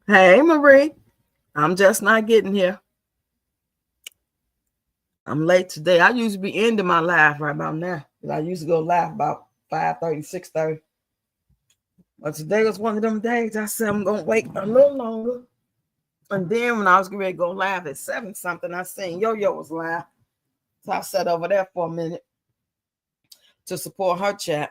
Hey, Marie. I'm just not getting here. I'm late today. I usually be ending my live right about now. I used to go live about 5:30, 6:30. But today was one of them days I said I'm going to wait a little longer. And then when I was getting ready to go live at 7 something, I seen Yo-Yo was live. So I sat over there for a minute to support her chat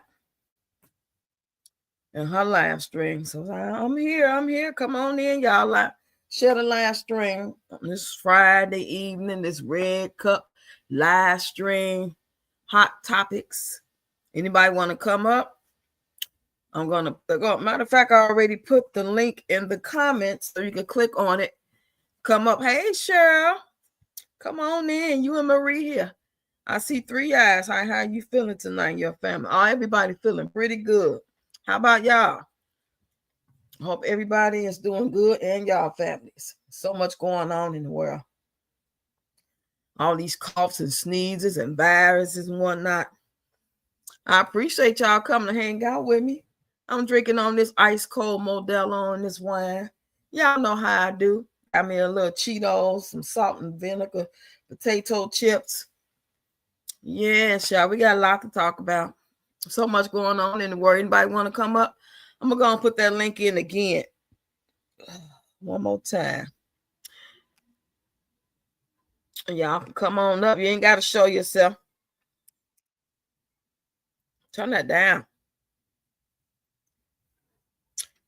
and her live stream. So I'm here. Come on in, y'all. Share the live stream on this Friday evening, this red cup live stream, hot topics. Anybody want to come up? I'm going to go. Matter of fact, I already put the link in the comments so you can click on it. Come up. Hey, Cheryl. Come on in. You and Marie here. I see 3 eyes. How you feeling tonight, your family? Oh, everybody feeling pretty good. How about y'all? Hope everybody is doing good and y'all families. So much going on in the world. All these coughs and sneezes and viruses and whatnot. I appreciate y'all coming to hang out with me. I'm drinking on this ice cold Modelo and this wine. Y'all know how I do. Got me a little Cheetos, some salt and vinegar, potato chips. Yeah, y'all, we got a lot to talk about. So much going on in the world. Anybody want to come up? I'm going to go and put that link in again. One more time. Y'all can come on up. You ain't got to show yourself. Turn that down.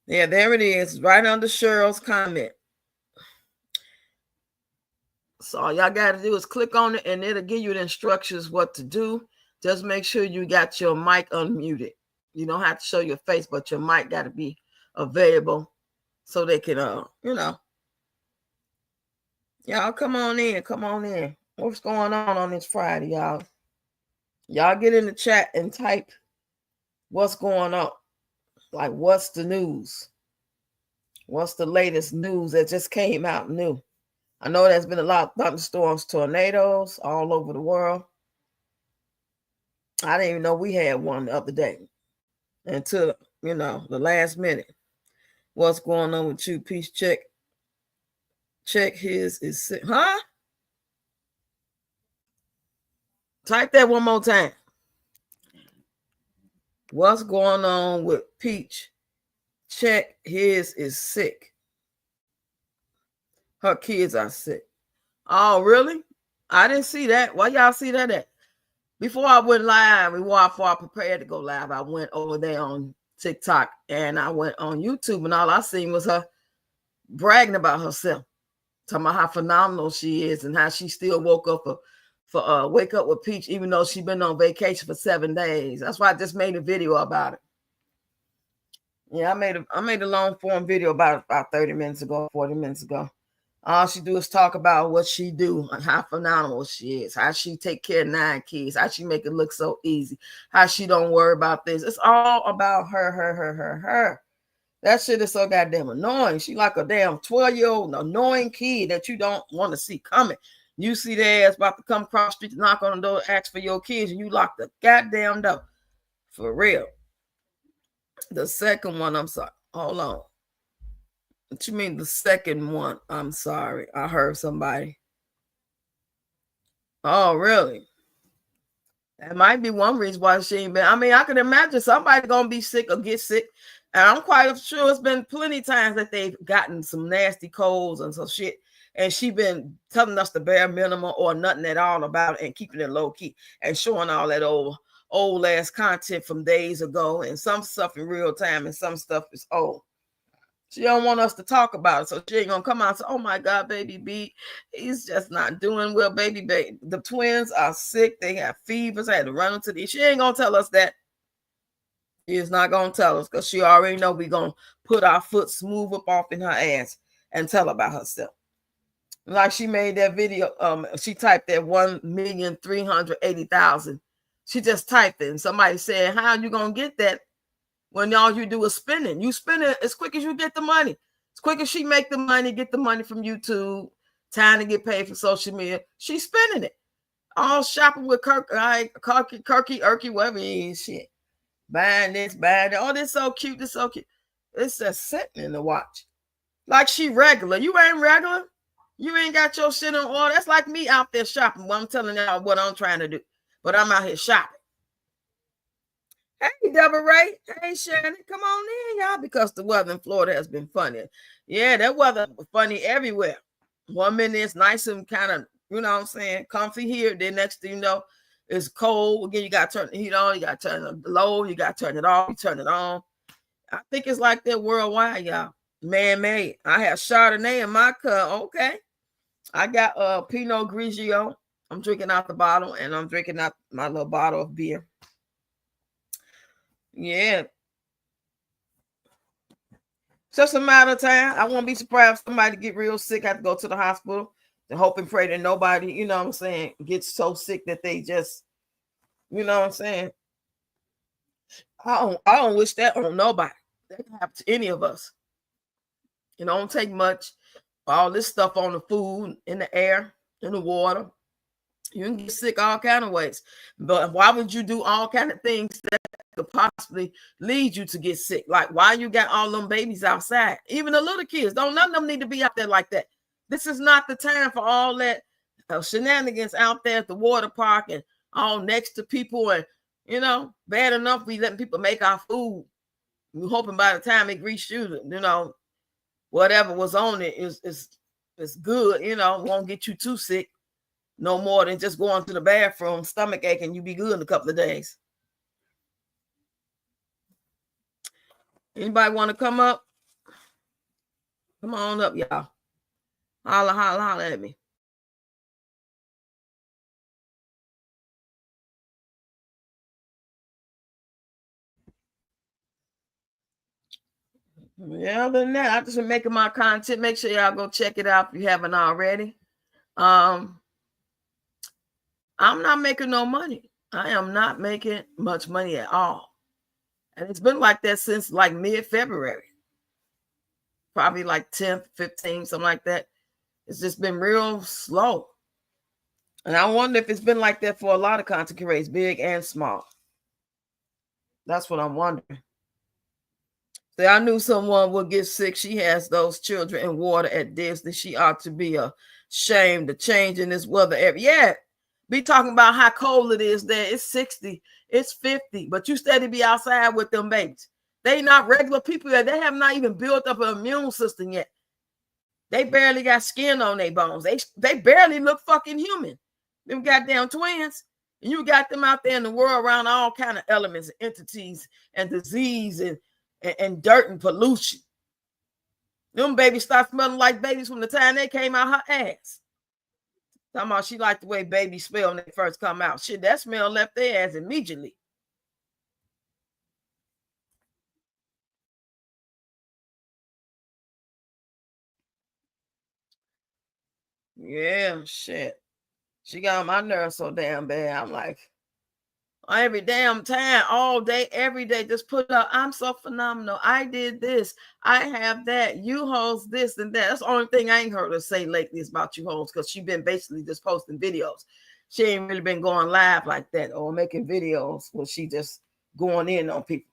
Yeah, there it is. Right under Cheryl's comment. So all y'all got to do is click on it and it'll give you the instructions what to do. Just make sure you got your mic unmuted. You don't have to show your face, but your mic got to be available so they can, y'all come on in. Come on in. What's going on this Friday, y'all? Y'all get in the chat and type what's going on. Like, what's the news? What's the latest news that just came out new? I know there's been a lot of thunderstorms, tornadoes all over the world. I didn't even know we had one the other day until, the last minute. What's going on with you? Peace check. Check his is sick. Huh? Type that one more time. What's going on with Peach? Check his is sick. Her kids are sick. Oh, really? I didn't see that. Why y'all see that at? Before I went live, before I prepared to go live, I went over there on TikTok and I went on YouTube, and all I seen was her bragging about herself, talking about how phenomenal she is and how she still woke up for Wake Up with Peach, even though she's been on vacation for 7 days. That's why I just made a video about it. Yeah, I made a long form video about 30 minutes ago, 40 minutes ago. All she do is talk about what she do and how phenomenal she is, how she take care of 9 kids, how she make it look so easy, how she don't worry about this. It's all about her. That shit is so goddamn annoying. She like a damn 12-year-old annoying kid that you don't want to see coming. You see their ass about to come across the street to knock on the door, ask for your kids, and you lock the goddamn door. For real. The second one, I'm sorry. Hold on. What you mean the second one? I'm sorry. I heard somebody. Oh, really? That might be one reason why she ain't been. I mean, I can imagine somebody gonna be sick or get sick. And I'm quite sure it's been plenty of times that they've gotten some nasty colds and some shit. And she been telling us the bare minimum or nothing at all about it and keeping it low key and showing all that old ass content from days ago, and some stuff in real time and some stuff is old. She don't want us to talk about it, so she ain't gonna come out and say, "Oh my God, baby B, he's just not doing well, baby. The twins are sick. They have fevers. I had to run them to the." She ain't gonna tell us that. She is not gonna tell us because she already know we gonna put our foot smooth up off in her ass and tell about herself. Like she made that video. She typed that 1,380,000. She just typed it, and somebody said, "How are you gonna get that when all you do is spending? You spend it as quick as you get the money. As quick as she make the money, get the money from YouTube, time to get paid for social media. She's spending it. All shopping with Kirky, whatever he is, shit. Buying this, buying that. Oh, this so cute, this so cute. It's just sitting in the watch. Like she regular. You ain't regular. You ain't got your shit in order. That's like me out there shopping. Well, I'm telling y'all what I'm trying to do. But I'm out here shopping. Hey, Deborah Ray. Hey, Shannon. Come on in, y'all, because the weather in Florida has been funny. Yeah, that weather funny everywhere. 1 minute it's nice and kind of, you know what I'm saying, comfy here. Then next thing you know, it's cold. Again, you got to turn the heat on. You got to turn it low. You got to turn it off. You turn it on. I think it's like that worldwide, y'all. Man-made. I have Chardonnay in my cup. Okay. I got Pinot Grigio. I'm drinking out the bottle, and I'm drinking out my little bottle of beer. Yeah. Just a matter of time. I won't be surprised if somebody get real sick, have to go to the hospital. To hope and pray that nobody, you know what I'm saying, gets so sick that they just, you know what I'm saying. I don't wish that on nobody. That can happen to any of us. It don't take much. All this stuff on the food, in the air, in the water. You can get sick all kind of ways. But why would you do all kind of things that could possibly lead you to get sick? Like, why you got all them babies outside? Even the little kids, none of them need to be out there like that. This is not the time for all that shenanigans out there at the water park and all next to people. And, you know, bad enough we letting people make our food. We're hoping by the time it reaches you, you know, whatever was on it is good, you know, won't get you too sick. No more than just going to the bathroom, stomach ache, and you be good in a couple of days. Anybody want to come up? Come on up, y'all. Holla, holla, holla at me. Yeah, other than that, I just been making my content. Make sure y'all go check it out if you haven't already. I'm not making no money. I am not making much money at all. And it's been like that since like mid-February. Probably like 10th, 15th, something like that. It's just been real slow. And I wonder if it's been like that for a lot of content creators, big and small. That's what I'm wondering. See, I knew someone would get sick. She has those children in water at Disney. She ought to be ashamed of changing this weather. Yeah, be talking about how cold it is there. It's 60, it's 50, but you steady be outside with them babies. They not regular people yet. They have not even built up an immune system yet. They barely got skin on their bones. They barely look fucking human. Them goddamn twins. And you got them out there in the world around all kind of elements, entities, and disease, and dirt and pollution. Them babies start smelling like babies from the time they came out her ass. Talking about she liked the way babies smell when they first come out. Shit, that smell left their ass immediately. Yeah, shit. She got on my nerves so damn bad. I'm like, every damn time, all day, every day, just put up, I'm so phenomenal. I did this. I have that. You host this and that. That's the only thing I ain't heard her say lately is about you host, because she been basically just posting videos. She ain't really been going live like that or making videos where she just going in on people.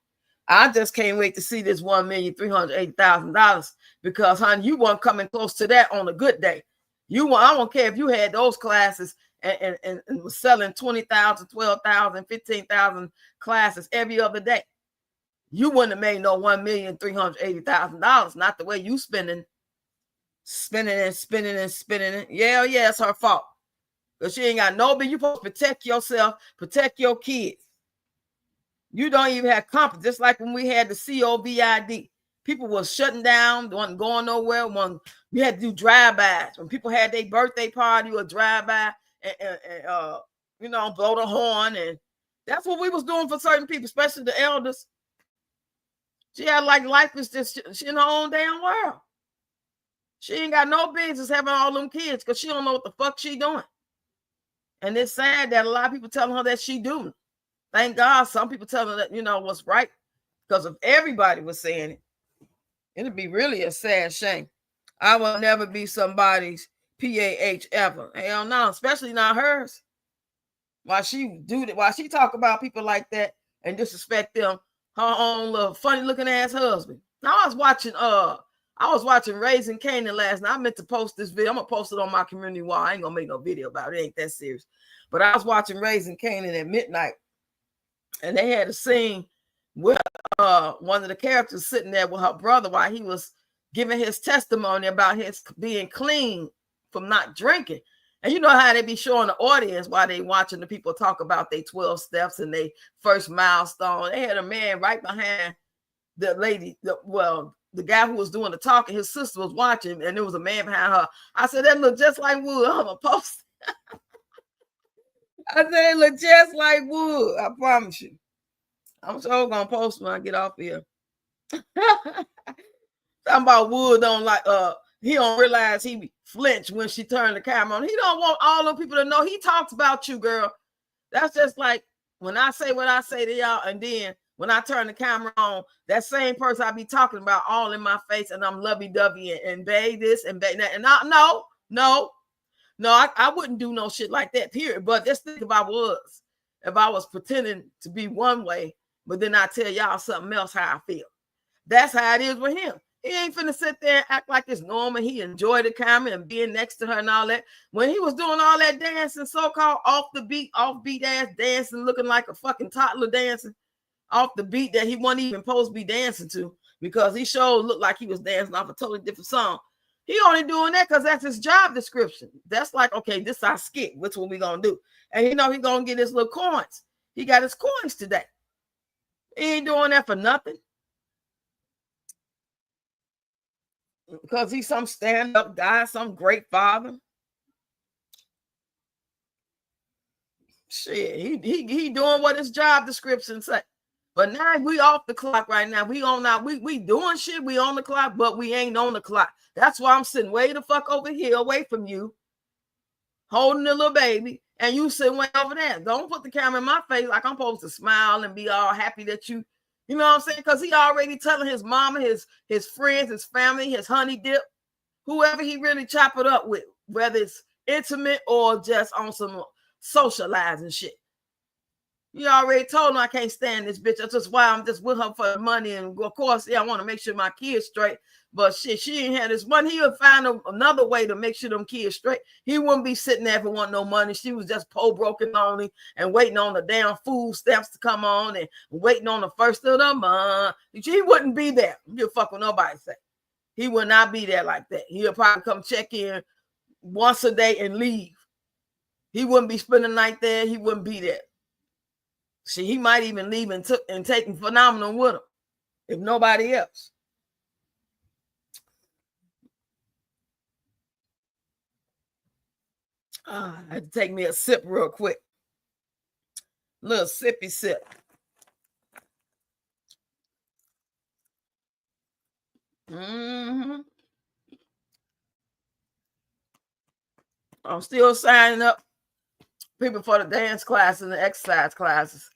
I just can't wait to see this $1,380,000 because, honey, you weren't coming close to that on a good day. I don't care if you had those classes and was selling 20,000, 12,000, 15,000 classes every other day. You wouldn't have made no $1,380,000. Not the way you spending it. Yeah, it's her fault. Because she ain't got no business. You supposed to protect yourself, protect your kids. You don't even have confidence. Just like when we had the COVID, people was shutting down, wasn't going nowhere. You had to do drive-bys. When people had their birthday party or drive-by and you know, blow the horn. And that's what we was doing for certain people, especially the elders. She had like life is just, she in her own damn world. She ain't got no business having all them kids because she don't know what the fuck she doing. And it's sad that a lot of people telling her that she do. Thank God some people tell her that, you know, what's right. Because if everybody was saying it, it'd be really a sad shame. I will never be somebody's PAH ever. Hell no, especially not hers. Why she do that? Why she talk about people like that and disrespect them? Her own little funny looking ass husband. Now I was watching I was watching Raising Canaan last night. I meant to post this video. I'm going to post it on my community wall. I ain't going to make no video about it. It ain't that serious. But I was watching Raising Canaan at midnight. And they had a scene where one of the characters sitting there with her brother while he was giving his testimony about his being clean from not drinking. And you know how they be showing the audience while they watching the people talk about their 12 steps and their first milestone. They had a man right behind the lady, the guy who was doing the talking. His sister was watching, and there was a man behind her. I said, that look just like Wood. I'm going to post it. I said, it look just like Wood. I promise you. I'm sure going to post when I get off here. Talking about Wood don't like, he don't realize he flinched when she turned the camera on. He don't want all the people to know he talks about you, girl. That's just like when I say what I say to y'all, and then when I turn the camera on, that same person I be talking about all in my face, and I'm lovey-dovey and bae this and bae that. And no, I wouldn't do no shit like that, period. But just think if I was pretending to be one way, but then I tell y'all something else how I feel. That's how it is with him. He ain't finna sit there and act like it's normal. He enjoyed the camera and being next to her and all that. When he was doing all that dancing, so-called offbeat ass dancing, looking like a fucking toddler dancing off the beat that he wasn't even supposed to be dancing to, because he sure looked like he was dancing off a totally different song. He only doing that because that's his job description. That's like, okay, this our skit. What's what we gonna do? And you know he gonna get his little coins. He got his coins today. He ain't doing that for nothing. Because he's some stand-up guy, some great father. Shit, he doing what his job description say. But now we off the clock right now. We doing shit. We on the clock, but we ain't on the clock. That's why I'm sitting way the fuck over here, away from you, holding the little baby, and you sitting way over there. Don't put the camera in my face like I'm supposed to smile and be all happy that you know what I'm saying? Because he already telling his mama, his friends, his family, his honey dip, whoever he really chop it up with, whether it's intimate or just on some socializing shit. You already told him I can't stand this bitch. That's just why I'm just with her for the money. And of course, yeah, I want to make sure my kids straight. But shit, she ain't had this money. He would find another way to make sure them kids straight. He wouldn't be sitting there if he want no money. She was just poor, broken, lonely, and waiting on the damn food stamps to come on and waiting on the first of the month. He wouldn't be there. You fuck with nobody say. He would not be there like that. He'll probably come check in once a day and leave. He wouldn't be spending the night there. He wouldn't be there. See, he might even leave and taking Phenomenal with him, if nobody else. I had to take me a sip real quick. Little sippy sip. I'm still signing up people for the dance class and the exercise classes.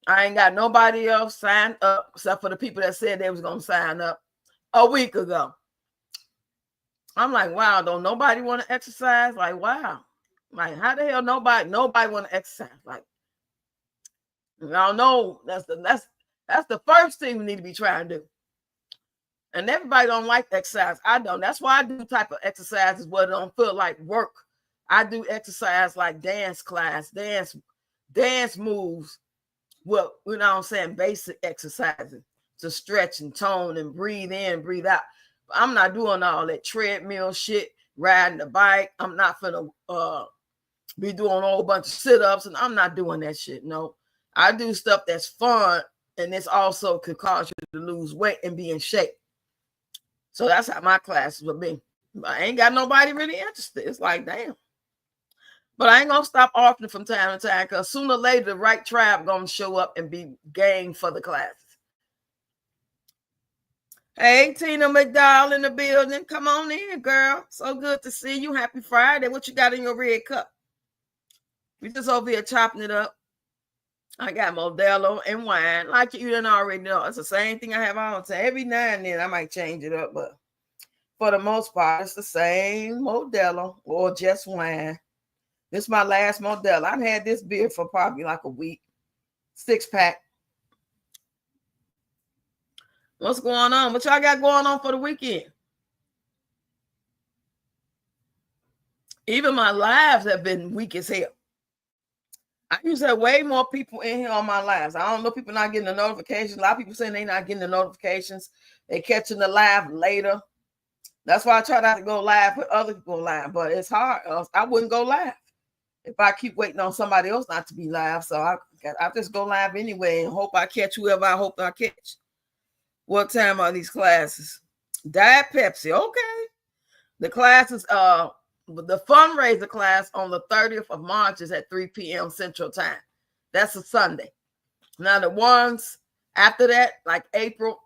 I ain't got nobody else signed up except for the people that said they was going to sign up a week ago. I'm like, wow, don't nobody want to exercise? Like, wow. Like, how the hell nobody want to exercise? Like, y'all know that's the first thing we need to be trying to do. And everybody don't like exercise. I don't. That's why I do type of exercises where it don't feel like work. I do exercise like dance class, dance moves. Well, you know what I'm saying? Basic exercises to stretch and tone and breathe in, breathe out. I'm not doing all that treadmill shit, riding the bike. I'm not finna be doing a whole bunch of sit-ups, and I'm not doing that shit. No, I do stuff that's fun, and this also could cause you to lose weight and be in shape. So that's how my classes would be. I ain't got nobody really interested. It's like, damn. But I ain't gonna stop offering from time to time, because sooner or later the right tribe gonna show up and be game for the classes. Hey, Tina McDowell in the building. Come on in, girl. So good to see you. Happy Friday. What you got in your red cup? We just over here chopping it up. I got Modelo and wine. Like you didn't already know. It's the same thing I have all the time. Every now and then I might change it up, but for the most part, it's the same Modelo or just wine. This is my last Modelo. I've had this beer for probably like a week. 6-pack. What's going on? What y'all got going on for the weekend? Even my lives have been weak as hell. I used to have way more people in here on my lives. I don't know, people not getting the notifications. A lot of people saying they not getting the notifications. They catching the live later. That's why I try not to go live with other people live, but it's hard. I wouldn't go live if I keep waiting on somebody else not to be live. So I just go live anyway and hope I catch whoever I hope I catch. What time are these classes? Diet Pepsi. Okay. The classes, the fundraiser class on the 30th of March is at 3 p.m. Central Time. That's a Sunday. Now the ones after that, like April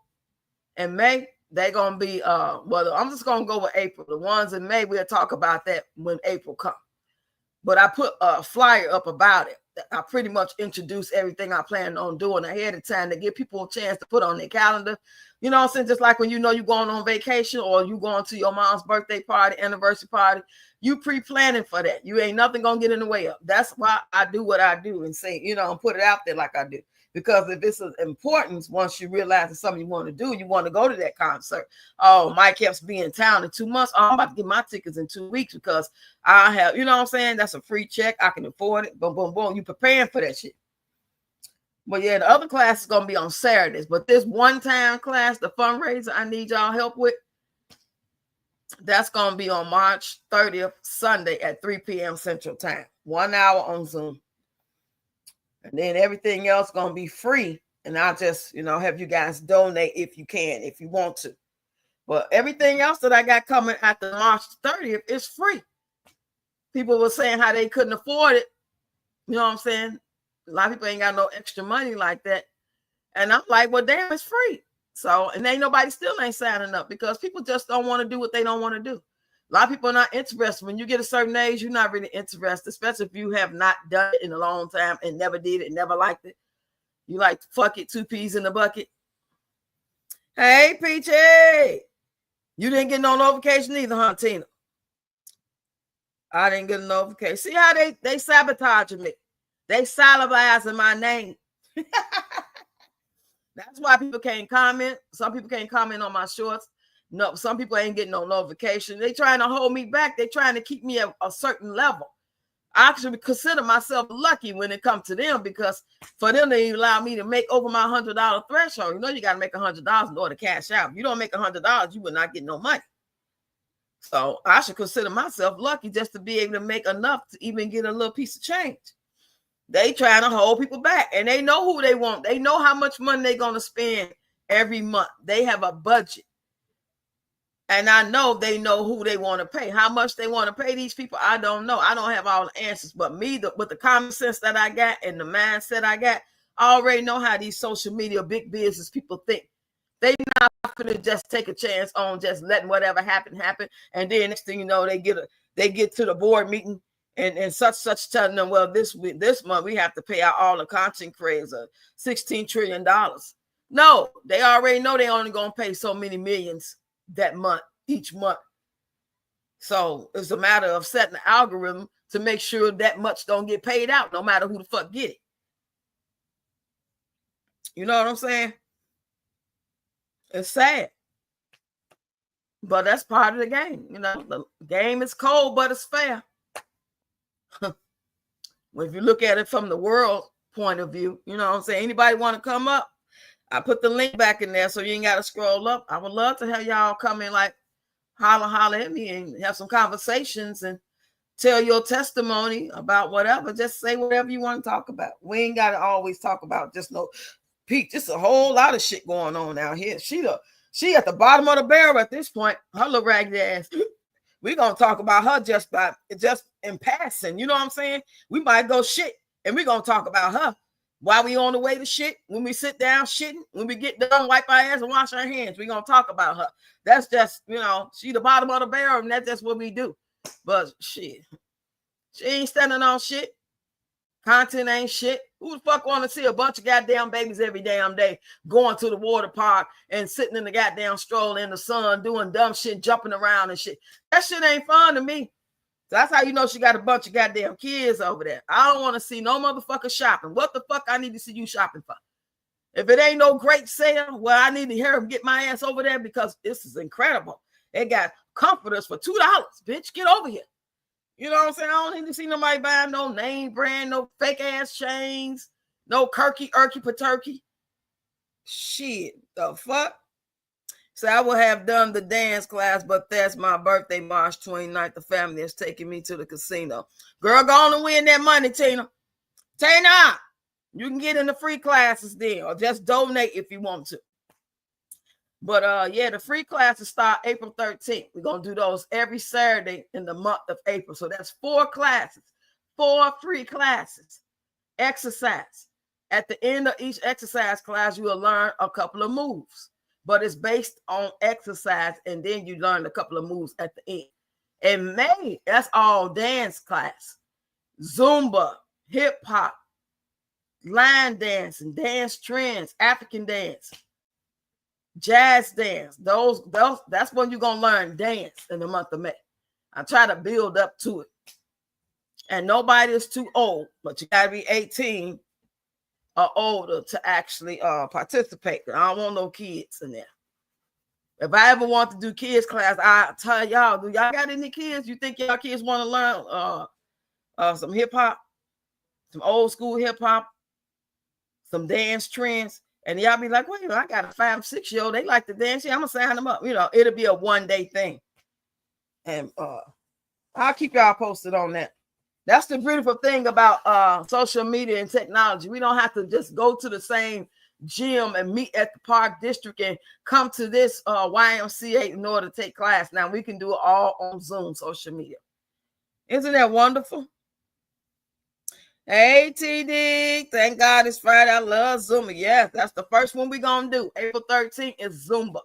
and May, they're gonna be well, I'm just gonna go with April. The ones in May, we'll talk about that when April comes. But I put a flyer up about it. I pretty much introduced everything I plan on doing ahead of time to give people a chance to put on their calendar. You know what I'm saying? Just like when you know you're going on vacation or you going to your mom's birthday party, anniversary party, you pre-planning for that. You ain't nothing gonna get in the way of. That's why I do what I do and say, you know, and put it out there like I do. Because if it's an importance, once you realize it's something you want to do, you want to go to that concert. Oh, Mike Epps be in town in 2 months. Oh, I'm about to get my tickets in 2 weeks because I have, you know what I'm saying? That's a free check. I can afford it. Boom, boom, boom. You preparing for that shit. But yeah, the other class is going to be on Saturdays. But this one-time class, the fundraiser I need y'all help with, that's going to be on March 30th, Sunday at 3 p.m. Central Time. 1 hour on Zoom. And then everything else going to be free. And I'll just, you know, have you guys donate if you can, if you want to. But everything else that I got coming after March 30th is free. People were saying how they couldn't afford it. You know what I'm saying? A lot of people ain't got no extra money like that. And I'm like, well, damn, it's free. So, and ain't nobody still ain't signing up because people just don't want to do what they don't want to do. A lot of people are not interested. When you get a certain age, you're not really interested, especially if you have not done it in a long time and never did it, never liked it. You like, fuck it, 2 peas in the bucket. Hey, Peachy. You didn't get no notification either, huh, Tina? I didn't get a notification. See how they sabotaging me. They salivizing my name. That's why people can't comment. Some people can't comment on my shorts. No, some people ain't getting no notification. They trying to hold me back. They trying to keep me at a certain level. I actually consider myself lucky when it comes to them because for them to allow me to make over my $100 threshold, you know, you got to make $100 in order to cash out. If you don't make $100, you will not get no money. So I should consider myself lucky just to be able to make enough to even get a little piece of change. They trying to hold people back and they know who they want. They know how much money they're going to spend every month. They have a budget. And I know they know who they want to pay. How much they want to pay these people, I don't know. I don't have all the answers. But me, with the common sense that I got and the mindset I got, I already know how these social media big business people think. They not going to just take a chance on just letting whatever happen. And then next thing you know, they get to the board meeting and such telling them, well, this month we have to pay out all the content creators $16 trillion. No, they already know they only going to pay so many millions that month, each month. So it's a matter of setting the algorithm to make sure that much don't get paid out, no matter who the fuck get it. You know what I'm saying? It's sad. But that's part of the game. You know, the game is cold, but it's fair. Well, if you look at it from the world point of view, you know what I'm saying? Anybody want to come up? I put the link back in there so you ain't got to scroll up. I would love to have y'all come in, like holler at me and have some conversations and tell your testimony about whatever. Just say whatever you want to talk about. We ain't got to always talk about just no Pete. Just a whole lot of shit going on out here. She at the bottom of the barrel at this point. Her little ragged ass. We're going to talk about her just in passing. You know what I'm saying? We might go shit and we're going to talk about her. While we on the way to shit, when we sit down shitting, when we get done, wipe our ass and wash our hands, we're going to talk about her. That's just, you know, she the bottom of the barrel, and that's just what we do. But shit, she ain't standing on shit. Content ain't shit. Who the fuck want to see a bunch of goddamn babies every damn day going to the water park and sitting in the goddamn stroller in the sun doing dumb shit, jumping around and shit? That shit ain't fun to me. That's how you know she got a bunch of goddamn kids over there. I don't want to see no motherfucker shopping. What the fuck I need to see you shopping for? If it ain't no great sale, well, I need to hear them get my ass over there because this is incredible. They got comforters for $2. Bitch, get over here. You know what I'm saying? I don't need to see nobody buying no name brand, no fake ass chains, no Kirky, Paturkey. Shit, the fuck? So I would have done the dance class, but that's my birthday, March 29th. The family is taking me to the casino. Girl, go on and win that money, Tina. Tina, you can get in the free classes then, or just donate if you want to. But yeah, the free classes start April 13th. We're going to do those every Saturday in the month of April. So that's 4 classes, 4 free classes. Exercise. At the end of each exercise class, you will learn a couple of moves. But it's based on exercise, and then you learn a couple of moves at the end. In May, that's all dance class. Zumba, hip-hop, line dance, and dance trends, African dance, jazz dance. Those that's when you're going to learn dance in the month of May. I try to build up to it. And nobody is too old, but you got to be 18 or older to actually participate. I don't want no kids in there. If I ever want to do kids class, I tell y'all, do y'all got any kids? You think y'all kids want to learn some hip hop, some old school hip hop, some dance trends? And y'all be like, well, I got a 5 or 6 year old. They like to dance. Yeah, I'm gonna sign them up. It'll be a one-day thing. And I'll keep y'all posted on that. That's the beautiful thing about social media and technology. We don't have to just go to the same gym and meet at the park district and come to this YMCA in order to take class. Now we can do it all on Zoom, social media. Isn't that wonderful? Hey, TD. Thank God it's Friday. I love Zumba. Yes, that's the first one we're going to do. April 13th is Zumba.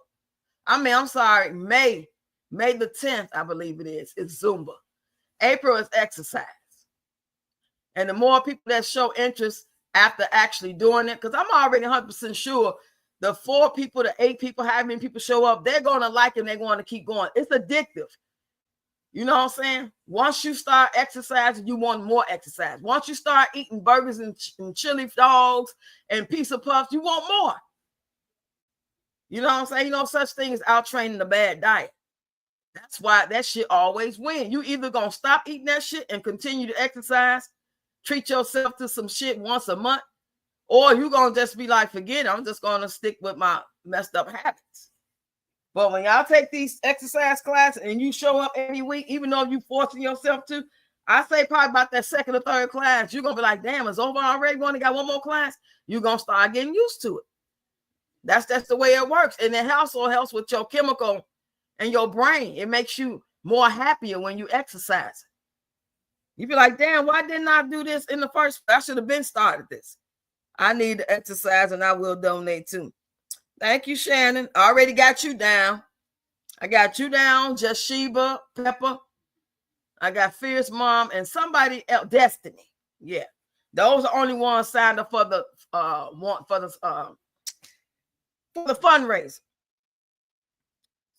I'm sorry, May the 10th, I believe it is Zumba. April is exercise. And the more people that show interest after actually doing it, because I'm already 100% sure the 4 people, the 8 people, how many people show up, they're going to like it and they're going to keep going. It's addictive. You know what I'm saying? Once you start exercising, you want more exercise. Once you start eating burgers and chili dogs and pizza puffs, you want more. You know what I'm saying? No such thing as out-training a bad diet. That's why that shit always wins. You either going to stop eating that shit and continue to exercise, treat yourself to some shit once a month, or you're going to just be like, forget it, I'm just going to stick with my messed up habits. But when y'all take these exercise classes and you show up every week, even though you forcing yourself to, I say probably about that 2nd or 3rd class, you're going to be like, damn, it's over already. We only got one more class. You're going to start getting used to it. That's the way it works. And it also helps with your chemical and your brain. It makes you more happier when you exercise. You be like, damn, why didn't I do this in the first place? I should have been started this. I need to exercise and I will donate too. Thank you, Shannon. I already got you down. I got you down, Just Sheba, Pepper. I got Fierce Mom and somebody else, Destiny. Yeah. Those are only ones signed up for the fundraiser.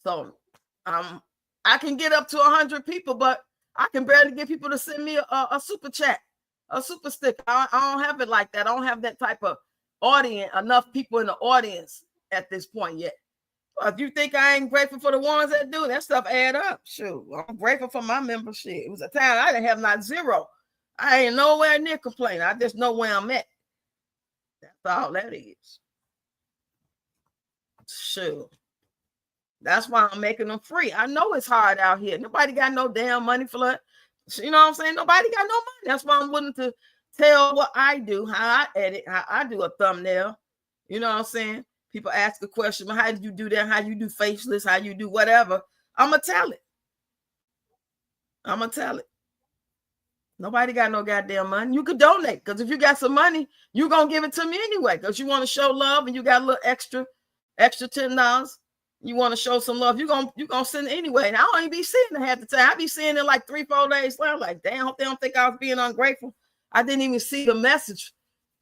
So I can get up to 100 people, but I can barely get people to send me a super chat, a super sticker. I don't have it like that. I don't have that type of audience, enough people in the audience at this point yet. If you think I ain't grateful for the ones that do, that stuff add up. Shoot, I'm grateful for my membership. It was a time I didn't have not 0. I ain't nowhere near complaining. I just know where I'm at. That's all that is. Shoot. That's why I'm making them free. I know it's hard out here. Nobody got no damn money for it. You know what I'm saying? Nobody got no money. That's why I'm willing to tell what I do, how I edit, how I do a thumbnail. You know what I'm saying? People ask a question, well, how did you do that? How you do faceless? How you do whatever? I'm going to tell it. I'm going to tell it. Nobody got no goddamn money. You could donate, because if you got some money, you're going to give it to me anyway, because you want to show love and you got a little extra $10. You want to show some love, you're gonna send it anyway. And I don't even be seeing it half the time. I be seeing it like 3-4 days later. I'm like, damn, hope they don't think I was being ungrateful. I didn't even see the message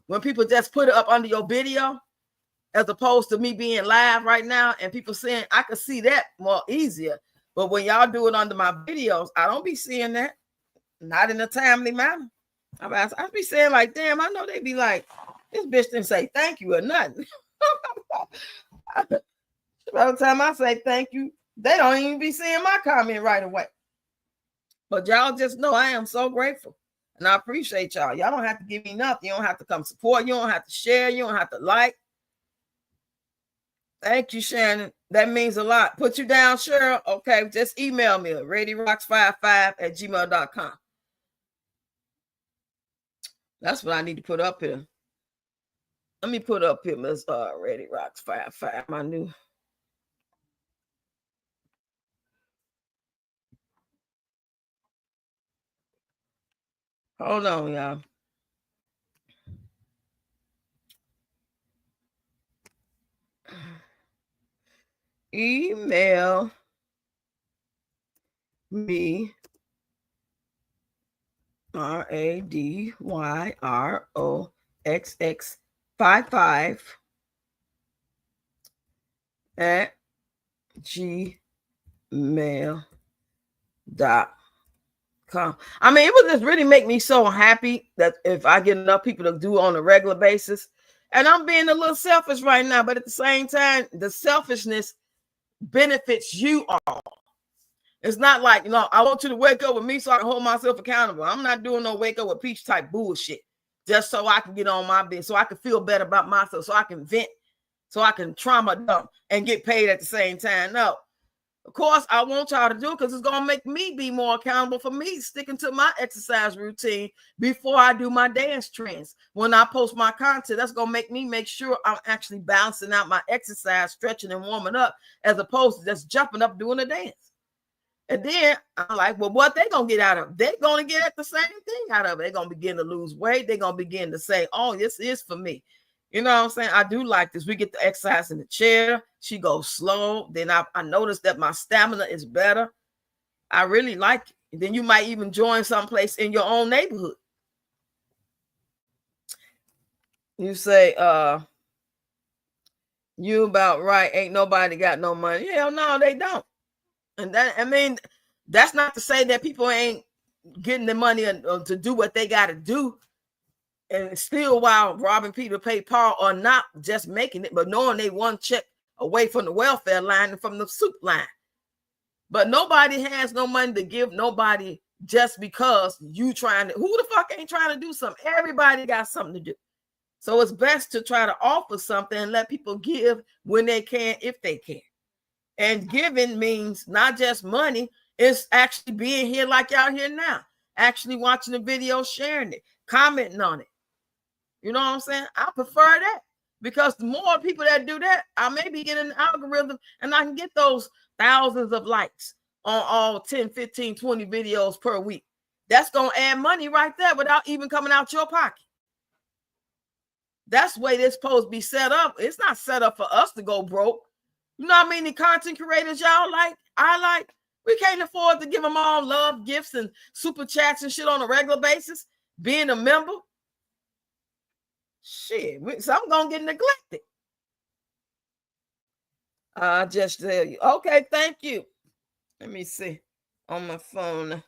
when people just put it up under your video, as opposed to me being live right now and people saying, I could see that more easier. But when y'all do it under my videos, I don't be seeing that. Not in a timely manner. I be saying like, damn, I know they be like, This bitch didn't say thank you or nothing. By the time I say thank you, they don't even be seeing my comment right away. But y'all just know I am so grateful. And I appreciate y'all. Y'all don't have to give me nothing. You don't have to come support. You don't have to share. You don't have to like. Thank you, Shannon. That means a lot. Put you down, Cheryl. Okay, just email me at ReadyRocks55@gmail.com. That's what I need to put up here. Let me put up here, Miss ReadyRocks55. My new. Hold on, y'all. Email me RADYROXX55 at gmail.com. I mean, it would just really make me so happy that if I get enough people to do it on a regular basis. And I'm being a little selfish right now, but at the same time, the selfishness benefits you all. It's not like, you know, I want you to wake up with me so I can hold myself accountable. I'm not doing no wake up with Peach type bullshit just so I can get on my bed, so I can feel better about myself, so I can vent, so I can trauma dump and get paid at the same time. No. Of course, I want y'all to do it because it's going to make me be more accountable for me sticking to my exercise routine before I do my dance trends. When I post my content, that's going to make me make sure I'm actually balancing out my exercise, stretching and warming up, as opposed to just jumping up doing a dance. And then I'm like, well, what they going to get out of it? They're going to get at the same thing out of it. They're going to begin to lose weight. They're going to begin to say, oh, this is for me. You know what I'm saying? I do like this. We get the exercise in the chair. She goes slow. Then I noticed that my stamina is better. I really like it. And then you might even join someplace in your own neighborhood. You say, you about right. Ain't nobody got no money. Hell no, they don't. And that, I mean, that's not to say that people ain't getting the money to do what they got to do. And still, while robbing Peter, pay Paul, or not just making it, but knowing they one check away from the welfare line and from the soup line. But nobody has no money to give nobody just because you trying to. Who the fuck ain't trying to do something? Everybody got something to do. So it's best to try to offer something and let people give when they can, if they can. And giving means not just money, it's actually being here like y'all here now, actually watching the video, sharing it, commenting on it. You know what I'm saying? I prefer that because the more people that do that, I may be getting an algorithm and I can get those thousands of likes on all 10, 15, 20 videos per week. That's going to add money right there without even coming out your pocket. That's the way this supposed to be set up. It's not set up for us to go broke. You know how many content creators y'all like? I like. We can't afford to give them all love, gifts, and super chats and shit on a regular basis. Being a member. Shit, so I'm gonna get neglected. I just tell you. Okay, thank you. Let me see on my phone.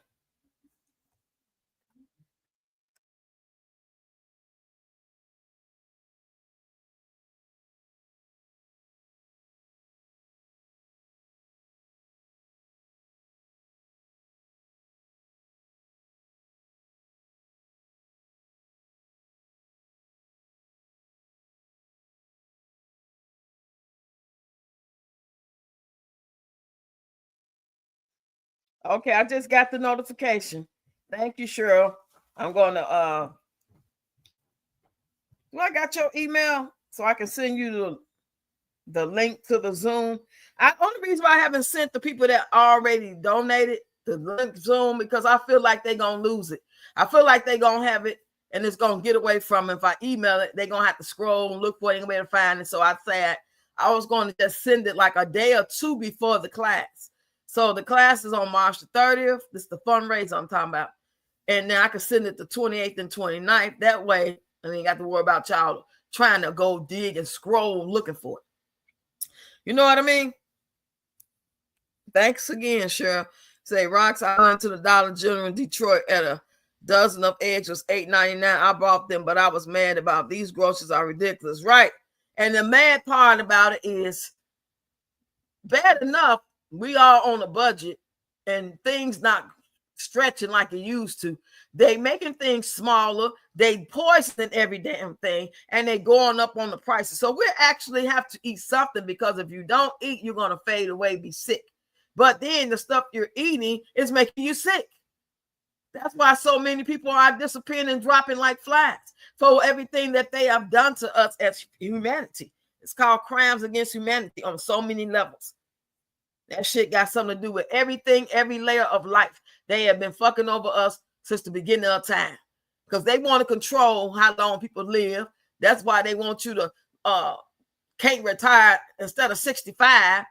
Okay, I just got the notification. Thank you, Cheryl. I'm gonna I got your email so I can send you the link to the Zoom. Only reason why I haven't sent the people that already donated the link Zoom because I feel like they're gonna lose it. I feel like they're gonna have it and it's gonna get away from them. If I email it, they're gonna have to scroll and look for it and where to find it. So I said I was going to just send it like a day or two before the class. So the class is on March the 30th. This is the fundraiser I'm talking about. And then I can send it the 28th and 29th. That way, I ain't got to worry about y'all trying to go dig and scroll looking for it. You know what I mean? Thanks again, Cheryl. Say, Rox, I went to the Dollar General in Detroit at a Dozen of eggs was $8.99. I bought them, but I was mad about these groceries are ridiculous, right? And the mad part about it is bad enough we are on a budget and things not stretching like it used to. They making things smaller, they poisoning every damn thing, and they going up on the prices. So we actually have to eat something, because if you don't eat, you're going to fade away, be sick. But then the stuff you're eating is making you sick. That's why so many people are disappearing and dropping like flies for everything that they have done to us as humanity. It's called crimes against humanity on so many levels. That shit got something to do with everything, every layer of life. They have been fucking over us since the beginning of time, because they want to control how long people live. That's why they want you to can't retire instead of 65.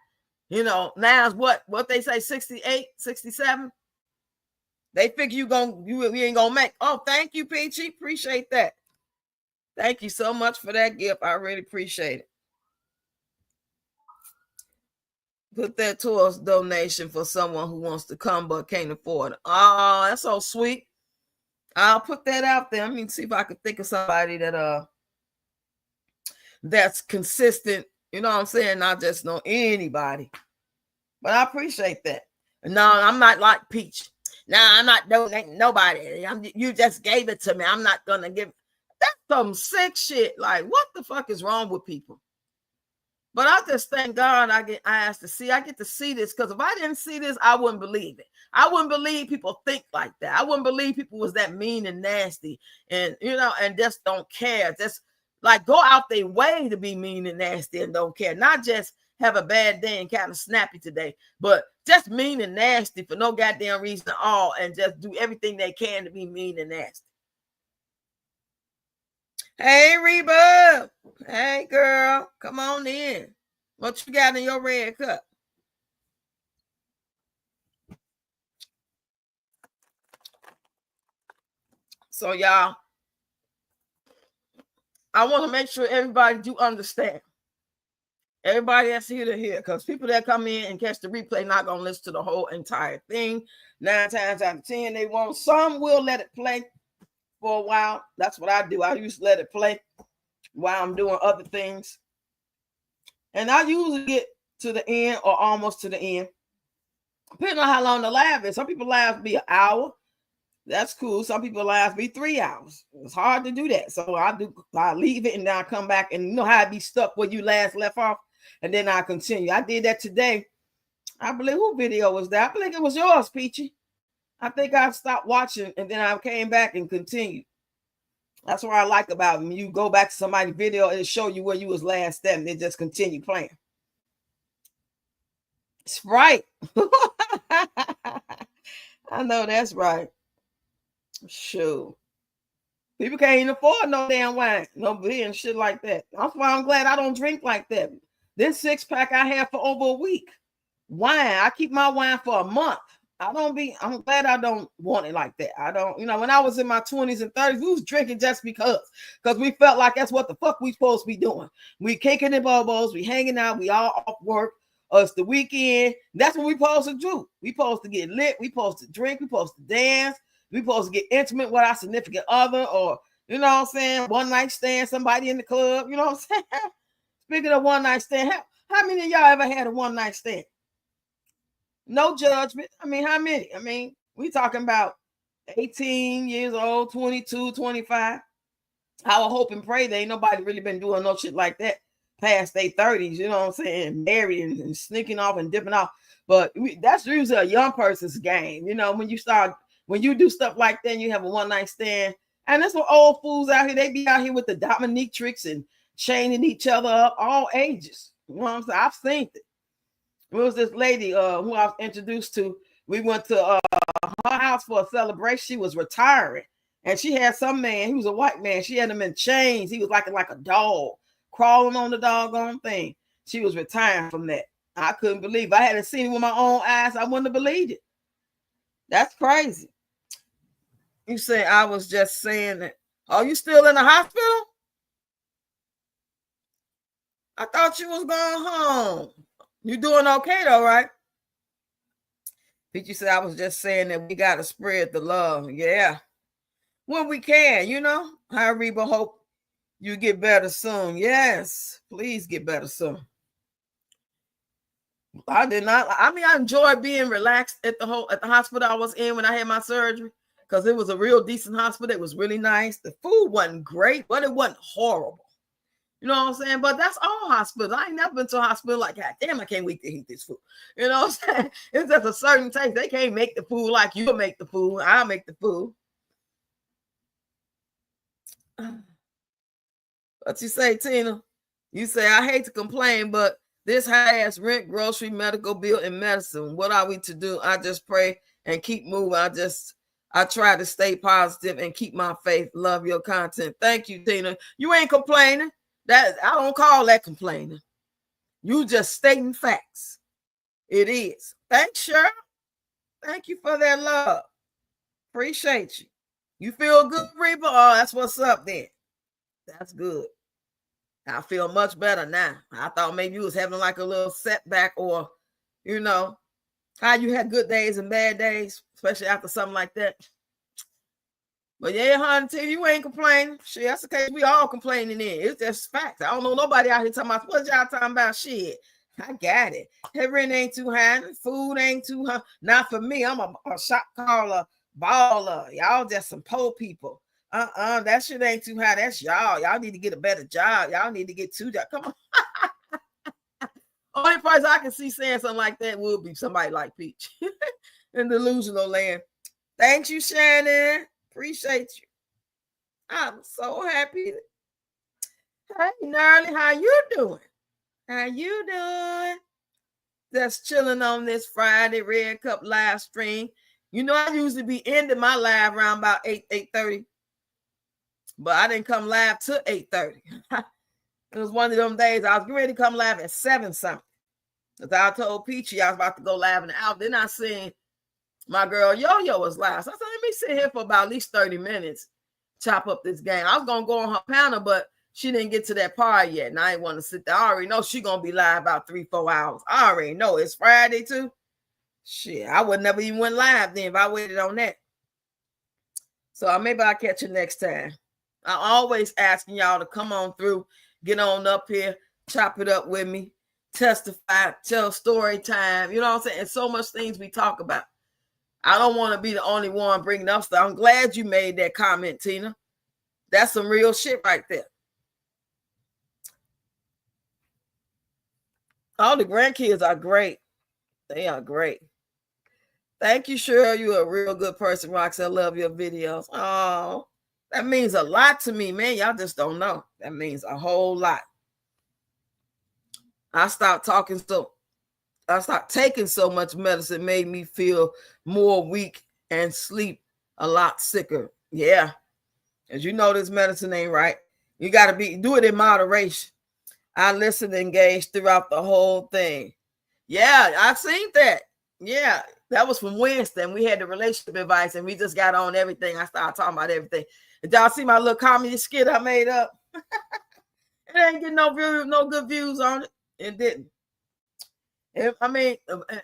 You know, now is what they say, 68, 67. They figure you ain't gonna make. Oh, thank you, Peachy. Appreciate that. Thank you so much for that gift. I really appreciate it. Put that towards donation for someone who wants to come but can't afford it. Oh, that's so sweet. I'll put that out there. I mean, see if I can think of somebody that's consistent. You know what I'm saying? Not just know anybody. But I appreciate that. No, I'm not like Peach. No, I'm not donating nobody. You just gave it to me. I'm not gonna give. That's some sick shit. Like, what the fuck is wrong with people? But I just thank God I get to see this, because if I didn't see this, I wouldn't believe it. I wouldn't believe people think like that. I wouldn't believe people was that mean and nasty, and and just don't care. Just like go out their way to be mean and nasty and don't care. Not just have a bad day and kind of snappy today, but just mean and nasty for no goddamn reason at all, and just do everything they can to be mean and nasty. Hey, Reba. Hey, girl. Come on in. What you got in your red cup? So, y'all, I want to make sure everybody do understand. Everybody that's here to hear, because people that come in and catch the replay not going to listen to the whole entire thing. 9 times out of 10, they won't. Some will let it play for a while. That's what I do. I used to let it play while I'm doing other things. And I usually get to the end or almost to the end, depending on how long the live is. Some people live be an hour. That's cool. Some people live be 3 hours. It's hard to do that. So I leave it and then I come back, and you know how I be stuck where you last left off, and then I continue. I did that today. I believe who video was that? I believe it was yours, Peachy. I think I stopped watching and then I came back and continued. That's what I like about when you go back to somebody's video and show you where you was last at, and they just continue playing. It's right. I know that's right. Sure. People can't even afford no damn wine, no beer and shit like that. That's why I'm glad I don't drink like that. This 6-pack I have for over a week. Wine, I keep my wine for a month. I'm glad I don't want it like that. I don't, when I was in my 20s and 30s, we was drinking just because we felt like that's what the fuck we supposed to be doing. We kicking the bobos, we hanging out, we all off work. It's the weekend. That's what we supposed to do. We supposed to get lit, we supposed to drink, we supposed to dance, we supposed to get intimate with our significant other, or you know what I'm saying, one night stand, somebody in the club, you know what I'm saying? Speaking of one night stand, how many of y'all ever had a one night stand? No judgment. I mean, how many? I mean, we talking about 18 years old, 22, 25. I would hope and pray there ain't nobody really been doing no shit like that past their 30s, you know what I'm saying? Married and sneaking off and dipping off. But that's usually a young person's game. When you do stuff like that, you have a one night stand. And that's what old fools out here, they be out here with the Dominique tricks and chaining each other up, all ages. You know what I'm saying? I've seen it. It was this lady who I was introduced to. We went to her house for a celebration. She was retiring, and she had some man. He was a white man. She had him in chains. He was like a dog crawling on the doggone thing. She was retiring from that. I couldn't believe it. I hadn't seen it with my own eyes. I wouldn't have believed it. That's crazy. You say I was just saying that. Are you still in the hospital? I thought you was going home. You doing okay though, right? Peachy said I was just saying that we got to spread the love. Yeah. when we can, you know. Hi, Reba, hope you get better soon. Yes, please get better soon. I did not. I mean, I enjoyed being relaxed at the hospital I was in when I had my surgery, because it was a real decent hospital. It was really nice. The food wasn't great, but it wasn't horrible. You know what I'm saying? But that's all hospitals. I ain't never been to a hospital like, God damn, I can't wait to eat this food. You know what I'm saying? It's just a certain taste. They can't make the food like you make the food. I'll make the food. What you say, Tina? You say, I hate to complain, but this high-ass rent, grocery, medical bill, and medicine. What are we to do? I just pray and keep moving. I try to stay positive and keep my faith. Love your content. Thank you, Tina. You ain't complaining. That I don't call that complaining. You just stating facts. It is. Thanks, Cheryl. Thank you for that love. Appreciate you. You feel good, Reba? Oh, that's what's up then. That's good. I feel much better now. I thought maybe you was having like a little setback, or, you know, how you had good days and bad days, especially after something like that. But yeah, honey, you ain't complaining. Shit, that's the case. We all complaining in. It's just facts. I don't know nobody out here talking about what y'all talking about. Shit, I got it. That rent ain't too high. Food ain't too high. Not for me. I'm a shot caller, baller. Y'all just some poor people. That shit ain't too high. That's y'all. Y'all need to get a better job. Y'all need to get 2 jobs. Come on. Only person I can see saying something like that would be somebody like Peach in delusional land. Thanks you, Shannon. Appreciate you. I'm so happy. Hey, Gnarly, how you doing? How you doing? Just chilling on this Friday Red Cup live stream. You know, I usually be ending my live around about 8:30. But I didn't come live till 8:30. It was one of them days I was ready to come live at 7 something. Because I told Peachy I was about to go live in the hour. Then I seen my girl Yo-Yo was live. So I said, let me sit here for about at least 30 minutes, chop up this game. I was going to go on her panel, but she didn't get to that part yet. And I didn't want to sit there. I already know she's going to be live about 3-4 hours. I already know it's Friday too. Shit, I would never even went live then if I waited on that. So maybe I'll catch you next time. I'm always asking y'all to come on through, get on up here, chop it up with me, testify, tell story time. You know what I'm saying? And so much things we talk about. I don't want to be the only one bringing up stuff. I'm glad you made that comment, Tina. That's some real shit right there. All the grandkids are great. They are great. Thank you, Cheryl. You're a real good person, Rox. I love your videos. Oh, that means a lot to me, man. Y'all just don't know. That means a whole lot. I stopped taking so much medicine, made me feel more weak and sleep a lot sicker. Yeah. As you know, this medicine ain't right. You got to do it in moderation. I listened and engaged throughout the whole thing. Yeah, I've seen that. Yeah, that was from Wednesday, and we had the relationship advice, and we just got on everything. I started talking about everything. Did y'all see my little comedy skit I made up? It ain't getting no good views on it. It didn't. I mean,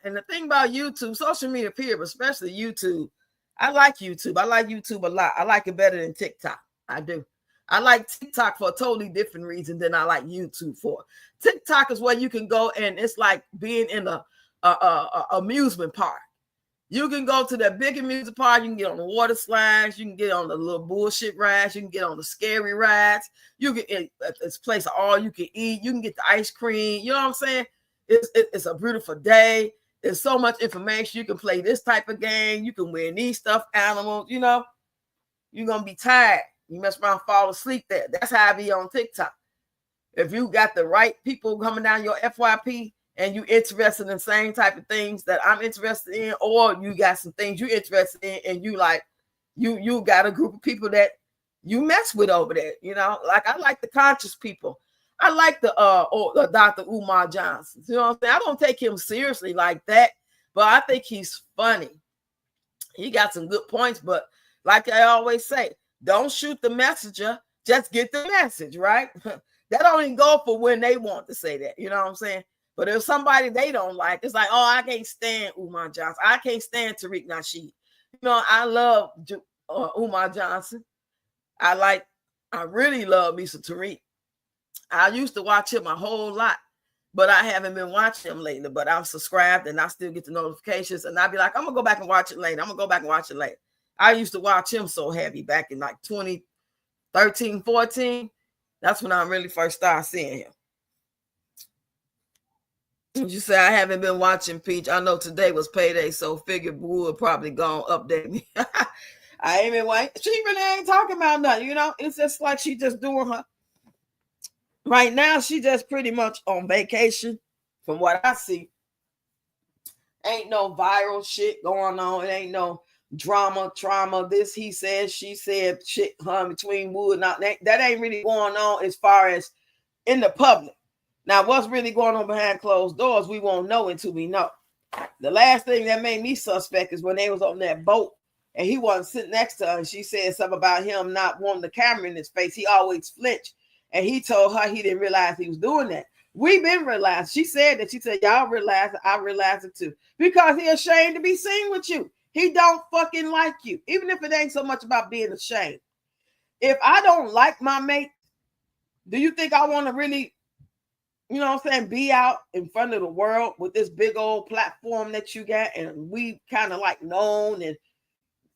and the thing about YouTube, social media period, especially YouTube, I like YouTube. I like YouTube a lot. I like it better than TikTok. I do. I like TikTok for a totally different reason than I like YouTube for. TikTok is where you can go, and it's like being in a amusement park. You can go to that big amusement park. You can get on the water slides. You can get on the little bullshit rides. You can get on the scary rides. You can at this place all you can eat. You can get the ice cream. You know what I'm saying? It's a beautiful day. There's so much information. You can play this type of game. You can win these stuffed animals. You know, you're gonna be tired. You mess around, fall asleep there. That's how I be on TikTok. If you got the right people coming down your FYP and you interested in the same type of things that I'm interested in, or you got some things you're interested in, and you like, you got a group of people that you mess with over there. You know, like I like the conscious people. I like the Dr. Umar Johnson. You know what I'm saying? I don't take him seriously like that, but I think he's funny. He got some good points, but like I always say, don't shoot the messenger, just get the message, right? That don't even go for when they want to say that. You know what I'm saying? But if somebody they don't like, it's like, oh, I can't stand Umar Johnson. I can't stand Tariq Nasheed. You know, I love Umar Johnson. I really love Mr. Tariq. I used to watch him a whole lot, but I haven't been watching him lately. But I'm subscribed and I still get the notifications. And I'll be like, I'm going to go back and watch it later. I'm going to go back and watch it later. I used to watch him so heavy back in like 2013, 14. That's when I really first started seeing him. You say I haven't been watching Peach. I know today was payday, so figured Boo would probably go update me. I ain't been waiting. She really ain't talking about nothing, you know. It's just like she just doing her. Right now, she just pretty much on vacation, from what I see. Ain't no viral shit going on. It ain't no drama, trauma. This he said, she said, shit, between Wood and that ain't really going on as far as in the public. Now, what's really going on behind closed doors, we won't know until we know. The last thing that made me suspect is when they was on that boat and he wasn't sitting next to her and she said something about him not wanting the camera in his face. He always flinched. And he told her he didn't realize he was doing that. We've been realized. She said, y'all realize it. I realized it too. Because he ashamed to be seen with you. He don't fucking like you. Even if it ain't so much about being ashamed. If I don't like my mate, do you think I want to really, you know what I'm saying, be out in front of the world with this big old platform that you got? And we kind of like known and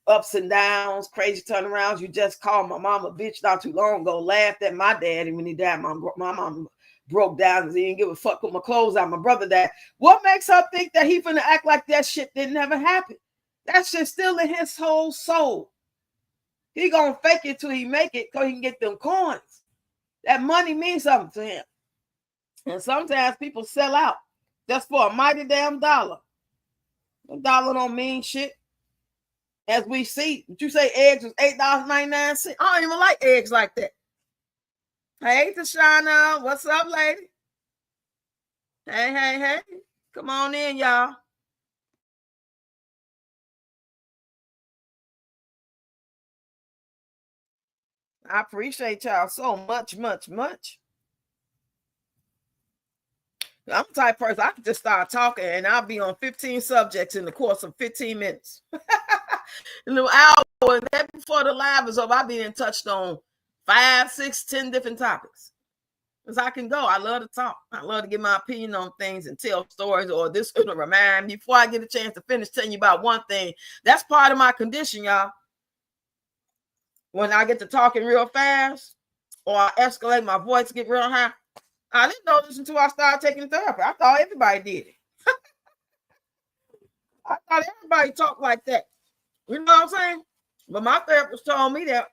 ups and downs, crazy turnarounds. You just called my mom a bitch not too long ago, laughed at my daddy when he died. My mom broke down and he didn't give a fuck, put my clothes on. My brother died. What makes her think that he finna act like that shit didn't ever happen? That shit's still in his whole soul. He gonna fake it till he make it so he can get them coins. That money means something to him. And sometimes people sell out just for a mighty damn dollar. A dollar don't mean shit. As we see, did you say eggs was $8.99? I don't even like eggs like that. Hey, Tashana, what's up, lady? Hey. Come on in, y'all. I appreciate y'all so much. I'm the type of person, I can just start talking and I'll be on 15 subjects in the course of 15 minutes. In an hour, and that before the live is over, I've been touched on 5, 6, 10 different topics. As I can go. I love to talk. I love to give my opinion on things and tell stories, or this will remind me before I get a chance to finish telling you about one thing. That's part of my condition, y'all. When I get to talking real fast or I escalate, my voice get real high. I didn't know this until I started taking therapy. I thought everybody did it. I thought everybody talked like that. You know what I'm saying? But my therapist told me that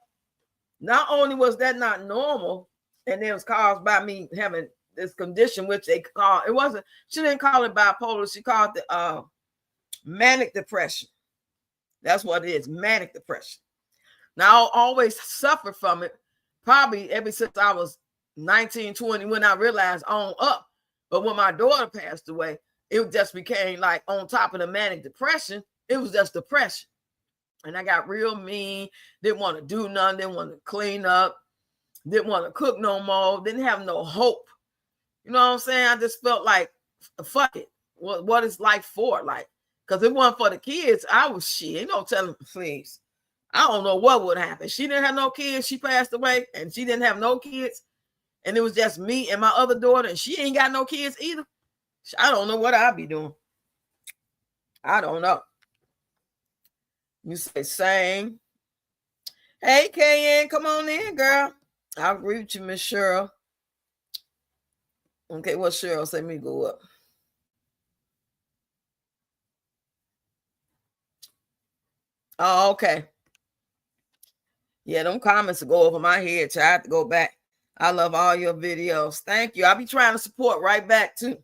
not only was that not normal, and it was caused by me having this condition, which they call, it wasn't, she didn't call it bipolar. She called it manic depression. That's what it is, manic depression. Now, I always suffered from it, probably ever since I was 19, 20, when I realized on up. But when my daughter passed away, it just became like on top of the manic depression, it was just depression. And I got real mean, didn't want to do nothing, didn't want to clean up, didn't want to cook no more, didn't have no hope. You know what I'm saying? I just felt like, fuck it. What is life for? Like, because it wasn't for the kids, I was shit. You know, telling please. I don't know what would happen. She didn't have no kids. She passed away, and she didn't have no kids. And it was just me and my other daughter, and she ain't got no kids either. I don't know what I'd be doing. I don't know. You say same. Hey, KN, come on in, girl. I agree with you, Miss Cheryl. Okay, what Cheryl say? Me go up. Oh, okay. Yeah, them comments will go over my head. So I have to go back. I love all your videos. Thank you. I'll be trying to support right back too.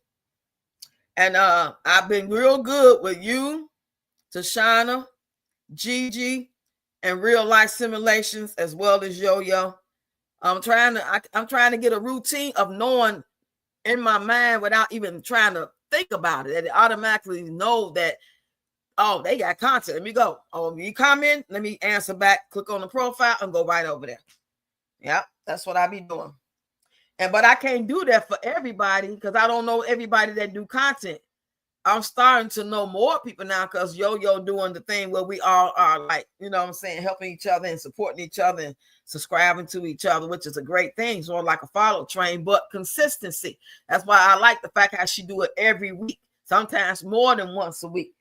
And I've been real good with you, Tashana, Gigi, and real life simulations, as well as Yo-Yo. I'm trying to get a routine of knowing in my mind without even trying to think about it. And it automatically know that, oh, they got content. Let me go. Oh, you comment, let me answer back, click on the profile and go right over there. Yeah, that's what I be doing. But I can't do that for everybody because I don't know everybody that do content. I'm starting to know more people now because Yo-Yo doing the thing where we all are like, you know what I'm saying, helping each other and supporting each other and subscribing to each other, which is a great thing. So like a follow train, but consistency. That's why I like the fact how she do it every week, sometimes more than once a week.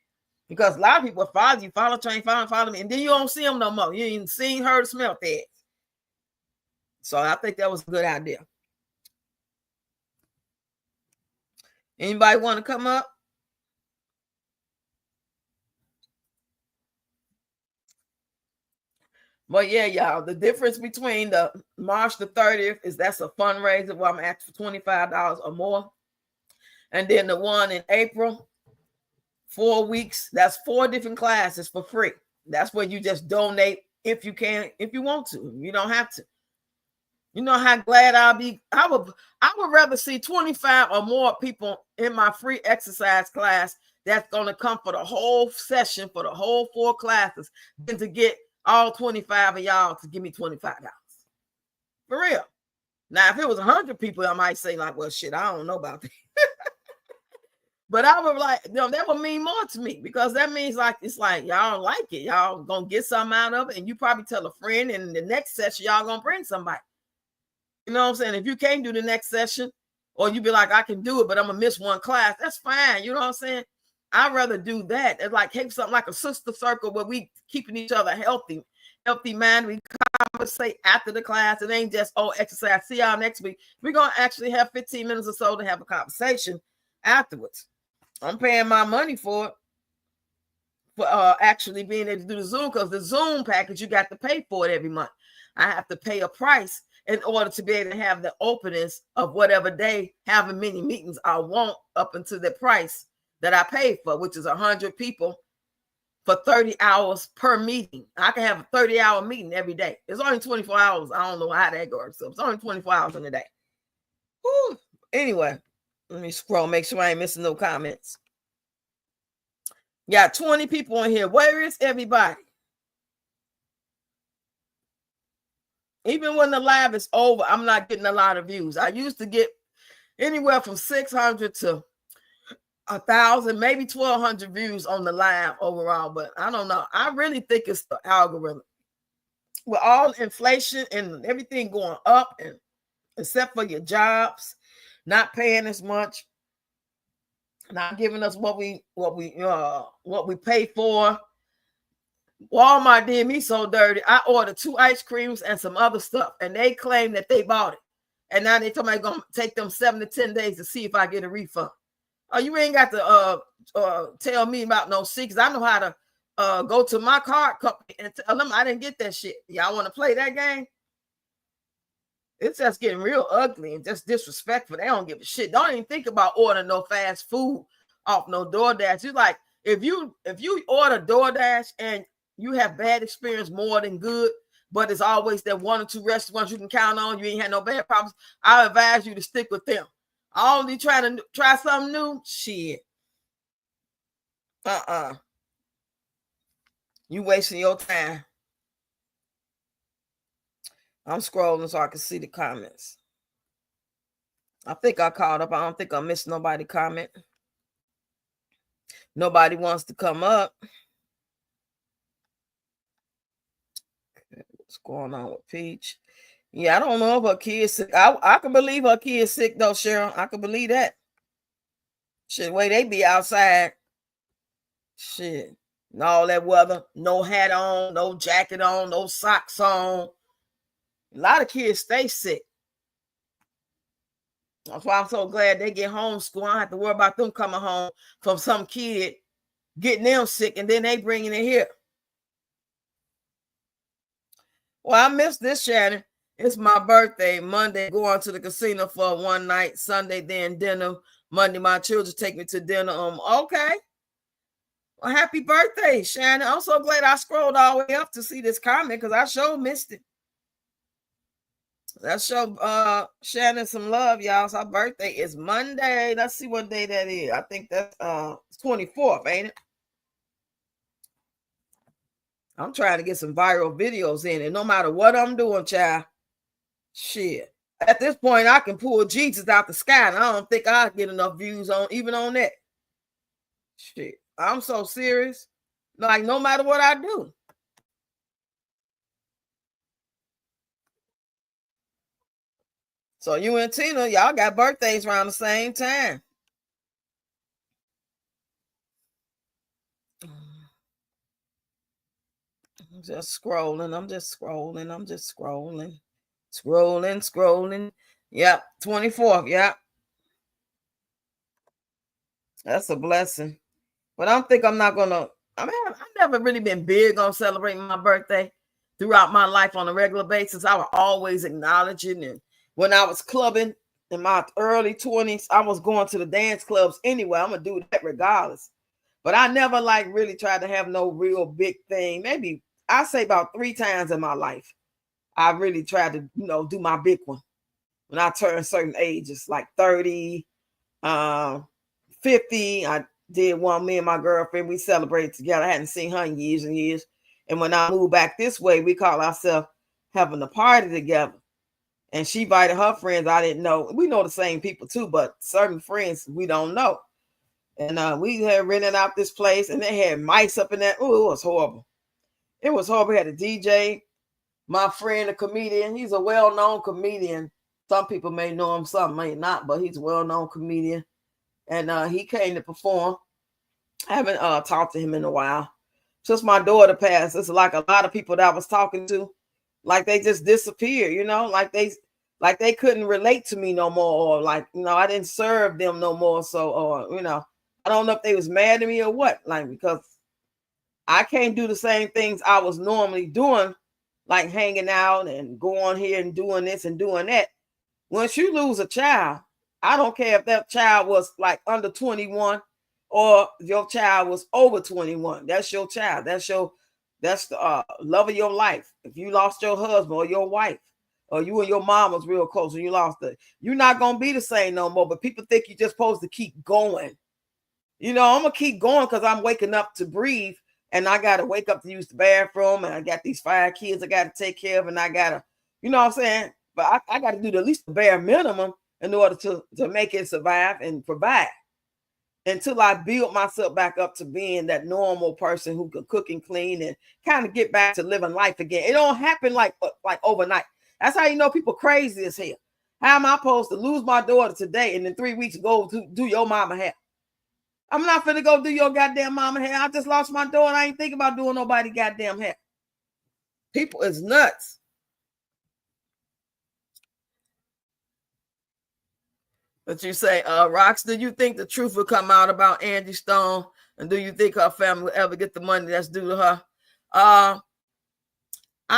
Because a lot of people follow you, follow train, follow me, and then you don't see them no more. You ain't seen, heard, smelled that. So I think that was a good idea. Anybody want to come up? But yeah, y'all, the difference between the March the 30th is that's a fundraiser where I'm asking for $25 or more. And then the one in April, 4 weeks, that's 4 different classes for free. That's where you just donate if you can, if you want to. You don't have to. You know how glad I'll be. I would rather see 25 or more people in my free exercise class that's going to come for the whole session, for the whole 4 classes, than to get all 25 of y'all to give me $25. For real. Now, if it was 100 people, I might say like, well, shit, I don't know about that. But I would like, you know, that would mean more to me because that means like, it's like, y'all like it. Y'all going to get something out of it. And you probably tell a friend, and in the next session, y'all going to bring somebody. You know what I'm saying? If you can't do the next session, or you be like, I can do it, but I'm going to miss one class, that's fine. You know what I'm saying? I'd rather do that. It's like, hey, something like a sister circle where we keeping each other healthy mind. We conversate after the class. It ain't just, oh, exercise. See y'all next week. We're going to actually have 15 minutes or so to have a conversation afterwards. I'm paying my money for it, for actually being able to do the Zoom, because the Zoom package, you got to pay for it every month. I have to pay a price in order to be able to have the openings of whatever day, however many meetings I want, up until the price that I paid for, which is 100 people for 30 hours per meeting. I can have a 30-hour meeting every day. It's only 24 hours. I don't know how that goes. So it's only 24 hours in a day. Whew. Anyway, let me scroll, make sure I ain't missing no comments. Got 20 people in here. Where is everybody? Even when the live is over, I'm not getting a lot of views. I used to get anywhere from 600 to 1,000, maybe 1,200 views on the live overall, but I don't know. I really think it's the algorithm. With all inflation and everything going up, and except for your jobs not paying as much, not giving us what we pay for. Walmart did me so dirty. I ordered 2 ice creams and some other stuff, and they claim that they bought it, and now they told me gonna take them 7 to 10 days to see if I get a refund. Oh, you ain't got to tell me about no secrets. I know how to go to my card company and tell them I didn't get that shit. Y'all want to play that game? It's just getting real ugly and just disrespectful. They don't give a shit. Don't even think about ordering no fast food off no DoorDash. You like, if you order DoorDash and you have bad experience more than good, but it's always that 1 or 2 restaurants you can count on, you ain't had no bad problems, I advise you to stick with them. Only trying to try something new, shit. You wasting your time. I'm scrolling so I can see the comments. I think I caught up. I don't think I missed nobody comment. Nobody wants to come up. Okay, what's going on with Peach? Yeah, I don't know if her kid's sick. I can believe her kid's sick though, Cheryl. I can believe that. Shit, way they be outside. Shit. And all that weather. No hat on, no jacket on, no socks on. A lot of kids stay sick. That's why I'm so glad they get homeschooled. I don't have to worry about them coming home from some kid getting them sick and then they bringing it here. Well, I missed this, Shannon. It's my birthday. Monday, going to the casino for one night. Sunday, then dinner. Monday, my children take me to dinner. Okay. Well, happy birthday, Shannon. I'm so glad I scrolled all the way up to see this comment because I sure missed it. Let's show Shannon some love, y'all. So her birthday is Monday. Let's see what day that is. I think that's 24th, ain't it? I'm trying to get some viral videos in, and no matter what I'm doing, child, shit. At this point, I can pull Jesus out the sky, and I don't think I'll get enough views on even on that. Shit, I'm so serious. Like, no matter what I do. So you and Tina, y'all got birthdays around the same time. I'm just scrolling. I'm just scrolling. I'm just scrolling. Scrolling. Yep. 24th. Yep. That's a blessing. But I'm not gonna. I've never really been big on celebrating my birthday throughout my life on a regular basis. I would always acknowledge it. And when I was clubbing in my early 20s, I was going to the dance clubs anyway. I'm gonna do that regardless. But I never like really tried to have no real big thing. Maybe I say about 3 times in my life, I really tried to, do my big one when I turned certain ages, like 30, 50. I did one, me and my girlfriend, we celebrated together. I hadn't seen her in years and years. And when I moved back this way, we call ourselves having a party together. And she invited her friends I didn't know. We know the same people too, but certain friends we don't know. And we had rented out this place, and they had mice up in there. Oh, it was horrible. It was horrible. We had a DJ, my friend, a comedian. He's a well-known comedian. Some people may know him, some may not, but he's a well-known comedian. And he came to perform. I haven't talked to him in a while. Since my daughter passed, it's like a lot of people that I was talking to, like they just disappeared, like they couldn't relate to me no more, or like, I didn't serve them no more. So, or, I don't know if they was mad at me or what, like, because I can't do the same things I was normally doing, like hanging out and going here and doing this and doing that. Once you lose a child, I don't care if that child was like under 21 or your child was over 21. That's your child. That's the love of your life. If you lost your husband or your wife, or you and your mom was real close and you lost it, you're not going to be the same no more. But people think you're just supposed to keep going. I'm going to keep going because I'm waking up to breathe, and I got to wake up to use the bathroom, and I got these 5 kids I got to take care of, and I got to, you know what I'm saying? But I got to do at least the bare minimum in order to make it survive and provide until I build myself back up to being that normal person who can cook and clean and kind of get back to living life again. It don't happen like overnight. That's how you know people crazy as hell. How am I supposed to lose my daughter today and in 3 weeks go to do your mama hair? I'm not finna go do your goddamn mama hair. I just lost my daughter. I ain't thinking about doing nobody goddamn hair. People is nuts. But you say, Rox, do you think the truth will come out about Angie Stone? And do you think her family will ever get the money that's due to her? I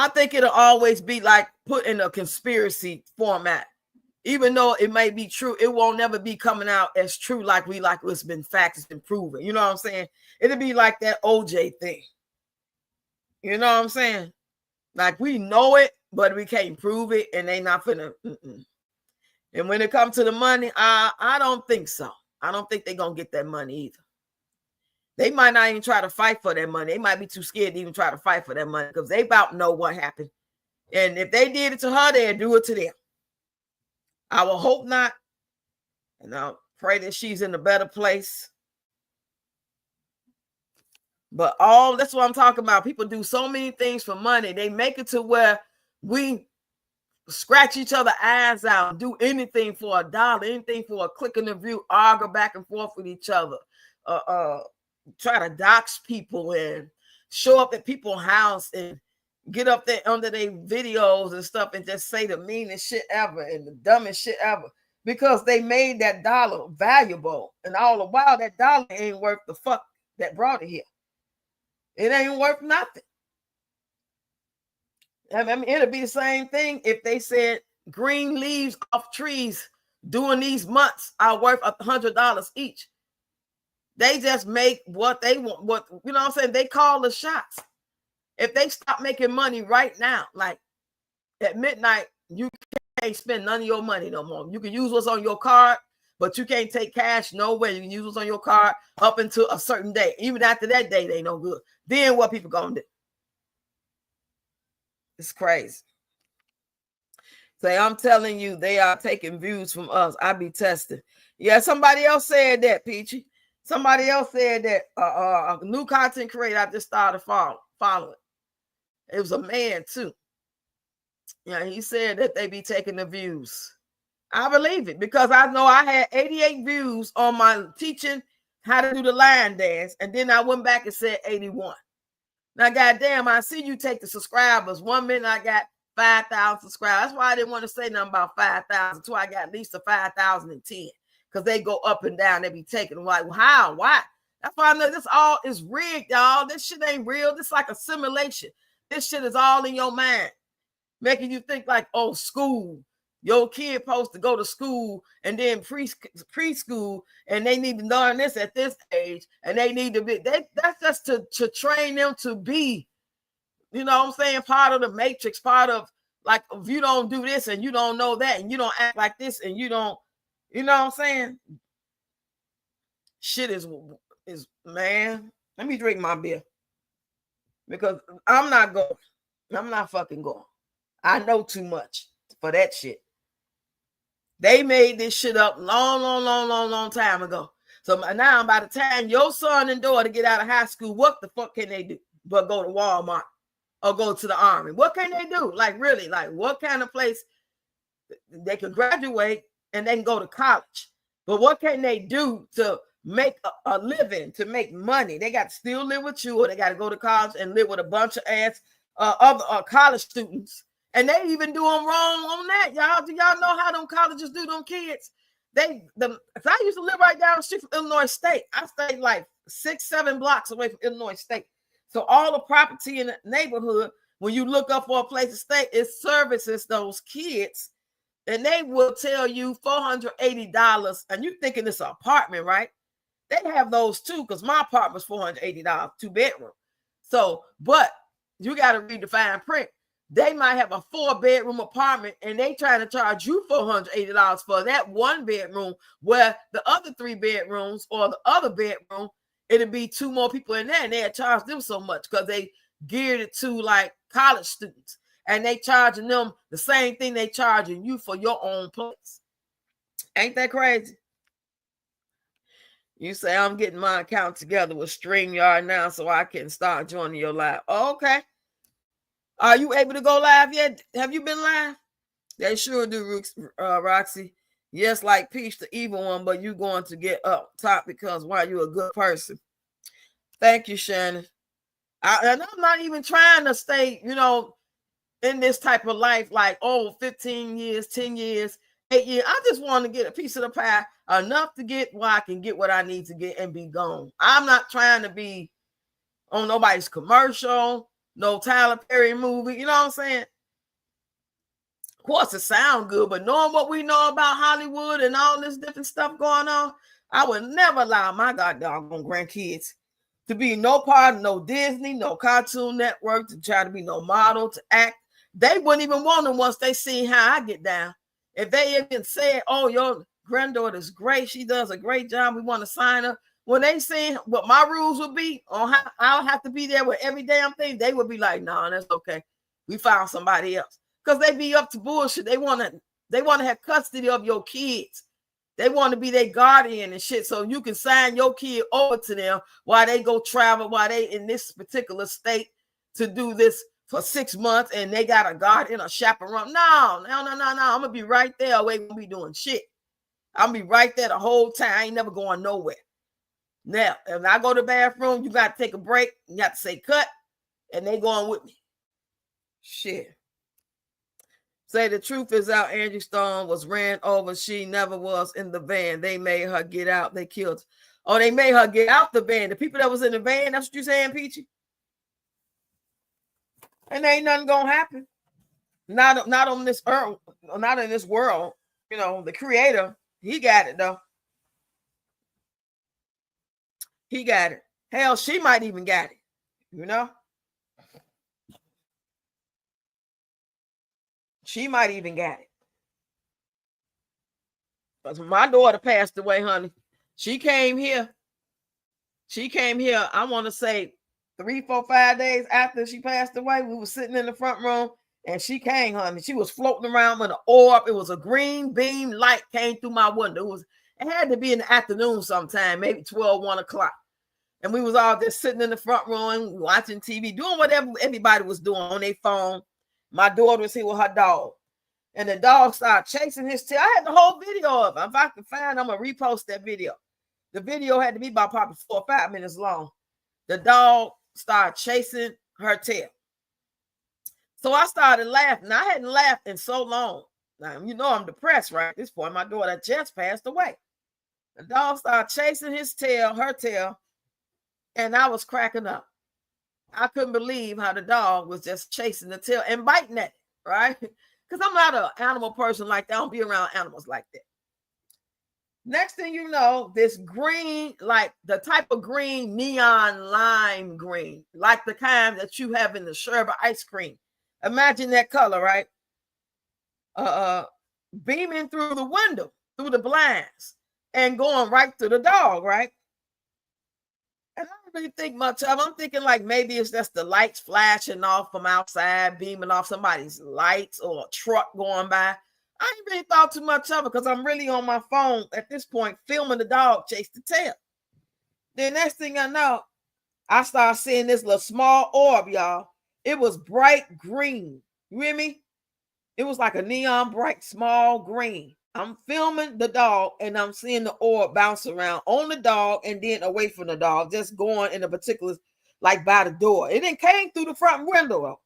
think it'll always be like put in a conspiracy format. Even though it may be true, it won't never be coming out as true like it's been facts and proven. You know what I'm saying? It'll be like that OJ thing. You know what I'm saying? Like we know it, but we can't prove it, and they not finna. And when it comes to the money, I don't think so. I don't think they're going to get that money either. They might not even try to fight for that money. They might be too scared to even try to fight for that money because they about know what happened. And if they did it to her, they'd do it to them. I will hope not. And I'll pray that she's in a better place. But that's what I'm talking about. People do so many things for money. They make it to where we scratch each other eyes out, do anything for $1, anything for a click in the view, argue back and forth with each other, try to dox people and show up at people's house and get up there under their videos and stuff and just say the meanest shit ever and the dumbest shit ever because they made that dollar valuable. And all the while, that dollar ain't worth the fuck that brought it here. It ain't worth nothing. I mean, it'll be the same thing if they said green leaves off trees during these months are worth $100 each. They just make what they want. What you know what I'm saying? They call the shots. If they stop making money right now, like at midnight, you can't spend none of your money no more. You can use what's on your card, but you can't take cash nowhere. You can use what's on your card up until a certain day. Even after that day, they no good. Then what people gonna do? It's crazy. Say, I'm telling you, they are taking views from us. I be testing. Yeah, somebody else said that, Peachy. Somebody else said that a new content creator I just started following. It was a man too. Yeah, he said that they be taking the views. I believe it because I know I had 88 views on my teaching how to do the line dance, and then I went back and said 81. Now, goddamn, I see you take the subscribers. 1 minute I got 5,000 subscribers. That's why I didn't want to say nothing about 5,000 until I got at least a 5,010 because they go up and down. They be taking them like, how? Why? That's why I know this all is rigged, y'all. This shit ain't real. This like a simulation. This shit is all in your mind, making you think like, oh, school. Your kid supposed to go to school and then preschool, and they need to learn this at this age, and they need to be. That's just to train them to be, you know what I'm saying, part of the matrix, part of like if you don't do this and you don't know that and you don't act like this and you don't, you know what I'm saying? Shit is man. Let me drink my beer because I'm not going. I'm not fucking going. I know too much for that shit. They made this shit up long time ago. So now by the time your son and daughter get out of high school, what the fuck can they do but go to Walmart or go to the Army? What can they do? Like really, like what kind of place they can graduate and they can go to college? But what can they do to make a living, to make money? They got to still live with you, or they got to go to college and live with a bunch of other college students. And they even do them wrong on that, y'all. Do y'all know how them colleges do them kids? I used to live right down the street from Illinois State. I stayed like 6-7 blocks away from Illinois State. So all the property in the neighborhood, when you look up for a place to stay, it services those kids. And they will tell you $480. And you thinking it's an apartment, right? They have those too, because my apartment's $480, 2-bedroom. So, but you got to read the fine print. They might have a 4-bedroom apartment and they trying to charge you $480 for that 1 bedroom, where the other 3 bedrooms or the other bedroom, it'd be 2 more people in there, and they'd charge them so much because they geared it to like college students, and they charging them the same thing they charging you for your own place. Ain't that crazy? You say, I'm getting my account together with StreamYard now so I can start joining your live. Oh, okay. Are you able to go live yet? Have you been live? They sure do, Roxy. Yes, like Peach, the evil one, but you going to get up top because why, you a good person. Thank you, Shannon. And I'm not even trying to stay, you know, in this type of life like, 15 years, 10 years, 8 years. I just want to get a piece of the pie, enough to get where I can get what I need to get and be gone. I'm not trying to be on nobody's commercial, no Tyler Perry movie. You know what I'm saying? Of course, it sounds good, but knowing what we know about Hollywood and all this different stuff going on, I would never allow my goddamn grandkids to be no part of no Disney, no Cartoon Network, to try to be no model, to act. They wouldn't even want them once they see how I get down. If they even said, oh, your granddaughter's great, she does a great job, we want to sign her. When they see what my rules would be on how I'll have to be there with every damn thing, they would be like, no, that's okay. We found somebody else. Because they be up to bullshit. They want to have custody of your kids. They want to be their guardian and shit. So you can sign your kid over to them while they go travel, while they in this particular state to do this for 6 months, and they got a guardian, a chaperone. No. I'm gonna be right there. I ain't gonna be doing shit. I'm gonna be right there the whole time. I ain't never going nowhere. Now, if I go to the bathroom, you got to take a break. You got to say cut, and they going with me. Shit. Say the truth is out. Angie Stone was ran over. She never was in the van. They made her get out. They killed her. Oh, they made her get out the van. The people that was in the van, that's what you saying, Peachy? And ain't nothing gonna happen. Not on this earth, not in this world. You know, the creator, he got it though. He got it. Hell, she might even got it. You know? She might even got it. But when my daughter passed away, honey, she came here. I want to say 3, 4, 5 days after she passed away. We were sitting in the front room, and she came, honey. She was floating around with an orb. It was a green beam light came through my window. It had to be in the afternoon sometime, maybe 12, 1 o'clock. And we was all just sitting in the front room, watching TV, doing whatever everybody was doing on their phone. My daughter was here with her dog. And the dog started chasing his tail. I had the whole video of it. If I can find, I'm going to repost that video. The video had to be about probably 4 or 5 minutes long. The dog started chasing her tail. So I started laughing. I hadn't laughed in so long. Now, you know I'm depressed, right? At this point, my daughter just passed away. The dog started chasing his tail, her tail, and I was cracking up. I couldn't believe how the dog was just chasing the tail and biting at it, right? Because I'm not an animal person like that. I don't be around animals like that. Next thing you know, this green, like the type of green, neon lime green, like the kind that you have in the sherbet ice cream. Imagine that color, right? Beaming through the window, through the blinds, and going right through the dog, right? And I don't really think much of it. I'm thinking like maybe it's just the lights flashing off from outside, beaming off somebody's lights or a truck going by. I ain't really thought too much of it because I'm really on my phone at this point filming the dog chase the tail. Then next thing I know, I started seeing this little small orb, y'all. It was bright green. You hear me? It was like a neon bright small green. I'm filming the dog and I'm seeing the orb bounce around on the dog and then away from the dog, just going in a particular, like by the door. It didn't came through the front window,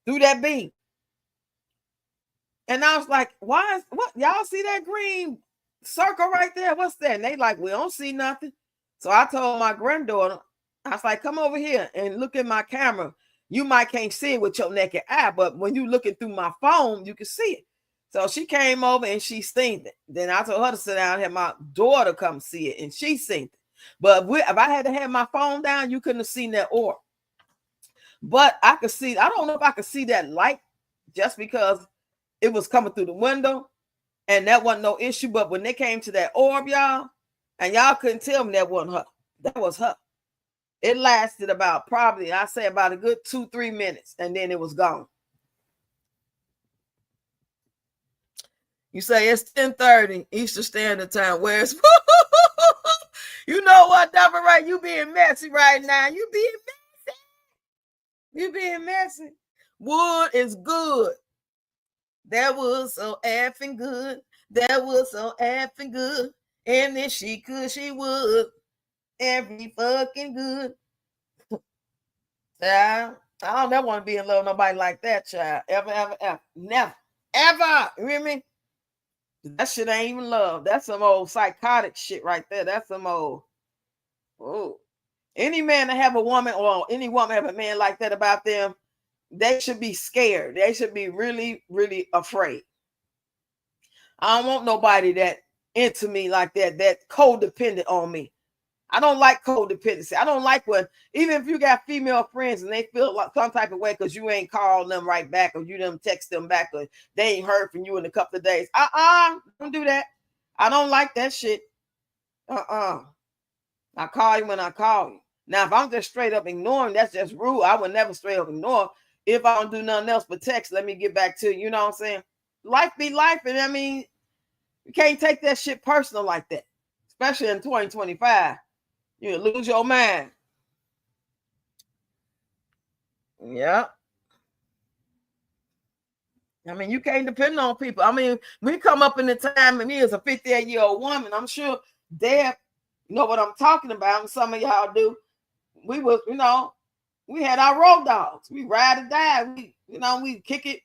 through that beam. And I was like, what? Y'all see that green circle right there? What's that? And they like, we don't see nothing. So I told my granddaughter, I was like, come over here and look at my camera. You might can't see it with your naked eye, but when you looking through my phone, you can see it. So she came over and she seen it. Then I told her to sit down and have my daughter come see it, and she seen it. But if I had to have my phone down, you couldn't have seen that orb. But I could see, I don't know if I could see that light just because it was coming through the window, and that wasn't no issue. But when they came to that orb, y'all, and y'all couldn't tell me that wasn't her. That was her. It lasted about probably, I say about a good 2-3 minutes, and then it was gone. You say it's 10:30 Eastern Standard Time. Where's you know what, Double Right? You being messy right now. You being messy. You being messy. Wood is good. That was so effing good. That was so effing good. And if she could, she would. Every fucking good. Yeah, I don't never want to be in love with nobody like that, child. Ever, ever, ever. Never. Ever. You hear me? That shit ain't even love. That's some old psychotic shit right there. That's some old. Oh. Any man that have a woman or any woman have a man like that about them, they should be scared. They should be really, really afraid. I don't want nobody that into me like that, that codependent on me. I don't like codependency. I don't like when, even if you got female friends and they feel like some type of way because you ain't called them right back or you didn't text them back or they ain't heard from you in a couple of days. Don't do that. I don't like that shit. I call you when I call you. Now, if I'm just straight up ignoring, that's just rude. I would never straight up ignore. If I don't do nothing else but text, let me get back to you. You know what I'm saying? Life be life. And I mean, you can't take that shit personal like that, especially in 2025. You lose your mind. Yeah. I mean, you can't depend on people. I mean, we come up in the time, and me as a 58-year-old woman, I'm sure Dad, you know what I'm talking about, and some of y'all do. We was, you know, we had our road dogs. We ride or die. We kick it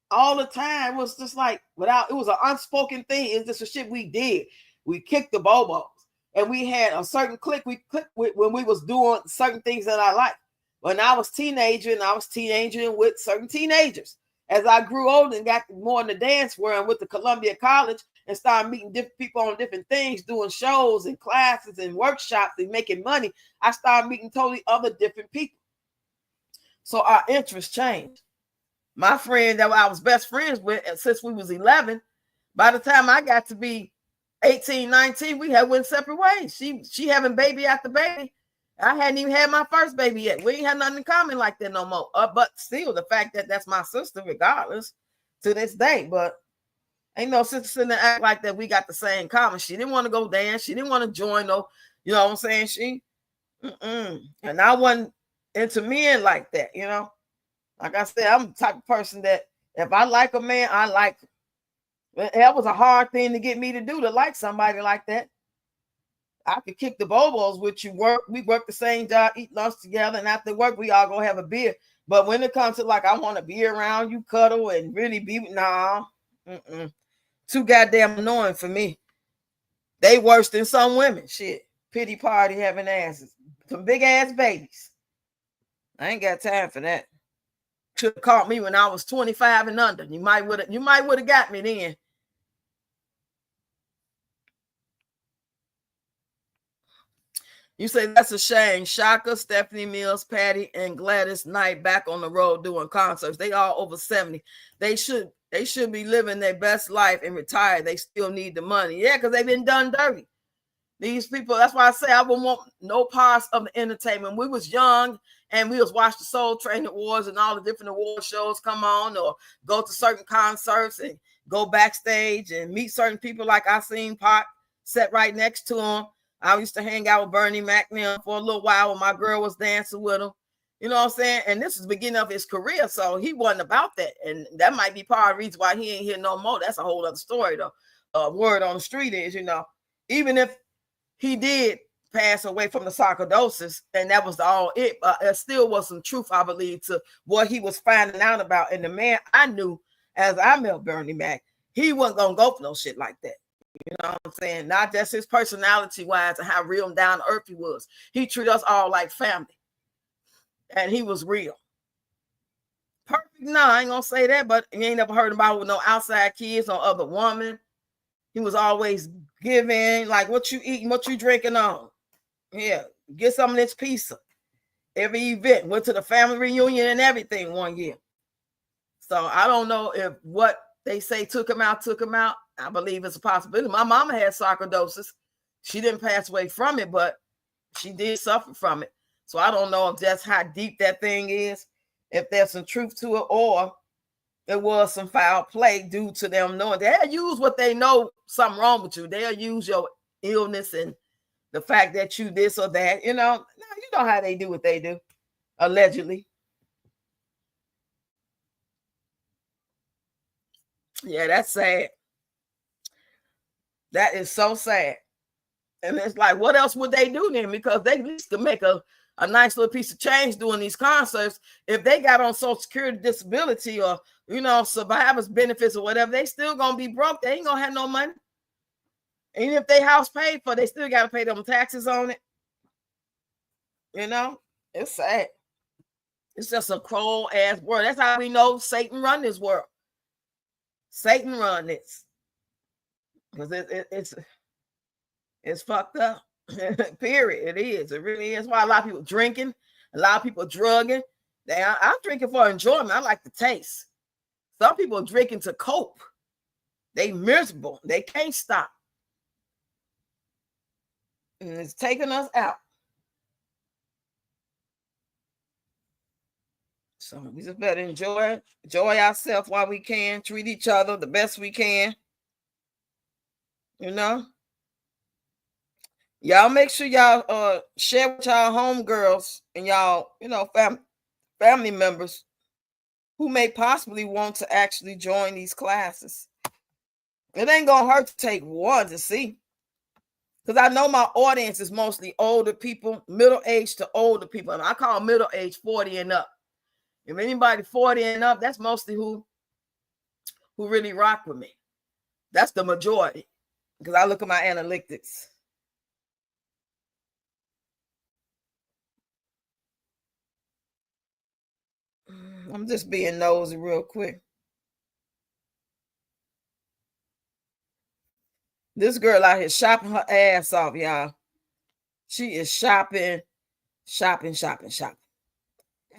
all the time. It was just like, it was an unspoken thing. It's just a shit we did. We kicked the bobos. And we had a certain clique we clicked with when we was doing certain things that I liked. When I was teenaging with certain teenagers. As I grew older and got more in the dance world with the Columbia College and started meeting different people on different things, doing shows and classes and workshops and making money, I started meeting totally other different people. So our interests changed. My friend that I was best friends with since we was 11, by the time I got to be 18, 19, we had went separate ways. She having baby after baby. I hadn't even had my first baby yet. We ain't had nothing in common like that no more. But still, the fact that that's my sister, regardless, to this day. But Ain't no sister sitting there act like that we got the same common. She didn't want to go dance. She didn't want to join no, you know what I'm saying? She, and I wasn't into men like that, you know. Like I said, I'm the type of person that if I like a man, I like him. That was a hard thing to get me to do, to like somebody like that. I could kick the bobos with you. We work the same job, eat lunch together, and after work, we all gonna have a beer. But when it comes to like, I want to be around you, cuddle, and really be, nah, too goddamn annoying for me. They worse than some women. Shit, pity party having asses, some big ass babies. I ain't got time for that. Should have caught me when I was 25 and under. You might would have got me then. You say that's a shame. Shaka, Stephanie Mills, Patty, and Gladys Knight back on the road doing concerts. They all over 70. They should be living their best life and retire. They still need the money. Yeah, because they've been done dirty. These people, that's why I say I wouldn't want no parts of the entertainment. We was young and we was watch the Soul Train Awards and all the different award shows come on, or go to certain concerts and go backstage and meet certain people. Like I seen Pac sat right next to him. I used to hang out with Bernie Mac now for a little while when my girl was dancing with him. You know what I'm saying? And this is the beginning of his career, so he wasn't about that. And that might be part of the reason why he ain't here no more. That's a whole other story, though. Word on the street is, you know, even if he did pass away from the sarcoidosis, and that was all it, there still was some truth, I believe, to what he was finding out about. And the man I knew as I met Bernie Mac, he wasn't going to go for no shit like that. You know what I'm saying? Not just his personality wise and how real and down to earth he was. He treated us all like family. And he was real. Perfect? No, I ain't gonna say that, but you ain't never heard about with no outside kids or other woman. He was always giving, like, what you eating, what you drinking on. Yeah, get some of this pizza. Every event, went to the family reunion and everything one year. So I don't know if what they say took him out. I believe it's a possibility. My mama had sarcoidosis. She didn't pass away from it, but she did suffer from it. So I don't know if that's how deep that thing is, if there's some truth to it, or it was some foul play due to them knowing they'll use what they know something wrong with you. They'll use your illness and the fact that you this or that. You know how they do what they do, allegedly. Yeah, that's sad. That is so sad. And it's like, what else would they do then? Because they at least could make a nice little piece of change doing these concerts. If they got on Social Security disability or, survivors benefits or whatever, they still going to be broke. They ain't going to have no money. And if they house paid for, they still got to pay them taxes on it. It's sad. It's just a cold ass world. That's how we know Satan run this world. Satan run this. Because it's fucked up. Period. It is. It really is. Why a lot of people drinking, a lot of people drugging. I'm drinking for enjoyment. I like the taste. Some people are drinking to cope. They miserable. They can't stop. And it's taking us out. So we just better enjoy ourselves while we can, treat each other the best we can. Y'all make sure y'all share with y'all homegirls and y'all, family members who may possibly want to actually join these classes. It ain't gonna hurt to take one to see. Because I know my audience is mostly older people, middle-aged to older people. And I call middle-aged 40 and up. If anybody 40 and up, that's mostly who really rock with me. That's the majority. Because I look at my analytics. I'm just being nosy real quick. This girl out here shopping her ass off, y'all. She is shopping.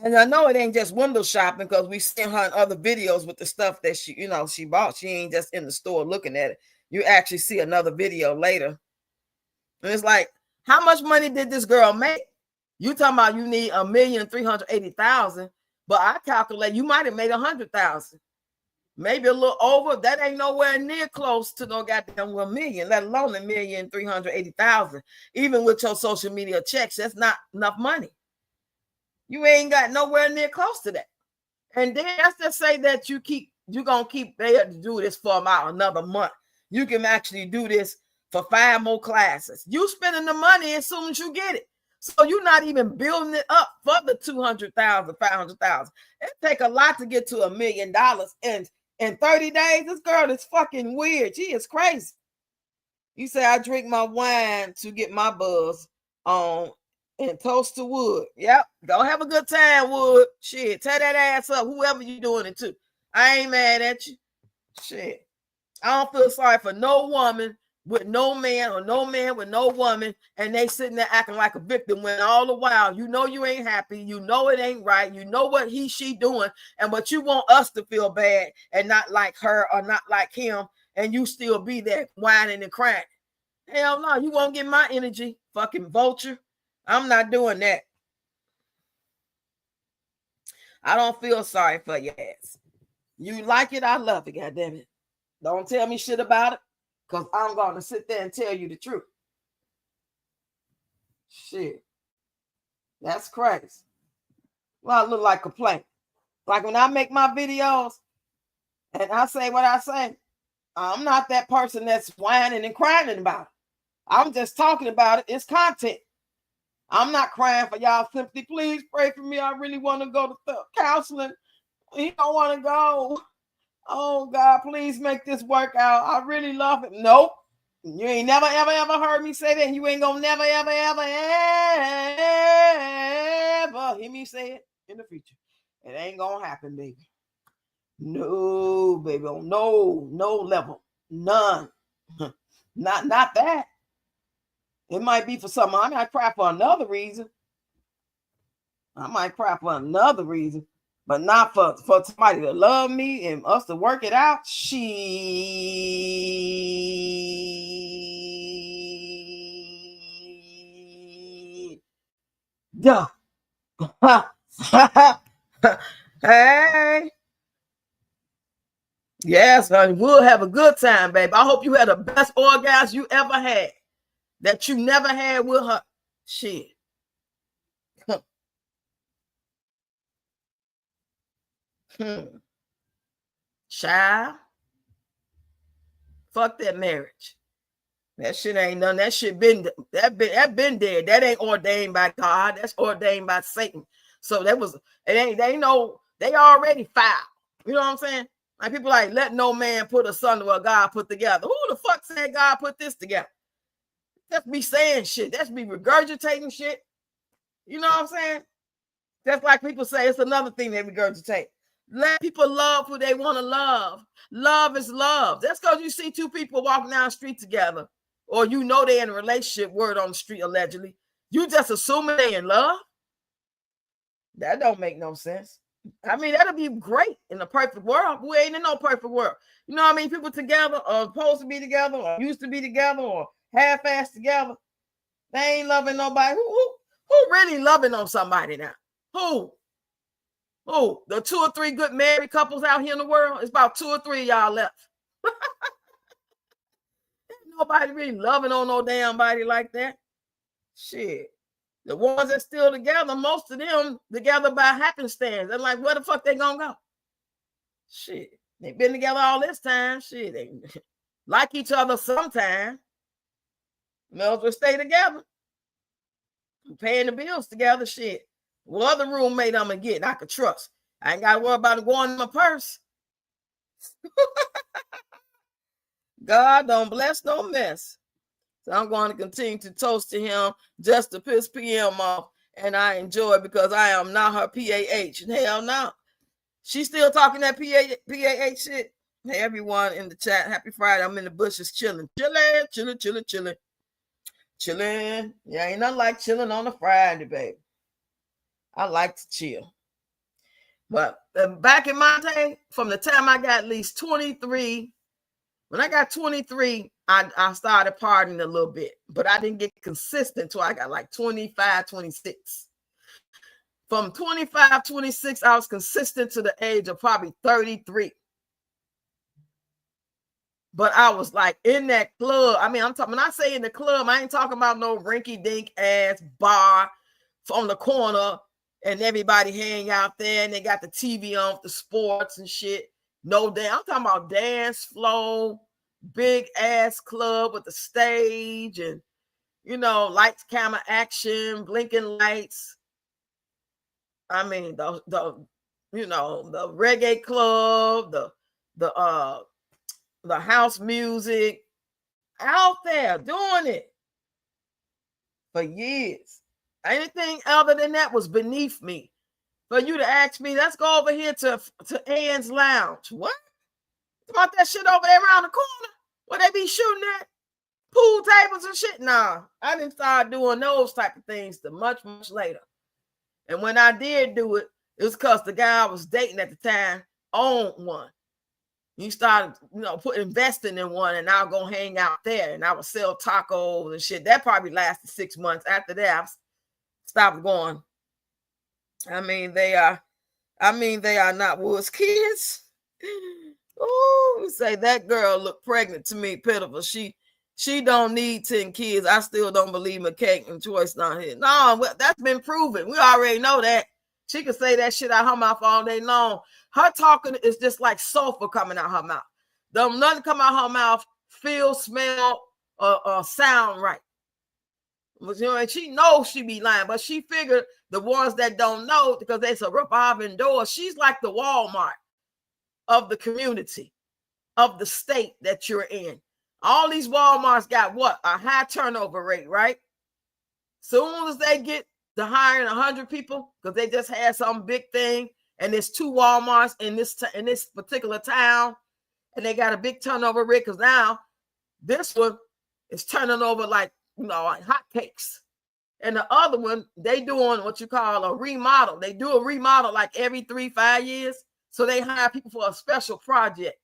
And I know it ain't just window shopping because we seen her in other videos with the stuff that she bought. She ain't just in the store looking at it. You actually see another video later. And it's like, how much money did this girl make? You talking about you need $1,380,000, but I calculate you might have made $100,000. maybe a little over. That ain't nowhere near close to no goddamn 1 million, let alone 1,380,000. Even with your social media checks, that's not enough money. You ain't got nowhere near close to that. And then let's just say that you're gonna keep there to do this for about another month. You can actually do this for 5 more classes. You spending the money as soon as you get it. So you're not even building it up for the 200,000, 500,000. It take a lot to get to $1 million in 30 days. This girl is fucking weird. She is crazy. You say I drink my wine to get my buzz on and toast to Wood. Yep. Go have a good time, Wood. Shit. Tear that ass up, whoever you doing it to. I ain't mad at you. Shit. I don't feel sorry for no woman with no man or no man with no woman, and they sitting there acting like a victim when all the while you know you ain't happy, you know it ain't right, you know what she doing, but you want us to feel bad and not like her or not like him, and you still be there whining and crying. Hell no, you won't get my energy, fucking vulture. I'm not doing that. I don't feel sorry for your ass. You like it, I love it, goddammit. Don't tell me shit about it, because I'm going to sit there and tell you the truth. Shit. That's crazy. Well, I look like a complaint. Like when I make my videos and I say what I say, I'm not that person that's whining and crying about it. I'm just talking about it. It's content. I'm not crying for y'all. Simply, please pray for me. I really want to go to counseling. You don't want to go. Oh, God, please make this work out. I really love it. Nope. You ain't never, ever, ever heard me say that. And you ain't going to never, ever, ever, ever hear me say it in the future. It ain't going to happen, baby. No, baby. On no level. None. Not that. It might be for something. I might cry for another reason. But not for somebody to love me and us to work it out. Duh. Hey. Yes, honey. We'll have a good time, baby. I hope you had the best orgasm you ever had. That you never had with her. Shit. Child. Fuck that marriage. That shit ain't done. That shit been dead. That ain't ordained by God. That's ordained by Satan. So that was they already foul. You know what I'm saying? Like people like, let no man put asunder what God put together. Who the fuck said God put this together? That's be saying shit. That's be regurgitating shit. You know what I'm saying? That's like people say it's another thing they regurgitate. Let people love who they want to love. Love is love. That's because you see two people walking down the street together, or you know they're in a relationship, word on the street allegedly. You just assuming they in love? That don't make no sense. I mean, that'll be great in a perfect world. We ain't in no perfect world. You know what I mean? People together are supposed to be together or used to be together or half-assed together. They ain't loving nobody. Who really loving on somebody now? Who? The 2 or 3 good married couples out here in the world? It's about 2 or 3 of y'all left. Nobody really loving on no damn body like that. Shit. The ones that still together, most of them together by happenstance. They're like, where the fuck they gonna go? Shit. They been together all this time. Shit. They like each other sometime. May as well stay together. Paying the bills together. Shit. What other roommate I'm gonna get I could trust? I ain't gotta worry about it going in my purse. God don't bless no mess. So I'm going to continue to toast to him just to piss PM off. And I enjoy it because I am not her PAH. Hell no. She's still talking that PAH shit. Hey, everyone in the chat. Happy Friday. I'm in the bushes chilling. Chilling. Yeah, ain't nothing like chilling on a Friday, baby. I like to chill. But back in my day, from the time I got at least 23, when I got 23, I started partying a little bit, but I didn't get consistent until I got like 25, 26. From 25, 26, I was consistent to the age of probably 33. But I was like in that club. I mean, I'm talking, when I say in the club, I ain't talking about no rinky dink ass bar on the corner and everybody hang out there and they got the TV on the sports and shit. No damn. I'm talking about dance floor, big ass club with the stage and, you know, lights, camera, action, blinking lights. I mean, the you know, the reggae club, the house music, out there doing it for years. Anything other than that was beneath me. For you to ask me, let's go over here to Ann's Lounge. What? About that shit over there around the corner where they be shooting at pool tables and shit? Nah, I didn't start doing those type of things till much, much later. And when I did do it, it was because the guy I was dating at the time owned one. He started, you know, investing in one, and I'll go hang out there, and I would sell tacos and shit. That probably lasted 6 months. After that, I stopped going. I mean, they are not Woods kids. Oh, say that girl looked pregnant to me, pitiful. She don't need 10 kids. I still don't believe McCain and Choice not here. No, that's been proven. We already know that. She could say that shit out her mouth all day long. Her talking is just like sulfur coming out her mouth. Nothing come out her mouth feel, smell, or sound right. But, you know, and she knows she be lying, but she figured the ones that don't know, because there's a revolving door, she's like the Walmart of the community, of the state that you're in. All these Walmarts got what? A high turnover rate, right? Soon as they get to hiring 100 people, because they just had some big thing, and there's 2 Walmarts in this particular town, and they got a big turnover rate, because now this one is turning over like, you know, like hotcakes. And the other one, they doing what you call a remodel. They do a remodel like every 3-5 years. So they hire people for a special project.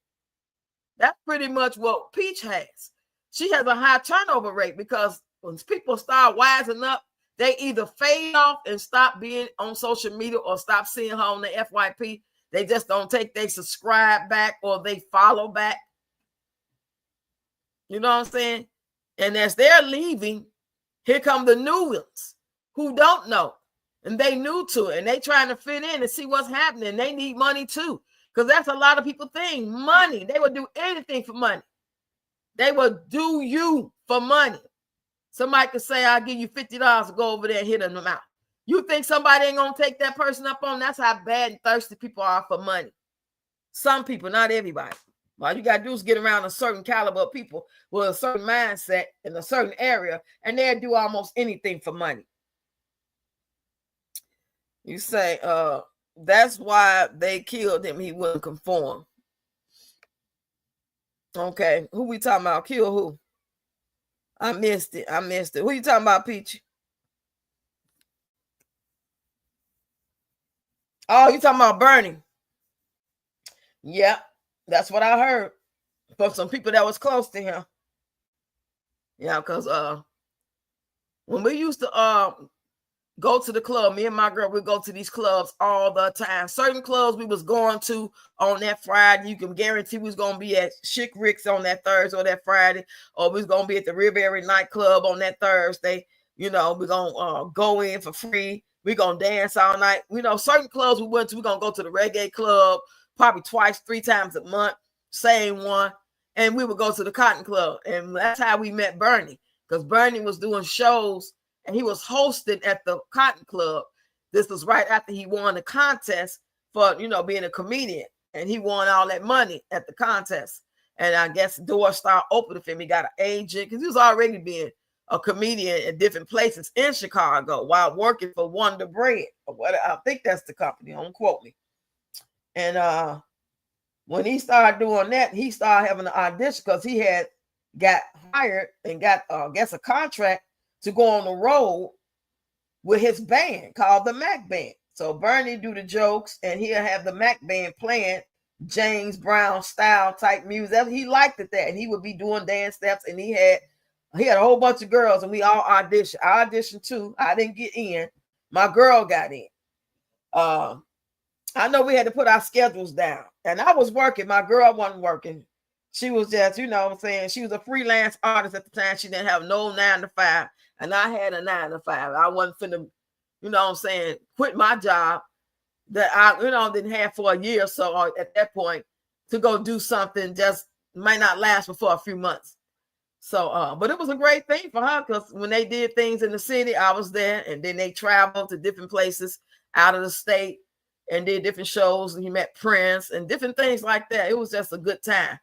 That's pretty much what Peach has. She has a high turnover rate because when people start wising up, they either fade off and stop being on social media or stop seeing her on the FYP. They just don't take they subscribe back or they follow back. You know what I'm saying? And as they're leaving, here come the new ones who don't know. And they new to it. And they trying to fit in and see what's happening. They need money too. Because that's a lot of people think. Money. They would do anything for money. They would do you for money. Somebody could say, I'll give you $50 to go over there and hit them out. You think somebody ain't going to take that person up on? That's how bad and thirsty people are for money. Some people, not everybody. All you got to do is get around a certain caliber of people with a certain mindset in a certain area, and they'll do almost anything for money. You say, that's why they killed him. He wouldn't conform. Okay, who we talking about? Kill who? I missed it. Who you talking about, Peach? Oh, you talking about Bernie? Yep, that's what I heard from some people that was close to him. Yeah, because when we used to go to the club, me and my girl would go to these clubs all the time. Certain clubs we was going to on that Friday, you can guarantee we was going to be at Chick Rick's on that Thursday or that Friday, or we was going to be at the Riviera nightclub on that Thursday. You know, we're going to go in for free. We're going to dance all night. You know, certain clubs we went to, we're going to go to the reggae club probably 2-3 times a month, same one. And we would go to the Cotton Club. And that's how we met Bernie, because Bernie was doing shows and he was hosting at the Cotton Club. This was right after he won the contest for, you know, being a comedian. And he won all that money at the contest. And I guess the doors started opening for him. He got an agent because he was already being a comedian at different places in Chicago while working for Wonder Bread. Or what, I think that's the company. Don't quote me. And when he started doing that, he started having an audition because he had got hired and got, I guess, a contract to go on the road with his band called the Mac Band. So Bernie do the jokes and he'll have the Mac Band playing James Brown style type music. He liked it that, and he would be doing dance steps, and he had a whole bunch of girls, and we all auditioned. I auditioned too. I didn't get in. My girl got in. I know we had to put our schedules down, and I was working. My girl wasn't working. She was just, you know what I'm saying, she was a freelance artist at the time. She didn't have no 9 to 5, and I had a 9 to 5. I wasn't finna, you know what I'm saying, quit my job that I, you know, didn't have for a year or so at that point to go do something just might not last for a few months. So, but it was a great thing for her because when they did things in the city, I was there, and then they traveled to different places out of the state and did different shows, and he met Prince and different things like that. It was just a good time.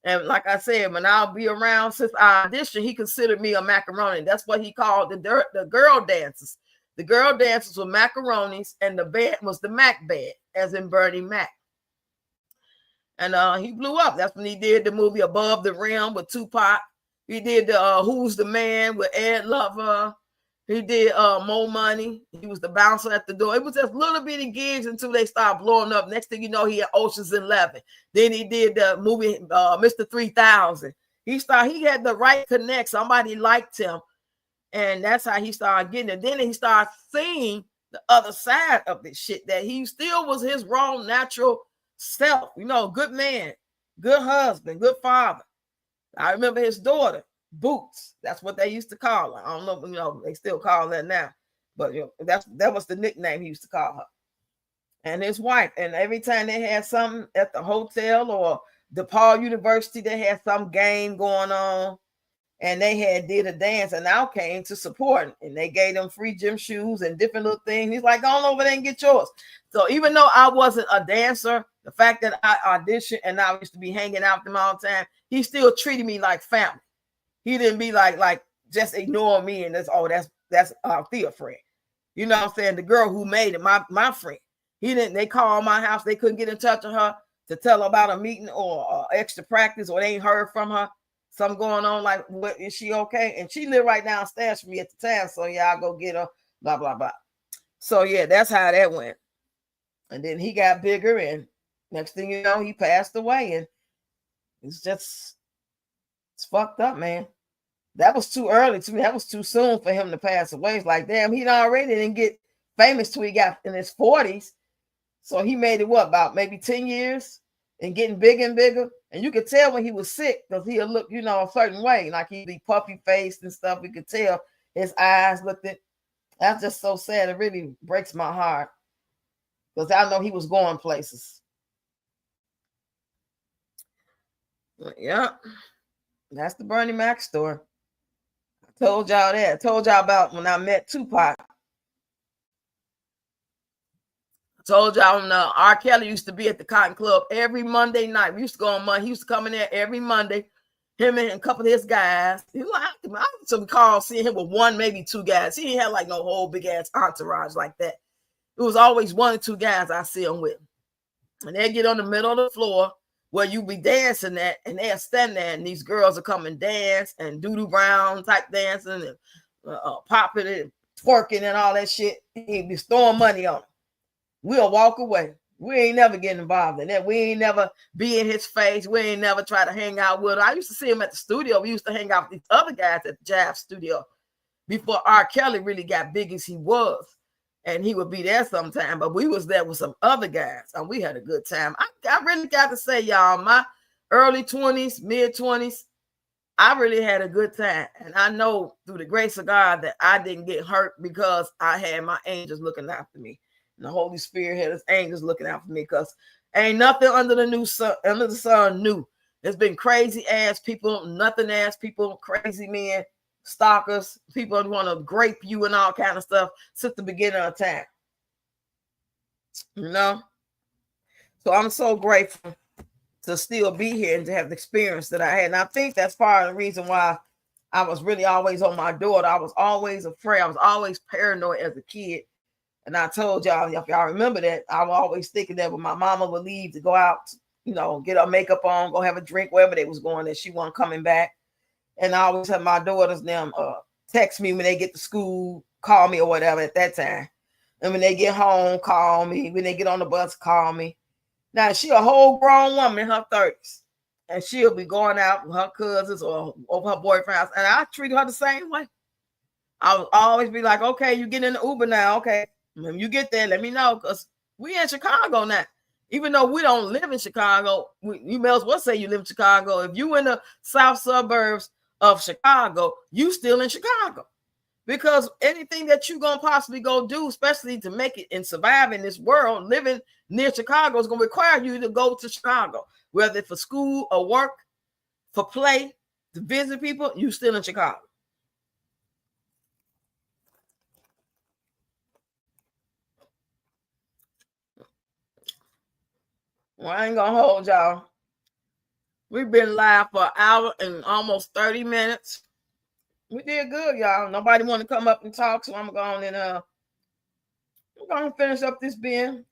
And like I said, when I'll be around, since I auditioned, he considered me a macaroni. That's what he called the girl dancers. The girl dancers were macaronis, and the band was the Mac band, as in Bernie Mac. And he blew up. That's when he did the movie Above the Rim with Tupac. He did the Who's the Man with Ed Lover. He did More Money. He was the bouncer at the door. It was just little bitty gigs until they started blowing up. Next thing you know, he had Ocean's 11. Then he did the movie Mr. 3000. He had the right connect. Somebody liked him. And that's how he started getting it. Then he started seeing the other side of this shit, that he still was his raw, natural self. You know, good man, good husband, good father. I remember his daughter, Boots. That's what they used to call her. I don't know, you know, they still call that now, but you know, that was the nickname he used to call her. And his wife. And every time they had something at the hotel or DePaul University, they had some game going on, and they had did a dance, and I came to support him, and they gave them free gym shoes and different little things. He's like, go on over there and get yours. So even though I wasn't a dancer, the fact that I auditioned and I used to be hanging out with them all the time, he still treated me like family. He didn't be like just ignore me and that's Thea friend. You know what I'm saying? The girl who made it, my friend. They called my house, they couldn't get in touch with her to tell her about a meeting or extra practice, or they ain't heard from her. Something going on, like, what, is she okay? And she lived right downstairs from me at the time. So yeah, I'll go get her, blah, blah, blah. So yeah, that's how that went. And then he got bigger, and next thing you know, he passed away. And it's fucked up, man. That was too early to me. That was too soon for him to pass away. It's like, damn, he already didn't get famous till he got in his 40s. So he made it, what, about maybe 10 years and getting bigger and bigger. And you could tell when he was sick because he'll look, you know, a certain way. Like he'd be puffy faced and stuff. You could tell his eyes looked at. That's just so sad. It really breaks my heart because I know he was going places. Yeah, that's the Bernie Mac story. I told y'all that. I told y'all about when I met Tupac. I told y'all when R. Kelly used to be at the Cotton Club every Monday night. We used to go on Monday. He used to come in there every Monday. Him and a couple of his guys. I used to recall seeing him with one, maybe two guys. He didn't have like no whole big ass entourage like that. It was always one or two guys I see him with. And they get on the middle of the floor where you be dancing at, and they'll stand there, and these girls will come and dance and doo-doo brown type dancing and popping and twerking and all that shit. He'd be throwing money on them. We'll walk away. We ain't never getting involved in that. We ain't never be in his face. We ain't never try to hang out with him. I used to see him at the studio. We used to hang out with these other guys at the Jive studio before R. Kelly really got big as he was. And he would be there sometime, but we was there with some other guys, and we had a good time. I really got to say, y'all, my early 20s, mid 20s, I really had a good time. And I know through the grace of God that I didn't get hurt because I had my angels looking after me. And the Holy Spirit had his angels looking out for me, because ain't nothing under the sun new. There's been crazy ass people, nothing ass people, crazy men, stalkers, people who want to grape you and all kind of stuff since the beginning of time. You know? So I'm so grateful to still be here and to have the experience that I had. And I think that's part of the reason why I was really always on my daughter. I was always afraid. I was always paranoid as a kid. And I told y'all, if y'all remember that, I was always thinking that when my mama would leave to go out, you know, get her makeup on, go have a drink, wherever they was going, that she wasn't coming back. And I always have my daughters them text me when they get to school, call me or whatever at that time. And when they get home, call me. When they get on the bus, call me. Now, she a whole grown woman in her 30s. And she'll be going out with her cousins or over her boyfriend's house. And I treat her the same way. I would always be like, okay, you get in the Uber now. Okay. When you get there, let me know, because we in Chicago now. Even though we don't live in Chicago, you may as well say you live in Chicago. If you in the south suburbs of Chicago, you still in Chicago. Because anything that you're going to possibly go do, especially to make it and survive in this world, living near Chicago is going to require you to go to Chicago, whether for school or work, for play, to visit people, you still in Chicago. Well, I ain't going to hold y'all. We've been live for an hour and almost 30 minutes. We did good, y'all. Nobody want to come up and talk, so I'm going to finish up this bin.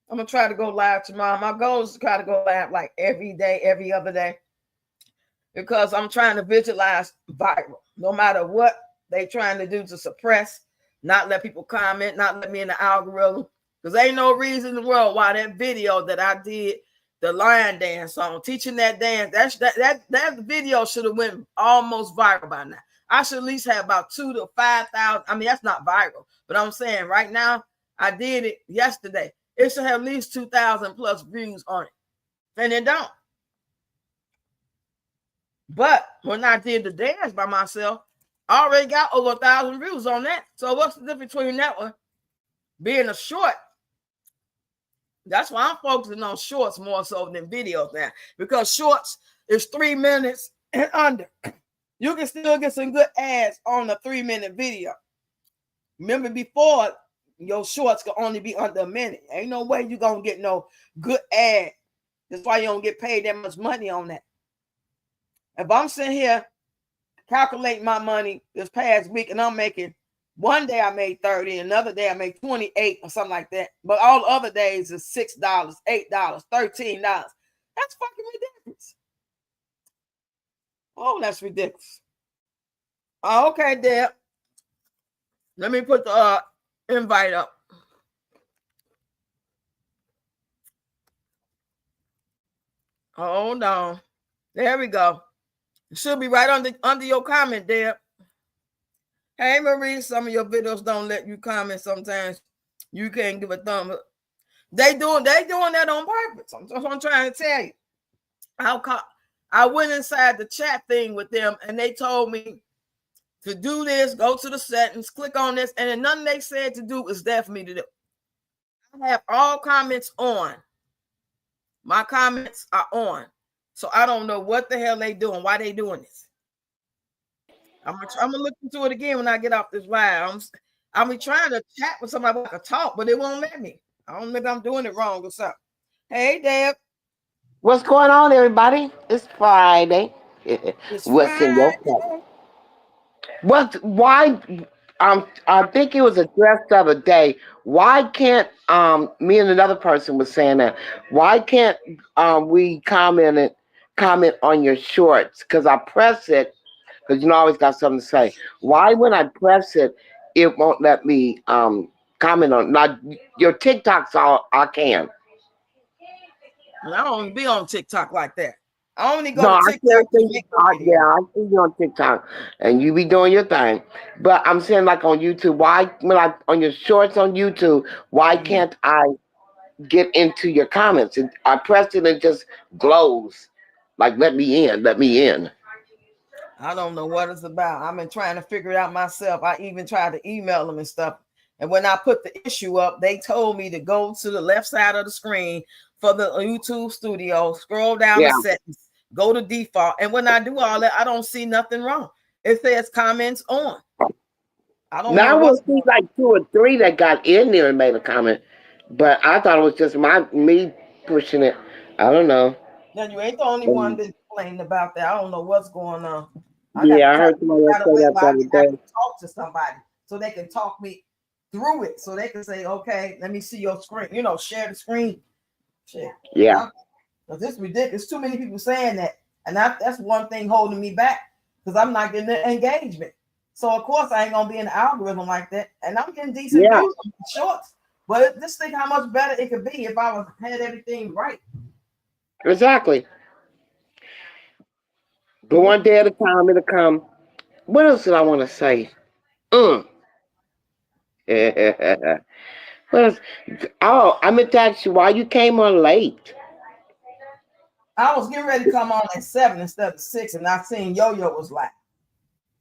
I'm going to try to go live tomorrow. My goal is to try to go live like every day, every other day, because I'm trying to visualize viral. No matter what they trying to do to suppress, not let people comment, not let me in the algorithm, because there ain't no reason in the world why that video that I did, the lion dance song, teaching that dance, that video should have went almost viral by now. I should at least have about 2,000 to 5,000. I mean, that's not viral, but I'm saying right now, I did it yesterday. It should have at least 2,000 plus views on it, and it don't. But when I did the dance by myself, I already got over 1,000 views on that. So what's the difference between that one being a short? That's why I'm focusing on shorts more so than videos now, because shorts is 3 minutes and under. You can still get some good ads on a 3-minute video. Remember before, your shorts could only be under a minute. Ain't no way you're going to get no good ad. That's why you don't get paid that much money on that. If I'm sitting here calculating my money this past week and I'm making, one day I made 30, another day I made 28 or something like that. But all the other days is $6, $8, $13. That's fucking ridiculous. Oh, that's ridiculous. Oh, okay, Deb. Let me put the invite up. Hold on. There we go. It should be right under your comment, Deb. Hey, Marie, some of your videos don't let you comment sometimes. You can't give a thumb up. They doing that on purpose. That's what I'm trying to tell you. I went inside the chat thing with them, and they told me to do this, go to the settings, click on this, and then nothing they said to do is there for me to do. I have all comments on. My comments are on. So I don't know what the hell they doing, why they doing this. I'm gonna look into it again when I get off this live. I'm trying to chat with somebody I can talk, but it won't let me. I don't know if I'm doing it wrong or something. Hey, Deb. What's going on, everybody? It's Friday. It's What's in your cup? Friday. Why? I think it was addressed the other day. Why can't me and another person was saying that? Why can't we comment on your shorts? Because I press it, because you know I always got something to say. Why when I press it, it won't let me comment on? Now your TikToks, all I can. And I don't be on TikTok like that. I only go No, to I still TikTok to think, make a yeah, video. I see you on TikTok and you be doing your thing. But I'm saying, like on YouTube, why, when I, on your shorts on YouTube, why Mhm. can't I get into your comments? I press it and it just glows. Like, let me in, let me in. I don't know what it's about. I've been trying to figure it out myself. I even tried to email them and stuff. And when I put the issue up, they told me to go to the left side of the screen for the YouTube studio, scroll down the Yeah. settings, go to default. And when I do all that, I don't see nothing wrong. It says comments on. I don't know Now I will what's see going on. like two or three that got in there and made a comment. But I thought it was just me pushing it. I don't know. Now you ain't the only one that complaining about that. I don't know what's going on. I got to Yeah, I try heard to somebody figure else out a say way that where the I other can day. actually talk to somebody so they can talk me through it. So they can say, okay, let me see your screen. Share the screen. Shit. Yeah. Because this is ridiculous. Too many people saying that. And that's one thing holding me back because I'm not getting the engagement. So of course I ain't gonna be in the algorithm like that. And I'm getting decent Yeah, views on the shorts. But just think how much better it could be if I had everything right. exactly. But But one day at a time, it'll come. What else did I want to say? Mm. Well, oh, I'm gonna ask you why you came on late. I was getting ready to come on at 7 instead of 6, and I seen Yo-Yo was live.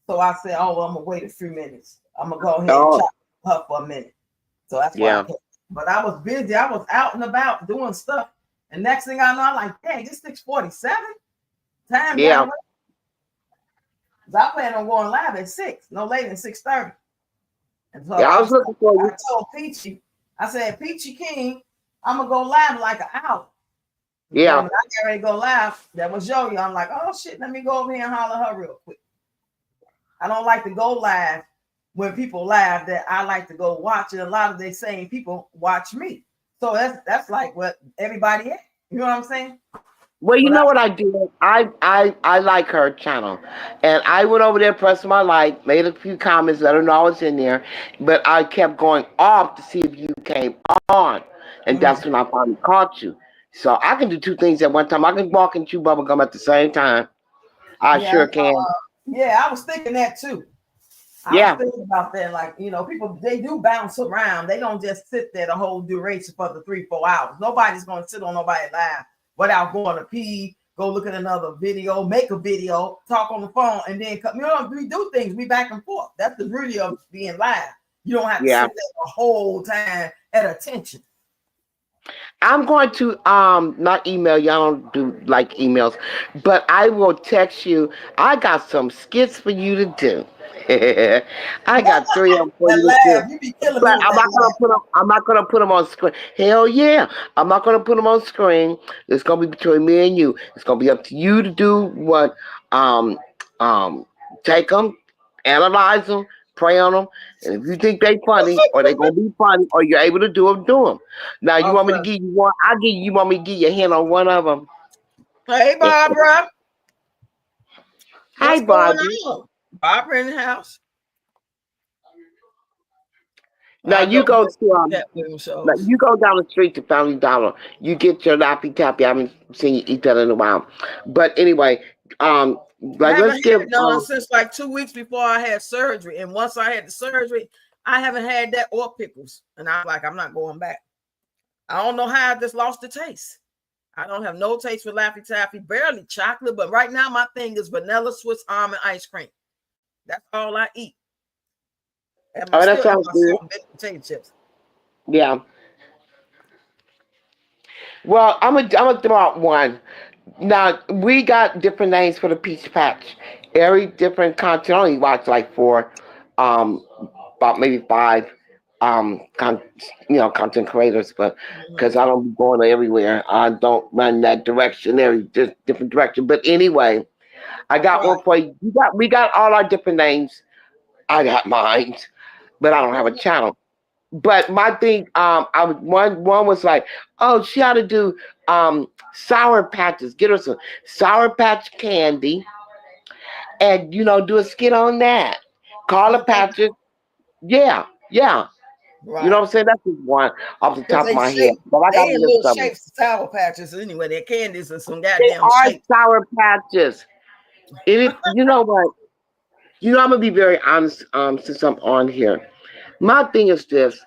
So I said, oh, well, I'm going to wait a few minutes. I'm going to go ahead and Oh, chat with her for a minute. So that's why I yeah, came. But I was busy. I was out and about doing stuff. And next thing I know, I'm like, dang, it's 6:47. Time got yeah, away. 'Cause I plan on going live at 6, no later than 6:30. And so yeah. I was looking for I you. told Peachy, I said, Peachy King, I'm going to go live in like an hour. And then Yeah, when I got ready to go live, that was Yo-Yo. I'm like, oh, shit, let me go over here and holler at her real quick. I don't like to go live when people live that I like to go watch, and a lot of the same people watch me. So that's like what everybody is. You know what I'm saying? well, you But know what I did? I like her channel, and I went over there, pressed my like, made a few comments, let her know I was in there, but I kept going off to see if you came on, and mm, that's when I finally caught you. So I can do two things at one time. I can walk and chew bubble gum at the same time. I yeah, sure can. yeah, I was thinking that too. I was Yeah, thinking about that. Like, people they do bounce around. They don't just sit there the whole duration for the 3-4 hours. Nobody's gonna sit on nobody live without going to pee, go look at another video, make a video, talk on the phone, and then come. We do things, we back and forth. That's the beauty of being live. You don't have to yeah. sit there the whole time at attention. I'm going to not email you. I don't do like emails, but I will text you. I got some skits for you to do. I got three of them for That you to do. laugh, you be killing me But with I'm that not gonna laugh. put them. I'm not gonna put them on screen. Hell yeah, I'm not gonna put them on screen. It's gonna be between me and you. It's gonna be up to you to do what. Um, um, take them, analyze them, pray on them, and if you think they funny or they gonna be funny or you're able to do them. Now you want me to Okay. give you one? I give you. You want me to give you a hint on one of them? Hey, Barbara, Hi, what's going Barbie. on? Barbara in the house. Now I you go go to to Cat Williams Like shows. you go down the street to Family Dollar, you get your Laffy Taffy. I haven't seen you eat that in a while. But anyway, I like haven't let's give had none since like 2 weeks before I had surgery. And once I had the surgery, I haven't had that or pickles. And I'm like, I'm not going back. I don't know how I just lost the taste. I don't have no taste for Laffy Taffy, barely chocolate. But right now, my thing is vanilla Swiss almond ice cream. That's all I eat. And I oh that still eat sounds good. myself baked potato chips. Yeah. Well, I'm gonna throw out one. Now we got different names for the Peach Patch. Every different content. I only watch like four, um, about maybe five, content creators, but Mhm. because I don't be going everywhere, I don't run that direction. Every just different direction. But anyway, I got Right. one for you. We got all our different names. I got mine, but I don't have a channel. But my thing, I was one was like, oh, she ought to do sour patches. Get her some sour patch candy, and do a skit on that. Call it Okay. patches. Yeah, yeah. You know Right. what I'm saying? That's just one off the Because top of they my head. shape, But I got they a in list little of them. shapes, sour patches anyway. They're candies and some They goddamn are shape. sour patches. You know what? I'm gonna be very honest. Since I'm on here, my thing is this.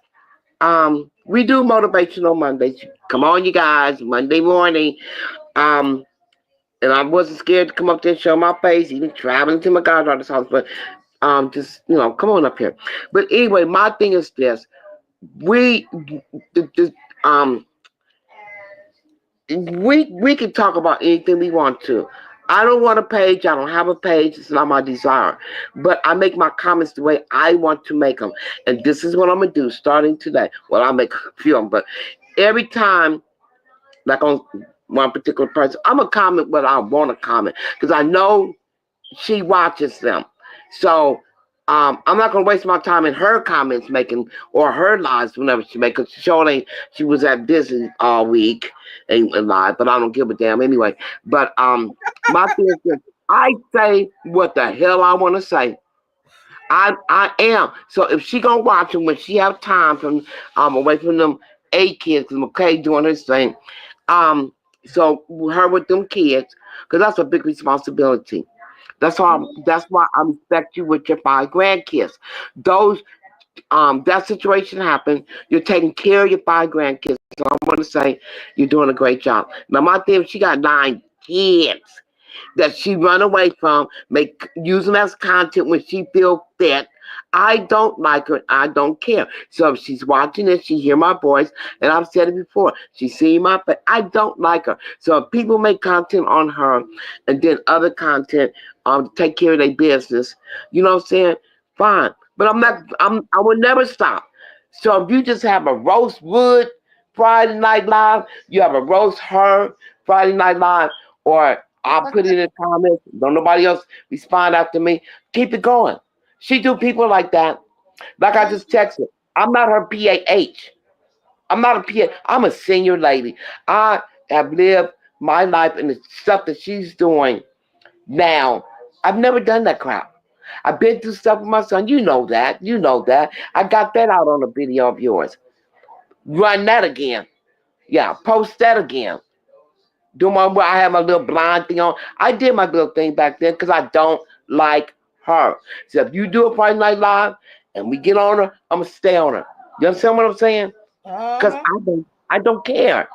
We do motivational Mondays. Come on, you guys, Monday morning. Um, and I wasn't scared to come up there and show my face, even traveling to my goddaughter's house. But just come on up here. But anyway, my thing is this: we, the, um, we can talk about anything we want to. I don't want a page. I don't have a page. It's not my desire. But I make my comments the way I want to make them. And this is what I'm going to do starting today. Well, I'll make a few of them. But every time, like on one particular person, I'm going to comment what I want to comment. Because I know she watches them. So I'm not gonna waste my time in her comments making or her lives whenever she makes. Cause surely she was at Disney all week and live, but I don't give a damn anyway. But my thing is this, I say what the hell I want to say. I am. So if she gonna watch them when she have time from away from them 8 kids, cause McKay doing his thing. Um, so her with them kids, cause that's a big responsibility. That's why I respect you with your 5 grandkids. Those that situation happened. You're taking care of your 5 grandkids. So I want to say you're doing a great job. Now my thing, she got 9 kids that she run away from, make use them as content when she feel fit. I don't like her. I don't care. So if she's watching this, she hear my voice, and I've said it before. She see my face. I don't like her. So if people make content on her, and then other content, take care of their business. You know what I'm saying? Fine. But I'm not. I will never stop. So if you just have a roast wood Friday Night Live, you have a roast her Friday Night Live, or I'll put it in the comments. Don't nobody else respond after me. Keep it going. She do people like that. Like I just texted. I'm not her PAH. I'm not a PA. I'm a senior lady. I have lived my life and the stuff that she's doing now. I've never done that crap. I've been through stuff with my son. You know that. You know that. I got that out on a video of yours. Run that again. Yeah, post that again. Do my where I have my little blind thing on. I did my little thing back then because I don't like her. So if you do a Friday Night Live and we get on her, I'm gonna stay on her. You understand what I'm saying? Because Uh-huh. I don't care.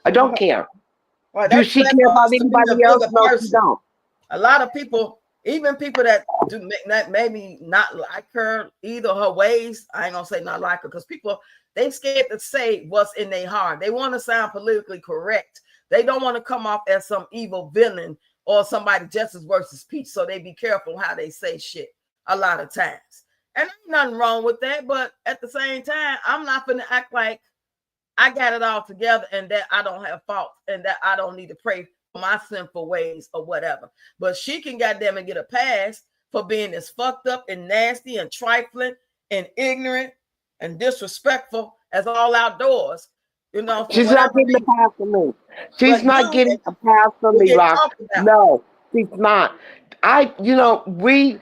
I don't care. Well, Do that she care clever about us to be a anybody else? bigger No, she person. don't. A lot of people, even people that do that maybe not like her, either her ways. I ain't gonna say not like her because people they scared to say what's in their heart. They want to sound politically correct. They don't want to come off as some evil villain or somebody just as worse as Peach. So they be careful how they say shit a lot of times. And ain't nothing wrong with that. But at the same time, I'm not gonna act like I got it all together and that I don't have faults and that I don't need to pray for my sinful ways or whatever. But she can goddamn it get a pass for being as fucked up and nasty and trifling and ignorant and disrespectful as all outdoors, for She's not whatever getting a reason. pass from me. She's But not you getting a pass from will me, get Rock. talked about. No, she's not. We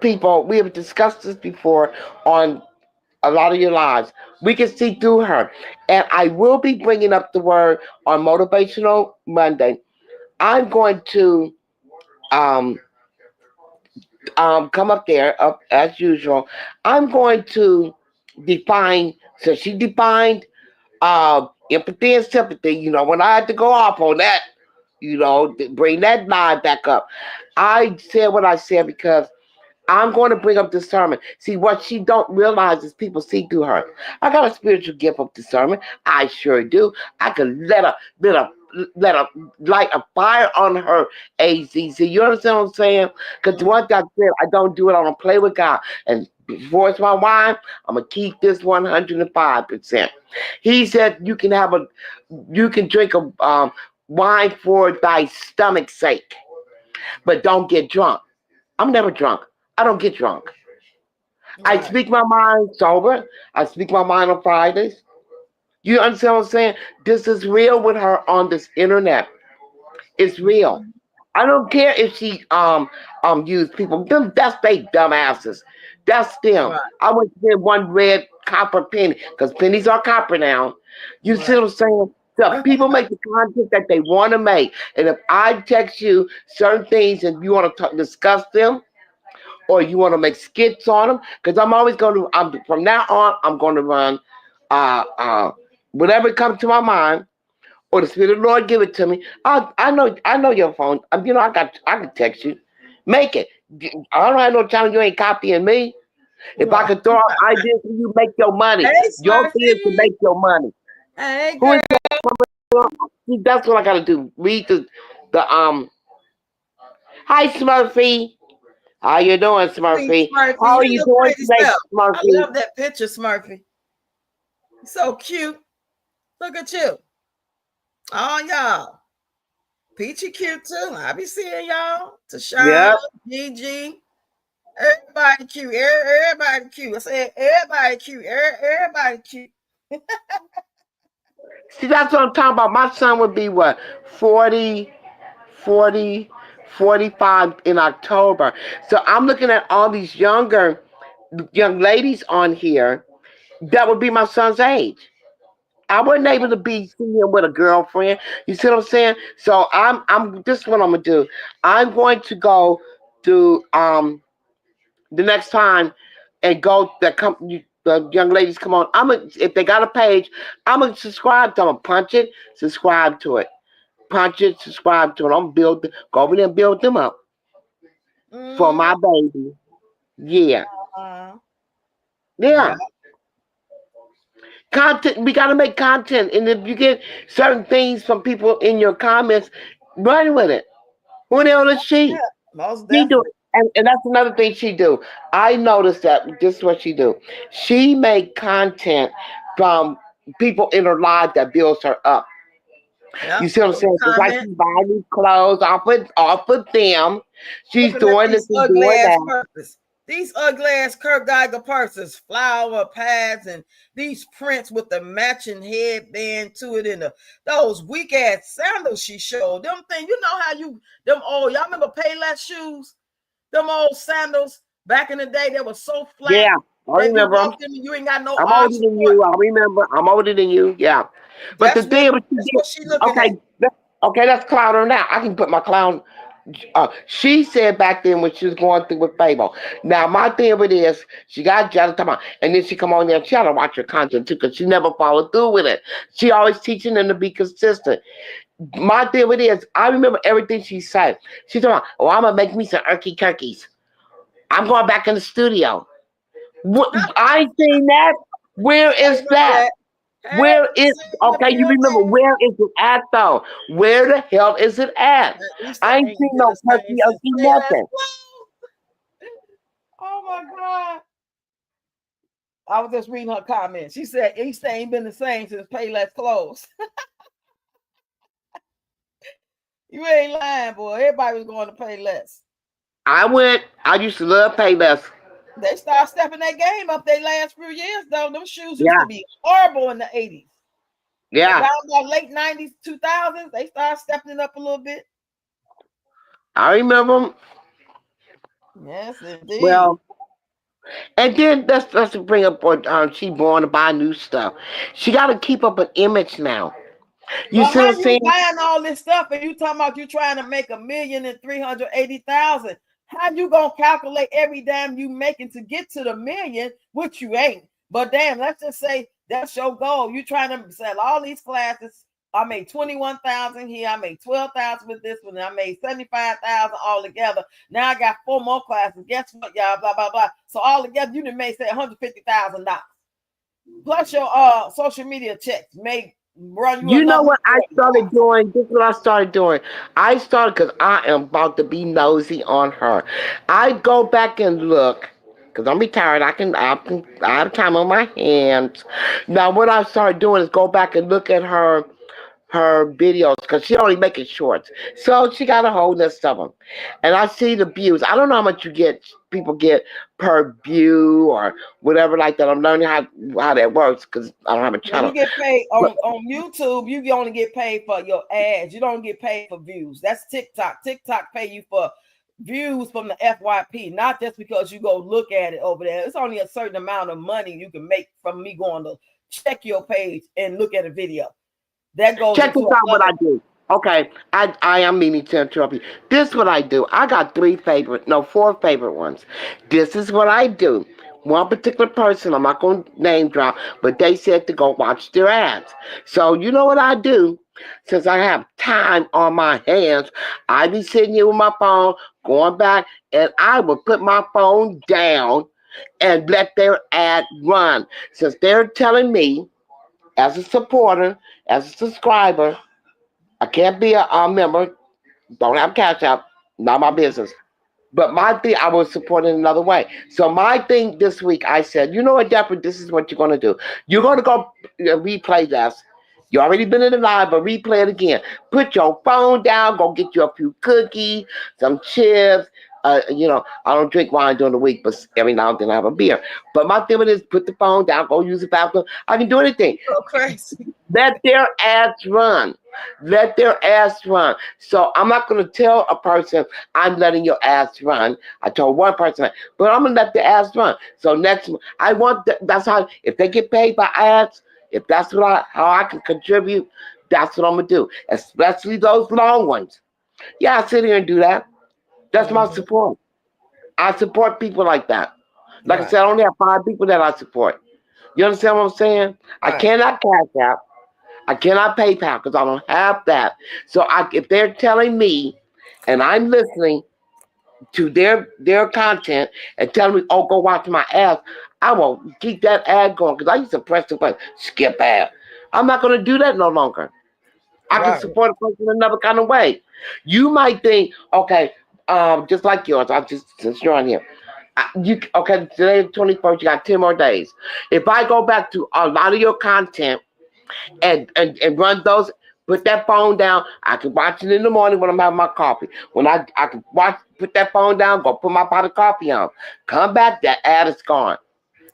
people, we have discussed this before on a lot of your lives. We can see through her. And I will be bringing up the word on Motivational Monday. I'm going to um, come up there, up as usual. I'm going to define, so she defined empathy and sympathy. When I had to go off on that, bring that line back up. I said what I said because I'm going to bring up discernment. See, what she don't realize is people see through her. I got a spiritual gift of discernment. I sure do. I can let a light a fire on her. AZC. You understand what I'm saying? Because one thing I said, I don't do it. I don't play with God. And before it's my wine, I'm gonna keep this 105%. He said you can drink a wine for thy stomach's sake, but don't get drunk. I'm never drunk. I don't get drunk. I Right. speak my mind sober. I speak my mind on Fridays. You understand what I'm saying? This is real with her on this internet. It's real. I don't care if she use people. That's they dumbasses. That's them. Right. I would give one red copper penny because pennies are copper now. You see Right. what I'm saying? So people make the content that they want to make, and if I text you certain things and you want to discuss them, or you want to make skits on them, because I'm always going to. From now on, I'm going to run, uh, uh, whatever comes to my mind, or the Spirit of the Lord give it to me. I know your phone. I can text you. Make it. I don't have no time. You ain't copying me. If I Right. could throw out ideas for you, make your money. Hey, Your thing is to Smurfy. make your money. Hey, Who girl. is that? See, that's what I gotta do. Read the. Hi Smurfy. How you doing, Sweet Smurfy? Smurfy. How are You you look doing pretty today, stuff. I Smurfy? love that picture, Smurfy. So cute. Look at you. Oh, y'all. Peachy cute too. I be seeing y'all. Tashana, Yep. Gigi. Everybody cute. Everybody cute. I said everybody cute. Everybody cute. See, that's what I'm talking about. My son would be what, 40, 40, 45 in October. So I'm looking at all these young ladies on here that would be my son's age. I wasn't able to be seeing him with a girlfriend. You see what I'm saying? So I'm this is what I'm gonna do. I'm going to go to the next time and go that come the young ladies come on. If they got a page, I'm gonna subscribe to them. Punch it, subscribe to it. Punch it, subscribe to it. I'm build go over there and build them up for Mm-hmm. my baby. Yeah, Uh, yeah. yeah. Content. We gotta make content, and if you get certain things from people in your comments, run with it. Who the hell is Yeah. she? Most She do, definitely. and that's another thing she do. I noticed that this is what she do. She make content from people in her life that builds her up. Yep. You see what I'm Go to saying? It's like comment. she's buying these clothes off of them. She's Looking at doing this these and ugly doing ass that. purses. These ugly ass Kurt Geiger purses, flower pads, and these prints with the matching headband to it, and those weak ass sandals she showed. Them things, you know how you them old y'all remember Payless shoes? Them old sandals back in the day that was so flat Yeah, I that you remember 'em. walked in and you ain't got no I'm arch older than support. you. I remember. I'm older than you. Yeah. But the That's what thing what she that's did, what she looking at. okay, okay, let's clown her now. I can put my clown. She said back then when she was going through with Fable. Now my thing with it is she got jealous, come on, and then she come on there and she had to watch her content too because she never followed through with it. She always teaching them to be consistent. My thing with it is I remember everything she said. She's talking, oh, I'm gonna make me some erky turkeys. I'm going back in the studio. What, I ain't seen that. Where I is remember that? that. Hey, Where let me is see. Let okay? me You hear remember that. where is it at though? Where the hell is it at? Easter I ain't ain't seen been no the turkey same or since see Payless nothing. closed. Oh my God. I was just reading her comment. She said Easter ain't been the same since Payless closed. You ain't lying, boy. Everybody was going to Payless. I went. I used to love Payless. They started stepping that game up their last few years, though. Them shoes used Yeah, to be horrible in the 80s. yeah. Around the late 90s, 2000s, they started stepping it up a little bit. I remember 'em. Yes, indeed. Well, and then let's bring up what she born to buy new stuff. She got to keep up an image now. You But see what how I'm you saying? buying all this stuff and you talking about you trying to make 1,380,000? How you gonna calculate every damn you making to get to the million, which you ain't? But damn, let's just say that's your goal. You trying to sell all these classes. I made 21,000 here. I made 12,000 with this one. I made 75,000 all together. Now I got 4 more classes. Guess what, y'all? Blah blah blah. So all together, you done made say $150,000 plus your social media checks may run you You know another what I 150,000. started doing? This is what I started doing. I started because I am about to be nosy on her. I go back and look because I'm retired. I have time on my hands. Now what I started doing is go back and look at her videos because she only making shorts. So she got a whole list of them. And I see the views. I don't know how much people get per view or whatever like that. I'm learning how that works because I don't have a Well, you channel. get paid But on YouTube. You only get paid for your ads. You don't get paid for views. That's TikTok. TikTok pay you for views from the FYP, not just because you go look at it over there. It's only a certain amount of money you can make from me going to check your page and look at a video. That goes check this into out what another. I do. Okay, I am meaning to interrupt you. This is what I do. I got four favorite ones. This is what I do. One particular person, I'm not going to name drop, but they said to go watch their ads. So you know what I do? Since I have time on my hands, I be sitting here with my phone, going back, and I will put my phone down and let their ad run. Since they're telling me, as a supporter, as a subscriber, I can't be a member. Don't have cash out. Not my business. But my thing, I was supporting another way. So my thing this week, I said, you know what, Dapper, this is what you're going to do. You're going to go replay this. You already been in the live, but replay it again. Put your phone down. Go get you a few cookies, some chips. I don't drink wine during the week, but every now and then I have a beer. But my thing is, put the phone down. Go use the bathroom. I can do anything. So crazy. Let their ads run. Let their ads run. So I'm not going to tell a person I'm letting your ads run. I told one person, but I'm going to let the ads run. So next, that's how, if they get paid by ads, if that's how I can contribute, that's what I'm going to do. Especially those long ones. Yeah, I sit here and do that. That's my Mm-hmm. support. I support people like that. Like I Right. said, I only have 5 people that I support. You understand what I'm saying? I Right. cannot Cash App. I cannot PayPal because I don't have that. So if they're telling me, and I'm listening to their content and telling me, "Oh, go watch my ads," I will keep that ad going because I used to press the button, skip ad. I'm not going to do that no longer. I can Right. support a person in another kind of way. You might think, okay, just like yours. I just since you're on here, okay? Today, 21st. You got 10 more days. If I go back to a lot of your content and run those. Put that phone down. I can watch it in the morning when I'm having my coffee. When I can put that phone down, go put my pot of coffee on. Come back, that ad is gone.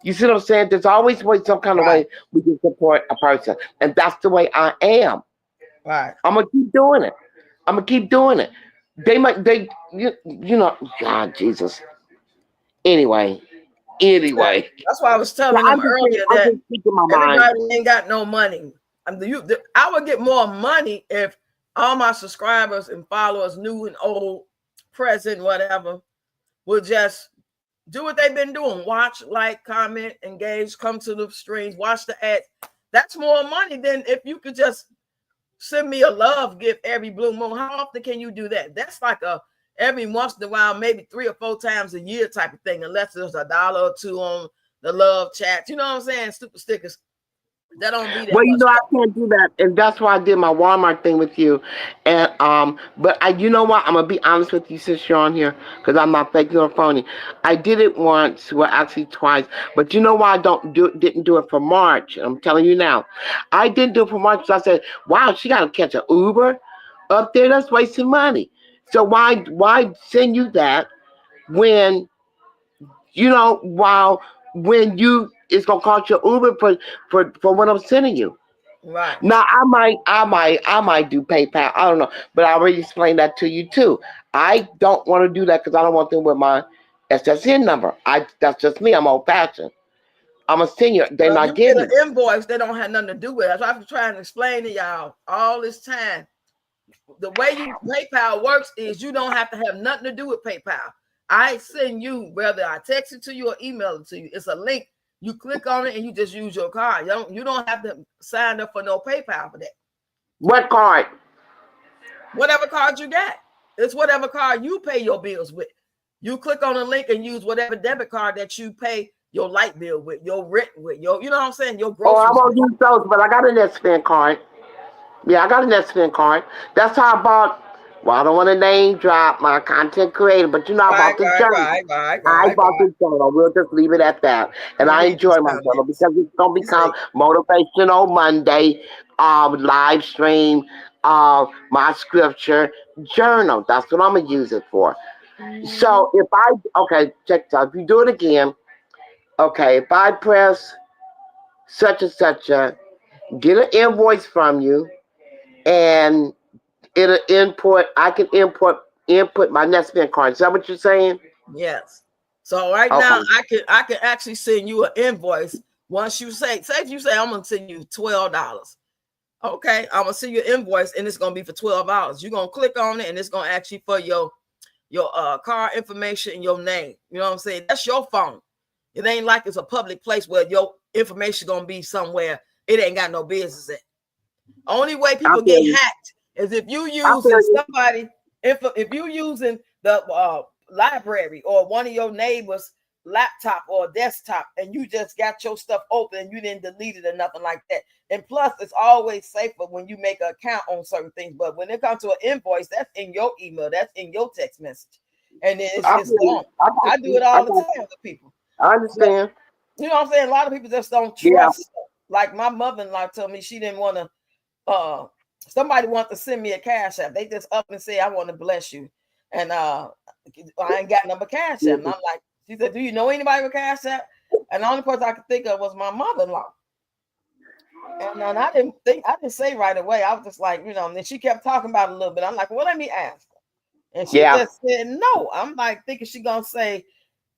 You see what I'm saying? There's always some kind of Right. way we can support a person, and that's the way I am. Right. I'm gonna keep doing it. I'm gonna keep doing it. You know, God, Jesus. Anyway, anyway. That's why I was So telling them earlier I'm that just speaking my mind. everybody ain't got no money. I would get more money if all my subscribers and followers, new and old, present, whatever, would just do what they've been doing. Watch, like, comment, engage, come to the streams, watch the ads. That's more money than if you could just send me a love gift every blue moon. How often can you do that? That's like a every once in a while, maybe 3 or 4 times a year type of thing, unless there's $1 or 2 on the love chat. You know what I'm saying? Stupid stickers. That don't be that Well, much. I can't do that, and that's why I did my Walmart thing with you. And but you know what? I'm gonna be honest with you since you're on here, because I'm not fake nor phony. I did it once, well, actually twice. But you know why I didn't do it for March? I'm telling you now, I didn't do it for March because I said, "Wow, she got to catch an Uber up there. That's wasting money." So why send you that when while when you it's gonna cost you Uber for what I'm sending you. Right. Now I might do PayPal. I don't know, but I already explained that to you too. I don't want to do that because I don't want them with my SSN number. That's just me. I'm old fashioned. I'm a senior. They're Well, if not you get getting an it. invoice, they don't have nothing to do with it. So I've been trying to explain to y'all all this time. The way PayPal works is you don't have to have nothing to do with PayPal. I send you, whether I text it to you or email it to you. It's a link. You click on it and you just use your card. You don't have to sign up for no PayPal for that. What card? Whatever card you got. It's whatever card you pay your bills with. You click on the link and use whatever debit card that you pay your light bill with, your rent with, you know what I'm saying, your Oh, I groceries won't with. use those, but I got an SPN card. Yeah, I got an SPN card. That's how I bought. Well, I don't want to name drop my content creator, but I Right, bought the right, journal. right, right, I right, bought right. this journal. We'll just leave it at that. And Let me I read these enjoy my journal comments. because it's going to You say, become Motivational Monday, live stream, my scripture journal. That's what I'm going to use it for. So okay, check this out. If you do it again, okay, if I press such and such get an invoice from you, and I can input my Netspend card. Is that what you're saying? yes. So right Okay. now I can actually send you an invoice once you say if you say I'm gonna send you $12. Okay, I'm gonna send you an invoice and it's gonna be for $12. You're gonna click on it and it's gonna ask you for your car information and your name. You know what I'm saying? That's your phone. It ain't like it's a public place where your information gonna be somewhere it ain't got no business at. Only way I people feel get you. hacked is if you I feel using you. somebody, if you using the library or one of your neighbors' laptop or desktop and you just got your stuff open and you didn't delete it or nothing like that. And plus, it's always safer when you make an account on certain things. But when it comes to an invoice, that's in your email, that's in your text message, and then I it's feel you. gone. I got I do you. it I all the got time you. with people. I But understand. you know what I'm saying? A lot of people just don't Yeah. trust. Like my mother-in-law told me she didn't want to somebody want to send me a cash app. They just up and say, I want to bless you. And I ain't got number cash app. And I'm like, she said, do you know anybody with cash app? And the only person I could think of was my mother-in-law. And then I didn't say right away. I was just like, and then she kept talking about it a little bit. I'm like, well, let me ask her. And she Yeah. just said no. I'm like thinking she gonna say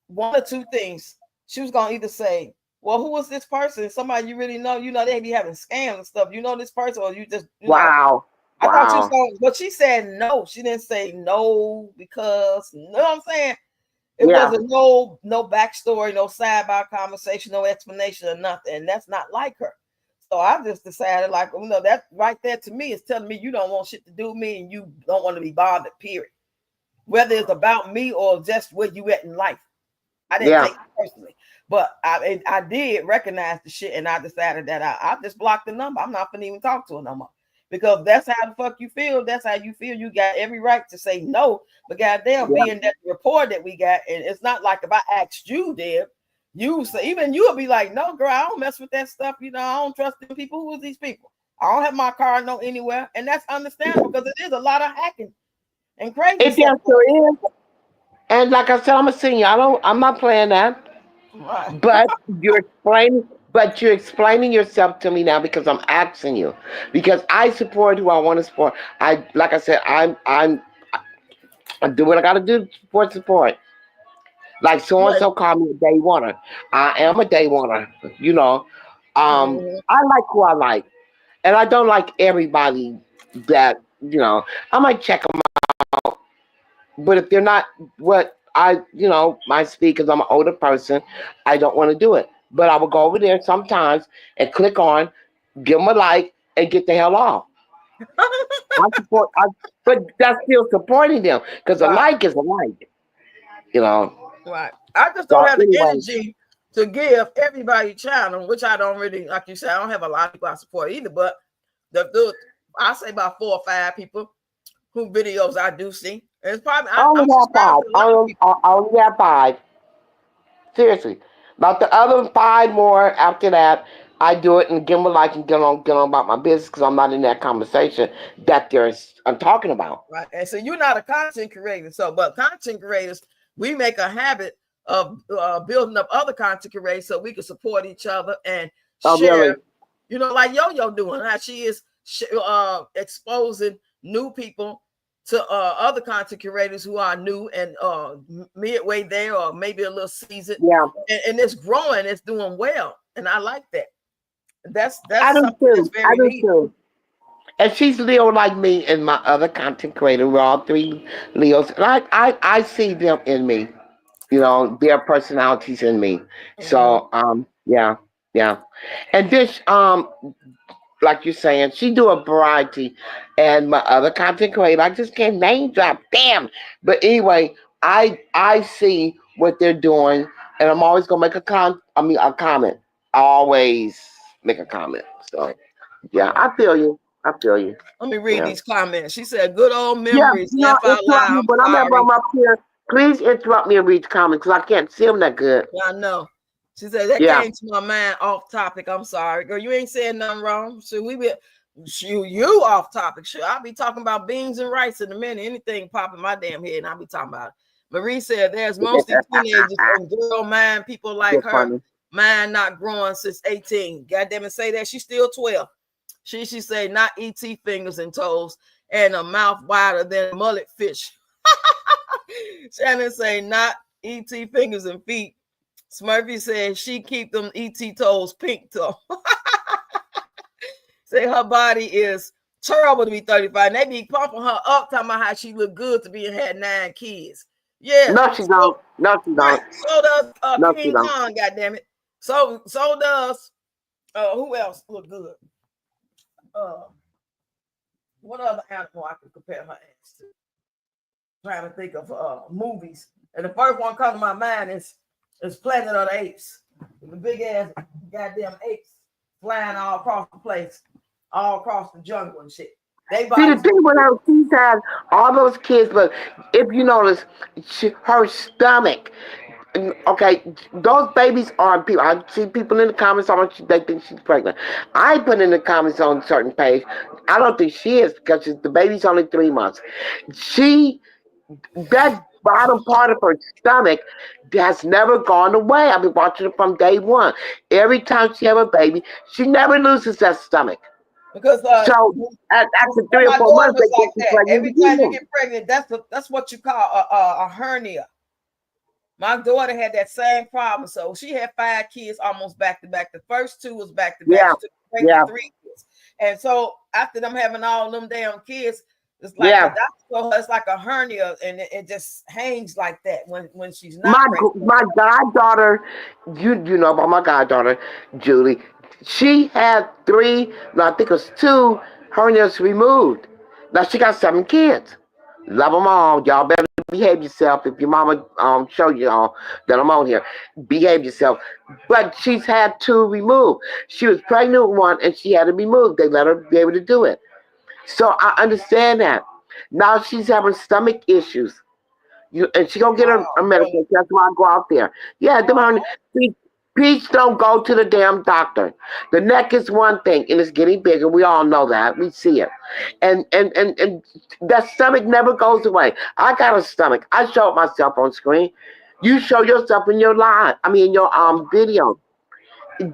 one or two things. She was gonna either say, well, who was this person? Somebody you really know, they be having scams and stuff. You know this person, or you just, Wow. I thought she was Wow. going, but she said no. She didn't say no because, you know what I'm saying? It wasn't no backstory, no sidebar conversation, no explanation or nothing. And that's not like her. So I just decided, like, that right there to me is telling me you don't want shit to do with me and you don't want to be bothered, period. Whether it's about me or just where you at in life. I didn't take it personally. But I did recognize the shit, and I decided that I just blocked the number. I'm not gonna even talk to her no more. Because that's how the fuck you feel. That's how you feel. You got every right to say no. But goddamn, being that report that we got, and it's not like if I asked you, Deb, you say, even you'll be like, no, girl, I don't mess with that stuff. I don't trust them people. Who are these people? I don't have my car no anywhere. And that's understandable because it is a lot of hacking and crazy It stuff. sure is. And like I said, I'm a senior. I'm not playing that. Right. But you're explaining yourself to me now because I'm asking you. Because I support who I want to support. Like I said, I do what I gotta do to support. Like so and Right. so called me a day oneer. I am a day oneer, you know. I like who I like. And I don't like everybody that, I might check them out. But if they're not what I speak because I'm an older person, I don't want to do it. But I will go over there sometimes and click on, give them a like, and get the hell off. But that's still supporting them because a like is a like, you know. Right. I just don't So have the anyway, energy to give everybody channel, which I don't really, like you said, I don't have a lot of people I support either, but I say about 4 or 5 people who videos I do see. And it's probably I only I'm have subscribed five. to a lot of people. I only have 5. Seriously. About the other 5 more after that, I do it and give them a like and get on about my business because I'm not in that conversation that I'm talking about. Right. And so you're not a content creator. So, but content creators, we make a habit of building up other content creators so we can support each other and Oh, share, really? like Yo-Yo doing. How she is exposing new people to other content creators who are new and midway there or maybe a little seasoned. Yeah. And it's growing, it's doing well. And I like that. That's I do something that's too. I very do neat. too. And she's Leo like me and my other content creator. We're all 3 Leos. And I see them in me. Their personalities in me. So yeah, yeah. And this like you're saying, she do a variety, and my other content creator, I just can't name drop, damn. But anyway, I see what they're doing, and I'm always gonna make a comment. Always make a comment. So yeah, I feel you. I feel you. Let me read Yeah. these comments. She said, good old Yeah, memories. Laugh out interrupt loud. me I'm when sorry. I'm up here. Please interrupt me and read the comments because I can't see them that good. Yeah, I know. She said, that Yeah. came to my mind off topic. I'm sorry. Girl, you ain't saying nothing wrong. So we be you off topic. Sure, I'll be talking about beans and rice in a minute. Anything pop in my damn head, and I'll be talking about it. Marie said, there's mostly teenagers and girl mind people like You're her. funny. Mind not growing since 18. Goddamn it, say that she's still 12. She say not ET fingers and toes and a mouth wider than mullet fish. Shannon say not ET fingers and feet. Smurfy said she keep them ET toes pink toe. Say her body is terrible to be 35. And they be pumping her up, talking about how she look good to be had 9 kids. Yeah. No, she don't. No, she Right. don't. So does No, she King don't. Kong, goddammit. So does who else look good? What other animal I could compare her ass to? Trying to think of movies. And the first one comes to my mind is Planet of the Apes. The big ass goddamn apes flying all across the place, all across the jungle and shit. They See, the bodies thing with her, she has all those kids, but if you notice, her stomach, okay, those babies are people. I see people in the comments on they think she's pregnant. I put in the comments on a certain page, I don't think she is because the baby's only 3 months. That bottom part of her stomach has never gone away. I've been watching it from day one. Every time she have a baby, she never loses that stomach. because So after 3 or my 4 daughter months, they was get like you that. pregnant Every time you again. get pregnant, that's what you call a hernia. My daughter had that same problem. So she had 5 kids almost back to back. The first 2 was back to back. Yeah, She took a break yeah. for 3 kids. And so after them having all them damn kids, It's like the Yeah. doctor told her it's like a hernia, and it just hangs like that when she's not pregnant. My goddaughter, you know about my goddaughter, Julie. She had three, no, I think it was two hernias removed. Now she got 7 kids. Love them all. Y'all better behave yourself. If your mama show y'all that I'm on here, behave yourself. But she's had two removed. She was pregnant with one, and she had to be moved. They let her be able to do it. So I understand that. Now she's having stomach issues. And she gonna get her Oh, medication. That's why I go out there. Yeah, them honey. oh, Peach don't go to the damn doctor. The neck is one thing, and it's getting bigger. We all know that. We see it, and that stomach never goes away. I got a stomach. I showed myself on screen. You show yourself in your live. I mean, in your video.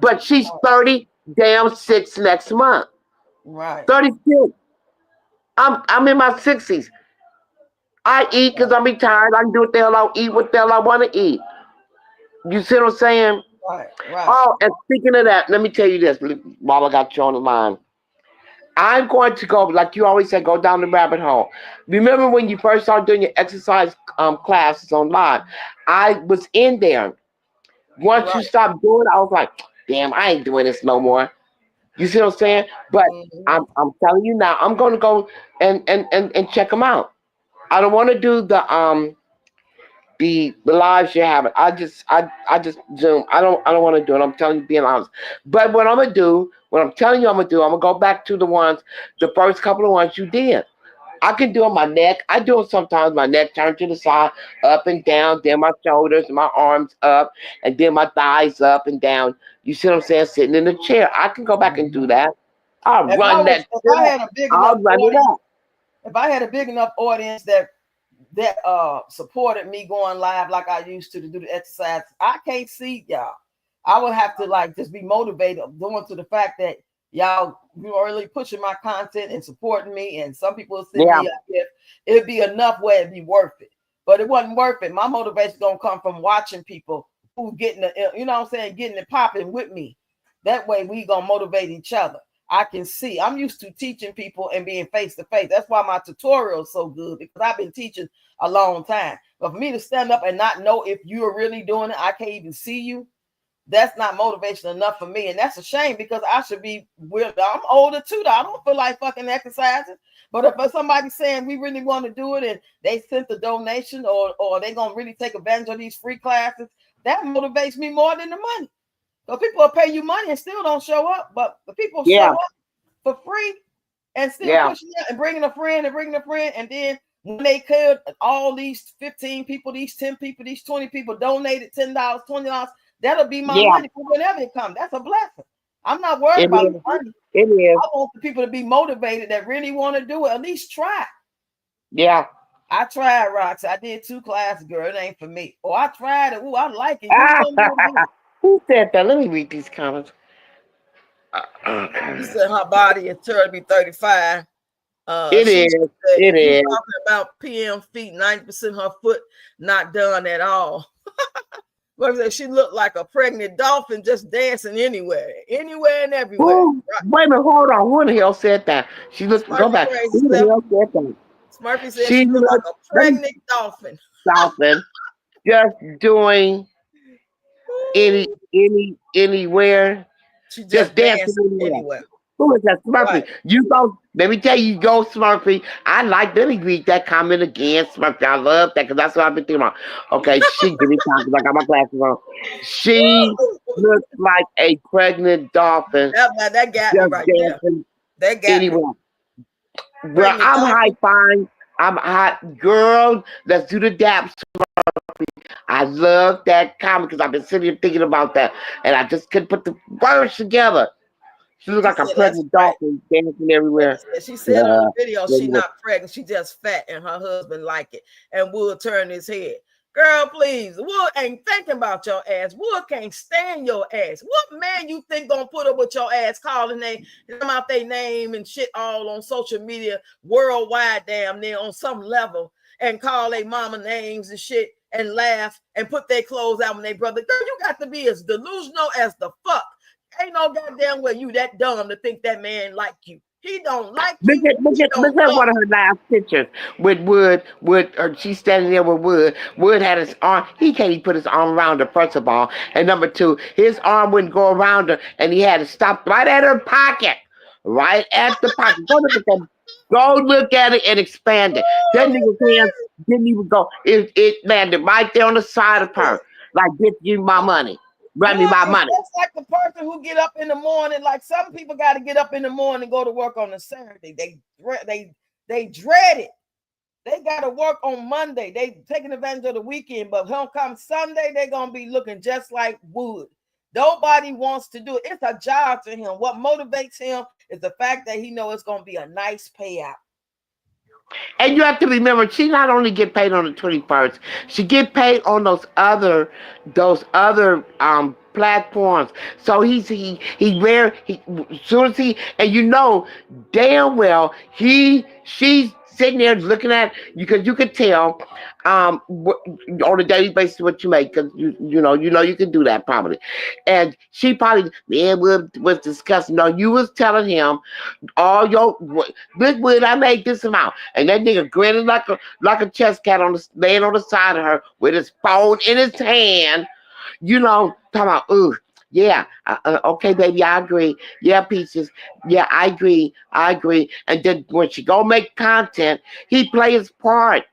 But she's 30 damn 6 next month. right, 36. I'm in my 60s. I eat because I'm retired. I can do what the hell I eat, what the hell I want to eat. You see what I'm saying? right. Oh, and speaking of that, let me tell you this while I got you on the line. I'm going to go, like you always say, go down the rabbit hole. Remember when you first started doing your exercise classes online? I was in there. Once you Right. stopped doing it, I was like, damn, I ain't doing this no more. You see what I'm saying? But Mhm. I'm telling you now, I'm going to go and check them out. I don't want to do the lives you have. I just Zoom. I don't want to do it. I'm telling you, being honest. But what I'm gonna do, what I'm telling you, I'm gonna do. I'm gonna go back to the first couple of ones you did. I can do it on my neck. I do it sometimes. My neck turned to the side, up and down. Then my shoulders, and my arms up, and then my thighs up and down. You see what I'm saying? Sitting in the chair. I can go back and do that. I'll run that. If I had a big I'll enough run it audience, up. if I had a big enough audience that supported me going live like I used to do the exercise, I can't see y'all. I would have to like just be motivated going to the fact that y'all you are really pushing my content and supporting me, and some people send Yeah, me a gift. It'd be enough where it'd be worth it. But it wasn't worth it. My motivation gonna come from watching people who getting the, you know what I'm saying, getting it popping with me. That way we gonna motivate each other. I can see. I'm used to teaching people and being face to face. That's why my tutorial is so good, because I've been teaching a long time. But for me to stand up and not know if you're really doing it, I can't even see you. That's not motivation enough for me. And that's a shame, because I should be, I'm older too. I don't feel like fucking exercising. But if somebody's saying we really want to do it and they sent the donation, or they going to really take advantage of these free classes, that motivates me more than the money. So people will pay you money and still don't show up. But the people show yeah, up for free and still yeah, pushing it and bringing a friend and bringing a friend. And then when they could, all these 15 people, these 10 people, these 20 people donated $10, $20. That'll be my yeah. money for whenever it comes. That's a blessing. I'm not worried It about the is. money. It is. I want the people to be motivated that really want to do it. At least try. Yeah. I tried, Rox. I did 2 classes, girl. It ain't for me. Oh, I tried it. Oh, I like it. You gonna do it again. Who said that? Let me read these comments. She said her body is turned to be 35. It She is. said, It if you is. talking about PM feet, 90% her foot not done at all. But she looked like a pregnant dolphin just dancing anywhere and everywhere. Who? Right. Wait a minute. Hold on. Who the hell said that? She looked. Go Smurfy back. crazy Who the stuff. hell said that? Smurfy said She she looked like looked a pregnant dolphin. something. Just doing anywhere. She Just just dancing dancing anywhere. anywhere. Who is that? Right. Smurfy. You go. Let me tell you, you go, Smurfy. Let me read that comment again, Smurfy. I love that because that's what I've been thinking about. Okay, she give me time because I got my glasses on. She looks like a pregnant dolphin That got me just right there. dancing That got me. anywhere. Well, Pregnant I'm high dolphin. fine. I'm hot. Girl, let's do the daps. I love that comment because I've been sitting here thinking about that. And I just couldn't put the words together. She looks She like a said that's pregnant right. dolphin dancing everywhere. She said on Yeah. the video Yeah, she yeah. not pregnant, she just fat, and her husband like it, and Wood turned his head. Girl, please, Wood ain't thinking about your ass. Wood can't stand your ass. What man you think gonna put up with your ass, calling them out their name and shit all on social media worldwide, damn near on some level, and call their mama names and shit and laugh and put their clothes out when they brother? Girl, you got to be as delusional as the fuck. Ain't no goddamn way you that dumb to think that man like you. He don't like Look you. at look He at don't look at love one of her last pictures with Wood. Wood, or she's standing there with Wood. Wood had his arm. He can't even put his arm around her. First of all, and number two, his arm wouldn't go around her, and he had to stop right at her pocket, right at the pocket. Go look at that. Go look at it and expand it. That nigga's hands didn't even go. It landed right there on the side of her. Like, give you my money. Wood Run me my is money. just like the person who get up in the morning. Like some people got to get up in the morning and go to work on a Saturday. They dread it. They got to work on Monday. They taking advantage of the weekend, but when come Sunday, they're gonna be looking just like Wood. Nobody wants to do it. It's a job to him. What motivates him is the fact that he knows it's gonna be a nice payout. And you have to remember, she not only get paid on the 21st, she get paid on those other platforms. So he rare he as soon as he and you know damn well she's sitting there looking at because you could tell on a daily basis what you make because you know you can do that probably, and she probably was discussing. No, you was telling him all your this wood I made this amount, and that nigga grinning like a chess cat laying on the side of her with his phone in his hand, talking about ooh. Yeah, okay, baby, I agree. Yeah, Peaches. Yeah, I agree. And then when she go make content, he play his part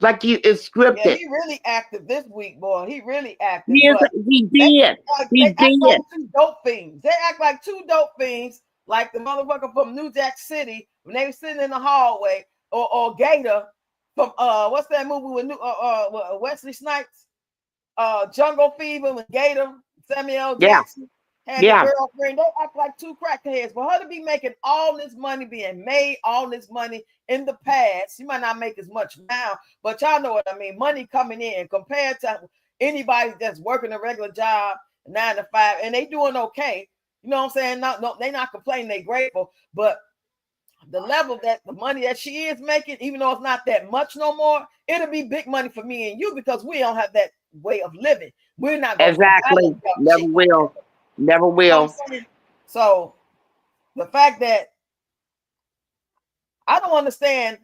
like he is Yeah, scripted. he really active this week, boy. He really active, He is. but He they did. He they act like did. two dope fiends. They act like two dope fiends, like the motherfucker from New Jack City when they were sitting in the hallway, or Gator from what's that movie with Wesley Snipes? Jungle Fever with Gator, Samuel Yeah. Jackson had the Yeah. girlfriend. They act like two crackheads. For her to be making all this money, being made all this money in the past, she might not make as much now, but y'all know what I mean. Money coming in compared to anybody that's working a regular job, 9 to 5, and they doing okay. You know what I'm saying? No, they not complaining. They grateful, but the level that the money that she is making, even though it's not that much no more, it'll be big money for me and you because we don't have that way of living. We're not gonna go buy Exactly. that dumb Never shit like that. will. Never You know what will. I'm saying? So the fact that I don't understand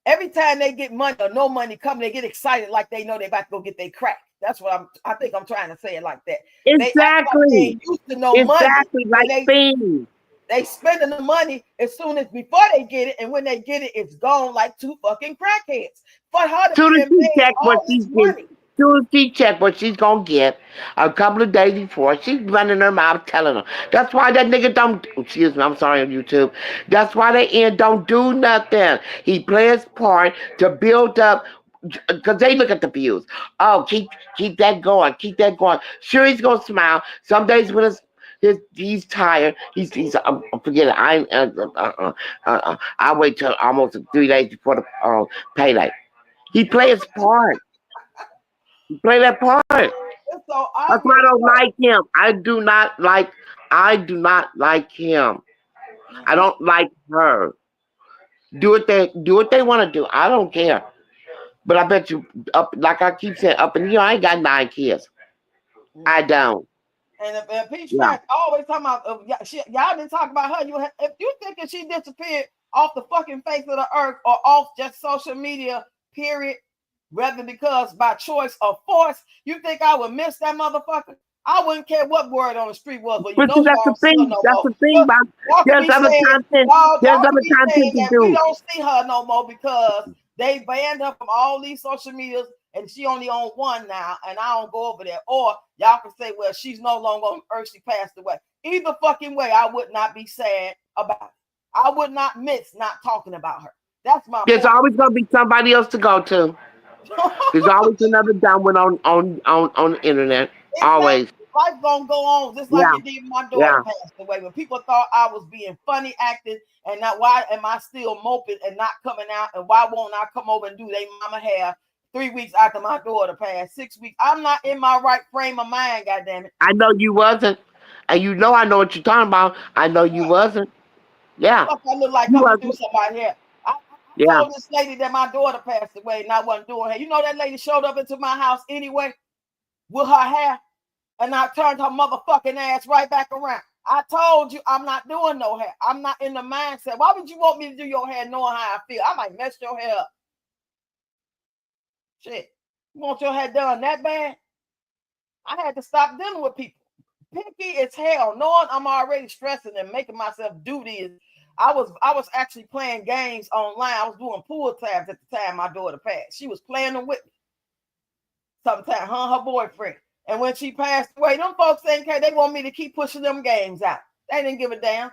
every time they get money or no money coming, they get excited like they know they about to go get their crack. That's what I think I'm trying to say it like that. They act like they Exactly. ain't used to no money Exactly and like things. they spending the money as soon as before they get it, and when they get it, it's gone like two fucking crackheads. For her to Soon be as she made check what all she's this getting, money, soon as she check what she's gonna get a couple of days before, she's running her mouth telling her. That's why that nigga don't. Excuse me, I'm sorry on YouTube. That's why they end don't do nothing. He plays part to build up. Because they look at the views. Oh, keep that going. Keep that going. Sure, he's gonna smile. Some days when he's tired. Forget it. I wait till almost 3 days before the payday. He plays his part. He play that part. it's so That's why I obvious. don't like him. I do not like. I do not like him. I don't like her. Do what they want to do. I don't care. But I bet you up like I keep saying up in here. I ain't got 9 kids. I don't. And if Peach Yeah. Fat always talking about, y'all didn't talk about her. If you thinking she disappeared off the fucking face of the earth or off just social media, period, rather because by choice or force, you think I would miss that motherfucker? I wouldn't care what word on the street was, but you But know see, we that's the don't see her thing. no That's more. the thing. About Y'all could there's be other saying, content. There's y'all could other be content saying to that we do. don't see her no more because they banned her from all these social medias and she only on one now, and I don't go over there. Or y'all can say, well, she's no longer on earth, she passed away. Either fucking way, I would not be sad about it. I would not miss not talking about her. That's my There's point. always gonna be somebody else to go to. There's always another dumb one on the internet. Exactly. Always. Life gonna go on just like Yeah. it did when my daughter Yeah. passed away. When people thought I was being funny acting, and now why am I still moping and not coming out? And why won't I come over and do they mama hair 3 weeks after my daughter passed? 6 weeks. I'm not in my right frame of mind. Goddamn it. I know you wasn't, and I know what you're talking about. I know you wasn't. Yeah. Fuck, I look like You coming through wasn't. somebody here. I Yeah. told this lady that my daughter passed away and I wasn't doing her. You know that lady showed up into my house anyway with her hair, and I turned her motherfucking ass right back around. I told you I'm not doing no hair. I'm not in the mindset. Why would you want me to do your hair knowing how I feel? I might mess your hair up. Shit. You want your hair done that bad? I had to stop dealing with people. Picky as hell, knowing I'm already stressing and making myself do this. I was actually playing games online. I was doing pool tabs at the time my daughter passed. She was playing them with me. Sometimes her and her boyfriend. And when she passed away, them folks didn't care. They want me to keep pushing them games out. They didn't give a damn.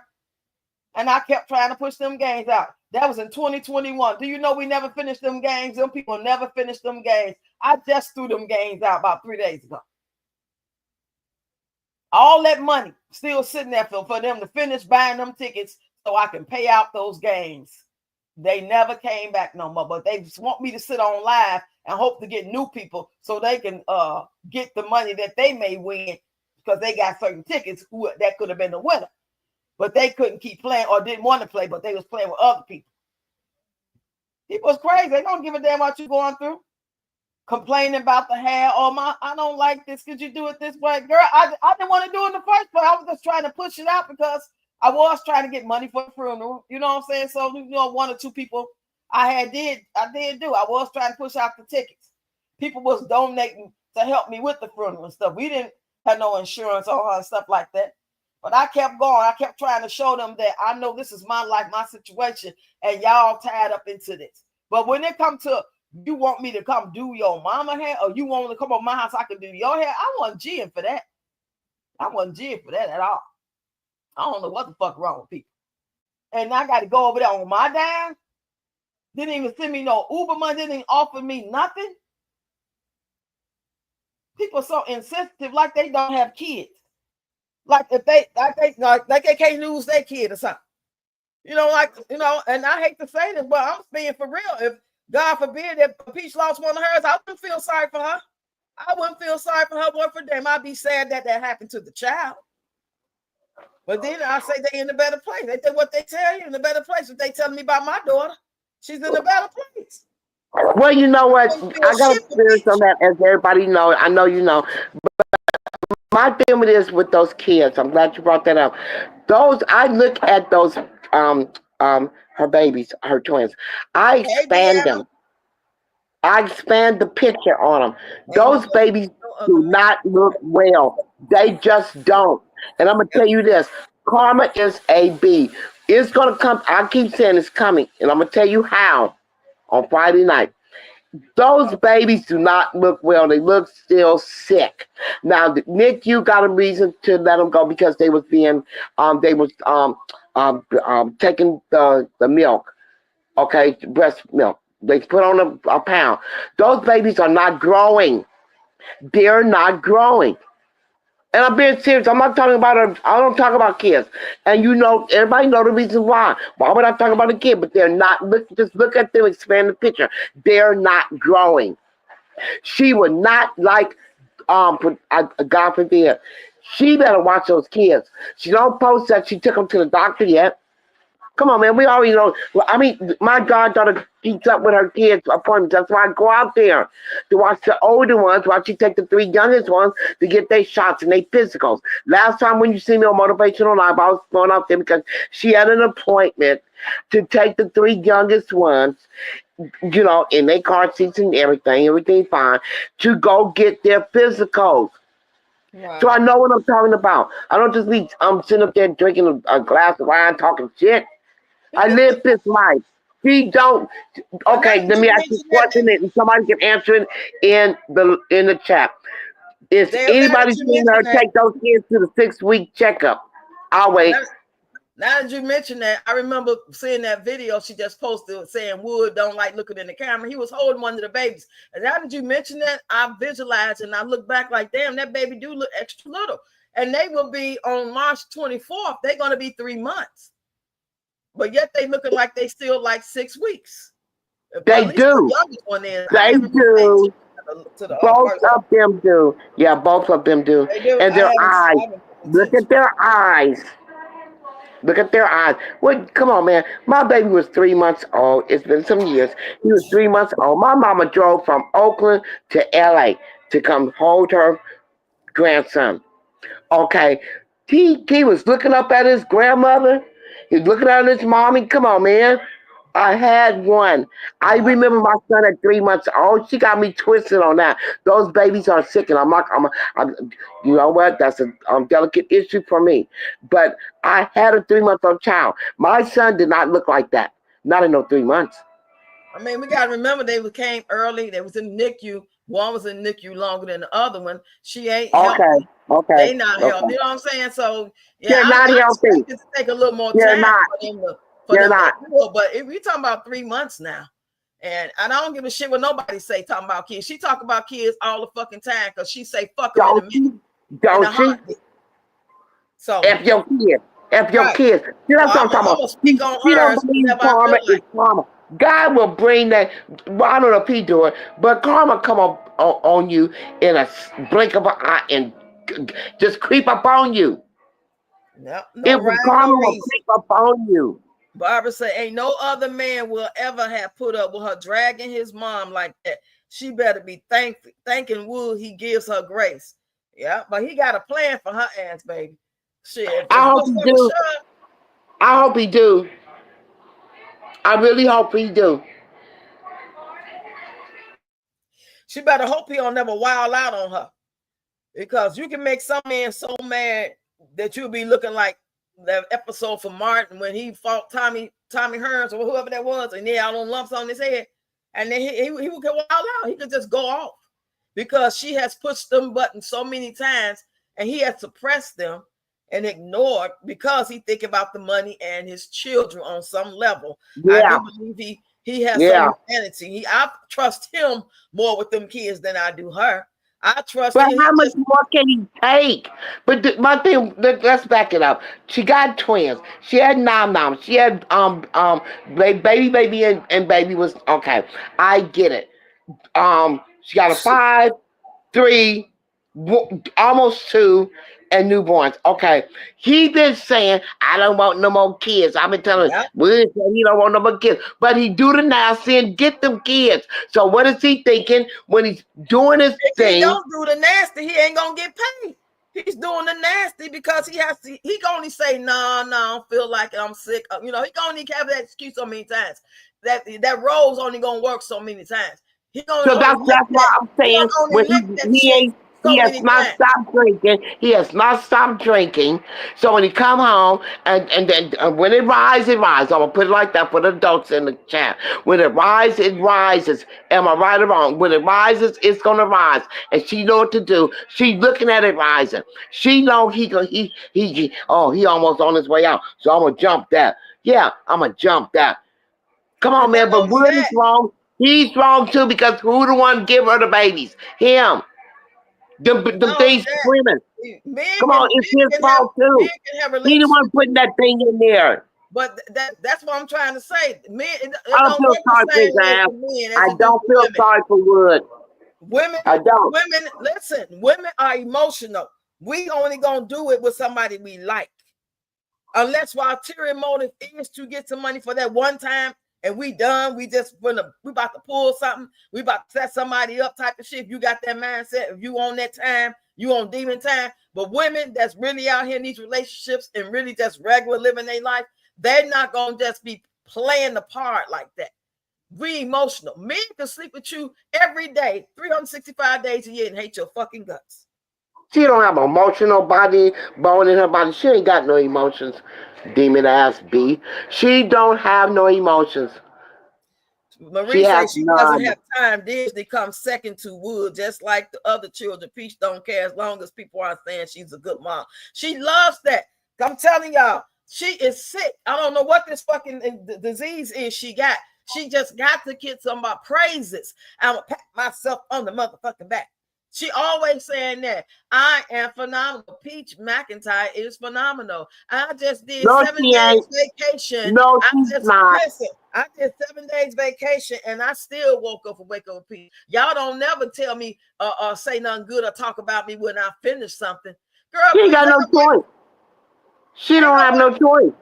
And I kept trying to push them games out. That was in 2021. Do you know we never finished them games? Them people never finished them games. I just threw them games out about 3 days ago. All that money still sitting there for them to finish buying them tickets so I can pay out those games. They never came back no more, but they just want me to sit on live and hope to get new people so they can get the money that they may win because they got certain tickets that could have been the winner. But they couldn't keep playing or didn't want to play, but they was playing with other people. People was crazy. They don't give a damn what you're going through. Complaining about the hair. Oh, I don't like this. Could you do it this way? Girl, I didn't want to do it in the first place. I was just trying to push it out because I was trying to get money for the funeral. You know what I'm saying? So, one or two people I did do. I was trying to push out the tickets. People was donating to help me with the funeral and stuff. We didn't have no insurance on her and stuff like that. But I kept going. I kept trying to show them that I know this is my life, my situation, and y'all tied up into this. But when it comes to you want me to come do your mama hair or you want me to come on my house so I can do your hair, I wasn't G'ing for that. I wasn't G'ing for that at all. I don't know what the fuck wrong with people. And I got to go over there on my dime. Didn't even send me no Uber money. Didn't even offer me nothing. People are so insensitive, like they don't have kids. Like if they can't lose their kid or something. And I hate to say this, but I'm being for real. If God forbid if Peach lost one of hers, I wouldn't feel sorry for her. I wouldn't feel sorry for her one for them. I'd be sad that happened to the child. But then I say they in a better place. They think what they tell you in a better place. If they tell me about my daughter, she's in a better place. Well, you know what? I got experience on that, as everybody knows. I know you know. My thing with this with those kids, I'm glad you brought that up. I look at those her babies, her twins. I expand them. I expand the picture on them. Those babies do not look well. They just don't. And I'm gonna tell you this: karma is a B. It's gonna come. I keep saying it's coming, and I'm gonna tell you how on Friday night. Those babies do not look well. They look still sick. Now, Nick, you got a reason to let them go because they was being, taking the milk, okay, breast milk. They put on a pound. Those babies are not growing. They're not growing. And I'm being serious. I'm not talking about I don't talk about kids. And everybody know the reason why. Why would I talk about a kid? But they're not. Just look at them, expand the picture. They're not growing. She would not like, God forbid. She better watch those kids. She don't post that she took them to the doctor yet. Come on, man. We already know. Well, I mean, my goddaughter keeps up with her kids' appointments. That's why I go out there to watch the older ones, while she take the 3 youngest ones to get their shots and their physicals. Last time when you see me on Motivational Live, I was going out there because she had an appointment to take the 3 youngest ones, in their car seats and everything fine, to go get their physicals. Wow. So I know what I'm talking about. I don't just be sitting up there drinking a glass of wine, talking shit. I live this life. She don't. Okay, let me ask you a question, and somebody can answer it in the chat. Is anybody seeing her take those kids to the 6-week checkup? I'll wait. Now that you mentioned that, I remember seeing that video she just posted saying Wood don't like looking in the camera. He was holding one of the babies. And now that you mentioned that, I visualized and I look back like, damn, that baby do look extra little. And they will be on March 24th. They're going to be 3 months. But yet they looking like they still like 6 weeks. They do. They do. Both of them do. Yeah, both of them do. And their eyes. Look at their eyes. Look at their eyes. What? Come on, man. My baby was 3 months old. It's been some years. He was 3 months old. My mama drove from Oakland to LA to come hold her grandson. Okay. He was looking up at his grandmother. He was looking at his mommy. Come on, man. I had one. I Yeah. remember my son at 3 months old. She got me twisted on that. Those babies are sick, and I'm you know what? That's a delicate issue for me. But I had a 3 month old child. My son did not look like that. Not in no 3 months. I mean, we gotta remember they came early. They was in NICU. One was in NICU longer than the other one. She ain't Okay, healthy. okay, They not healthy. okay. You know what I'm saying? So yeah, They're not I healthy. expect it to take a little more They're time not. for They're them to not. heal. But if we talking about 3 months now, and I don't give a shit what nobody say talking about kids. She talk about kids all the fucking time because she say fuck them in a Don't minute, she? in a Don't she? heartbeat. So F your kids. F your right. kids. See, So that's what I'm talking I'm about. gonna speak on She don't hers believe whenever I karma feel is like. karma. God will bring that. Well, I don't know if he do it, but karma come up on you in a blink of an eye and just creep up on you. No, no It will rhyme, no karma will reason. creep up on you. Barbara said, ain't no other man will ever have put up with her dragging his mom like that. She better be thanking Wood he gives her grace. Yeah, but he got a plan for her ass, baby. Shit, I if hope push he come to do. shove, I hope he do. I really hope he do. she better hope he don't never wild out on her. Because you can make some man so mad that you'll be looking like that episode for Martin when he fought Tommy Hearns or whoever that was, and he had all them lumps on his head, and then he would get wild out. He could just go off because she has pushed them buttons so many times, and he has suppressed them and ignored because he think about the money and his children on some level. I Yeah, do believe he has yeah. some humanity. I trust him more with them kids than I do her. I trust But him. how He much just more can he take? But my thing, let's back it up. She got twins. She had nom. She had baby, and baby was okay. I get it. She got a 5, 3, almost 2, and newborns. Okay, he been saying I don't want no more kids. I've been telling yeah. William he don't want no more kids, but he do the nasty and get them kids. So what is he thinking when he's doing his If he thing? don't do the nasty, he ain't gonna get paid. He's doing the nasty because he has to. He can only say no, no, I don't feel like it. I'm sick. You know, he can only have that excuse so many times. That role's only gonna work so many times. He gonna So only lick that's why that. I'm He gonna saying only when lick that he chick ain't he so has many not times. stopped drinking. He has not stopped drinking. So when he come home and then when it rises, it rises. I'm gonna put it like that for the adults in the chat. When it rises, it rises. Am I right or wrong? When it rises, it's gonna rise, and she know what to do. She looking at it rising. She know he almost on his way out. So I'm gonna jump that. Yeah, I'm gonna jump that. Come on, And man. not But only Wood is that, wrong. He's wrong too because who the one give her the babies? Him. Them not only things screaming. that, Come on, it's his fault men too. can have He the one relationships. putting that thing in there. But that's what I'm trying to say. Men, I it don't don't feel work the sorry for same his way ass. for men as I it do don't for feel women. sorry for Wood. Women, I don't. listen, women are emotional. We only gonna do it with somebody we like. Unless our ulterior motive is to get some money for that one time and we done. We about to pull something, we about to set somebody up type of shit. If you got that mindset, if you on that time, you on demon time. But women that's really out here in these relationships and really just regular living their life, they're not gonna just be playing the part like that. We emotional. Men can sleep with you every day, 365 days a year and hate your fucking guts. She don't have an emotional body, bone in her body. She ain't got no emotions. Demon ass B. She don't have no emotions. She Marie has says she doesn't none. have time. Disney comes second to Wood, just like the other children. Peach don't care as long as people are saying she's a good mom. She loves that. I'm telling y'all, she is sick. I don't know what this fucking disease is she got. She just got to get some praises. I'm gonna pat myself on the motherfucking back. She always saying that I am phenomenal. Peach McIntyre is phenomenal. I just did No, 7 she ain't. days vacation. No, she's not. Listen. I did 7 days vacation and I still woke up with Peach. Y'all don't never tell me say nothing good or talk about me when I finish something. Girl, She ain't please got no choice. She ain't don't have no nobody choice.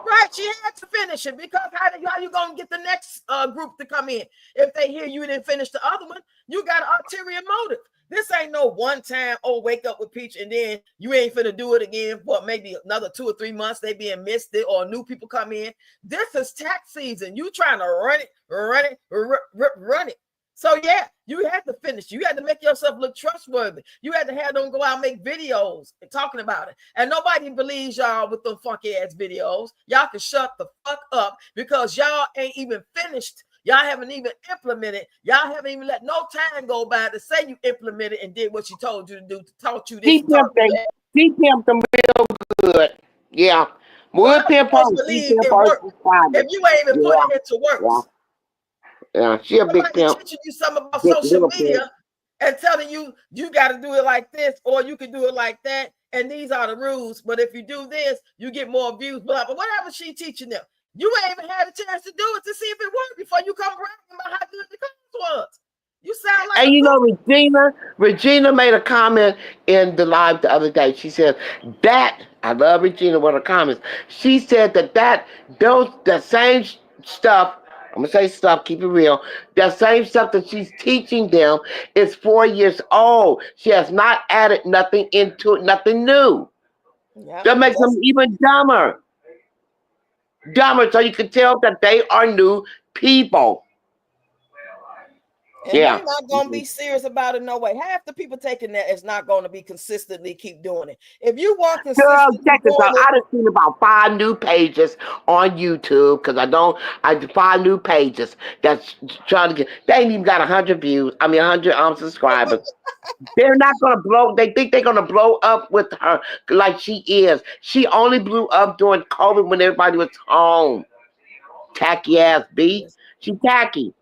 right. She had to finish it because how you gonna get the next group to come in if they hear you didn't finish the other one? You got an ulterior motive. This ain't no one time, oh, wake up with Peach and then you ain't finna do it again for maybe another 2 or 3 months. They being missed it or new people come in. This is tax season. You trying to run it. So yeah, you had to finish. You had to make yourself look trustworthy. You had to have them go out and make videos and talking about it. And nobody believes y'all with them funky ass videos. Y'all can shut the fuck up because y'all ain't even finished. Y'all haven't even implemented. Y'all haven't even let no time go by to say you implemented and did what she told you to do, taught you this. She pimped them real good. Yeah. Well, Wood pimp I'm supposed post. to She believe pimp it worked. post. If you ain't even put it into Yeah. works. Yeah. She a big Somebody pimp. teaching you something about Big, social little media pimp. and telling you you got to do it like this or you can do it like that. And these are the rules. But if you do this, you get more views. But whatever she teaching them, you ain't even had a chance to do it to see if it worked before you come bragging about how good the class was. You sound like And you know, Regina made a comment in the live the other day. She said that I love Regina with her comments. She said that same stuff. I'm gonna say stuff. Keep it real. That same stuff that she's teaching them is 4 years old. She has not added nothing into it, nothing new. That makes them even dumber. Dumber, so you can tell that they are new people. And they're not going to be serious about it no way. Half the people taking that is not going to be consistently keep doing it. If you want consistently Girl, check this doing out. it, I just seen about 5 new pages on YouTube because I 5 new pages that's trying to get, they ain't even got 100 views. I mean, 100 subscribers. They're not going to blow, they think they're going to blow up with her like she is. She only blew up during COVID when everybody was home. Tacky ass B. She tacky.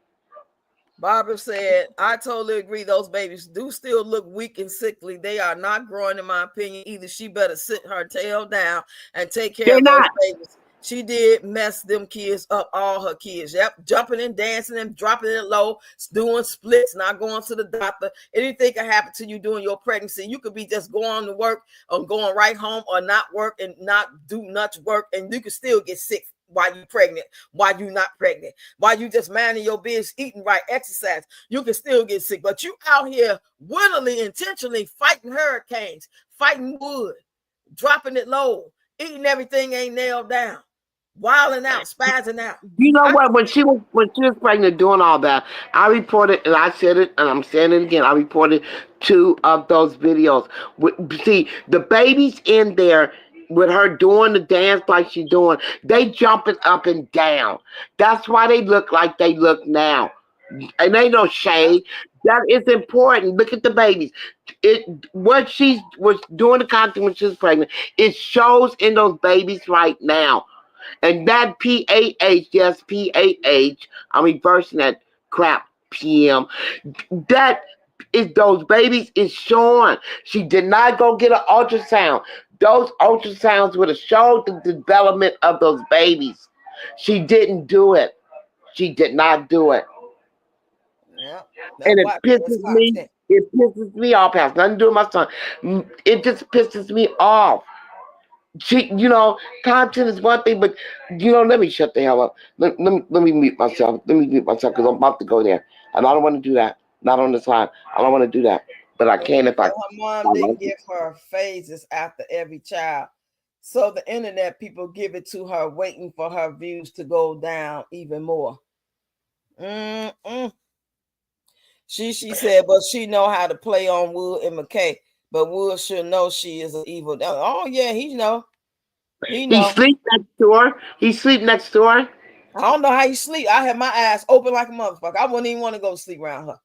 Barbara said, I totally agree. Those babies do still look weak and sickly. They are not growing, in my opinion. Either she better sit her tail down and take care They're of those not. babies. She did mess them kids up, all her kids. Yep, jumping and dancing and dropping it low, doing splits, not going to the doctor. Anything can happen to you during your pregnancy. You could be just going to work or going right home or not work and not do much work, and you could still get sick while you're pregnant, while you're not pregnant, while you just minding your business, eating right, exercise. You can still get sick, but you out here willingly, intentionally fighting hurricanes, fighting wood, dropping it low, eating everything ain't nailed down, wilding out, spazzing out. You know what? When she was pregnant, doing all that, I reported, and I said it, and I'm saying it again. I reported 2 of those videos. See, the babies in there with her doing the dance like she's doing, they jumping up and down. That's why they look like they look now. And ain't no shade. That is important. Look at the babies. What she was doing the content when she was pregnant, it shows in those babies right now. And that PAH, yes, PAH, I'm reversing that crap, PM. That is those babies is showing. She did not go get an ultrasound. Those ultrasounds would have showed the development of those babies. She didn't do it. She did not do it. Yeah. And it pisses me. It pisses me off. It has nothing to do with my son. It just pisses me off. Content is one thing, but let me shut the hell up. Let me mute myself. Let me mute myself because I'm about to go there, and I don't want to do that. Not on this line. I don't want to do that, but I can if I. Her mom didn't give her phases after every child, so the internet people give it to her, waiting for her views to go down even more. She said, but she know how to play on Wood and McKay. But Wood should know she is an evil. Oh yeah, he know. He sleep next door. He sleep next door. I don't know how he sleep. I have my eyes open like a motherfucker. I wouldn't even want to go sleep around her.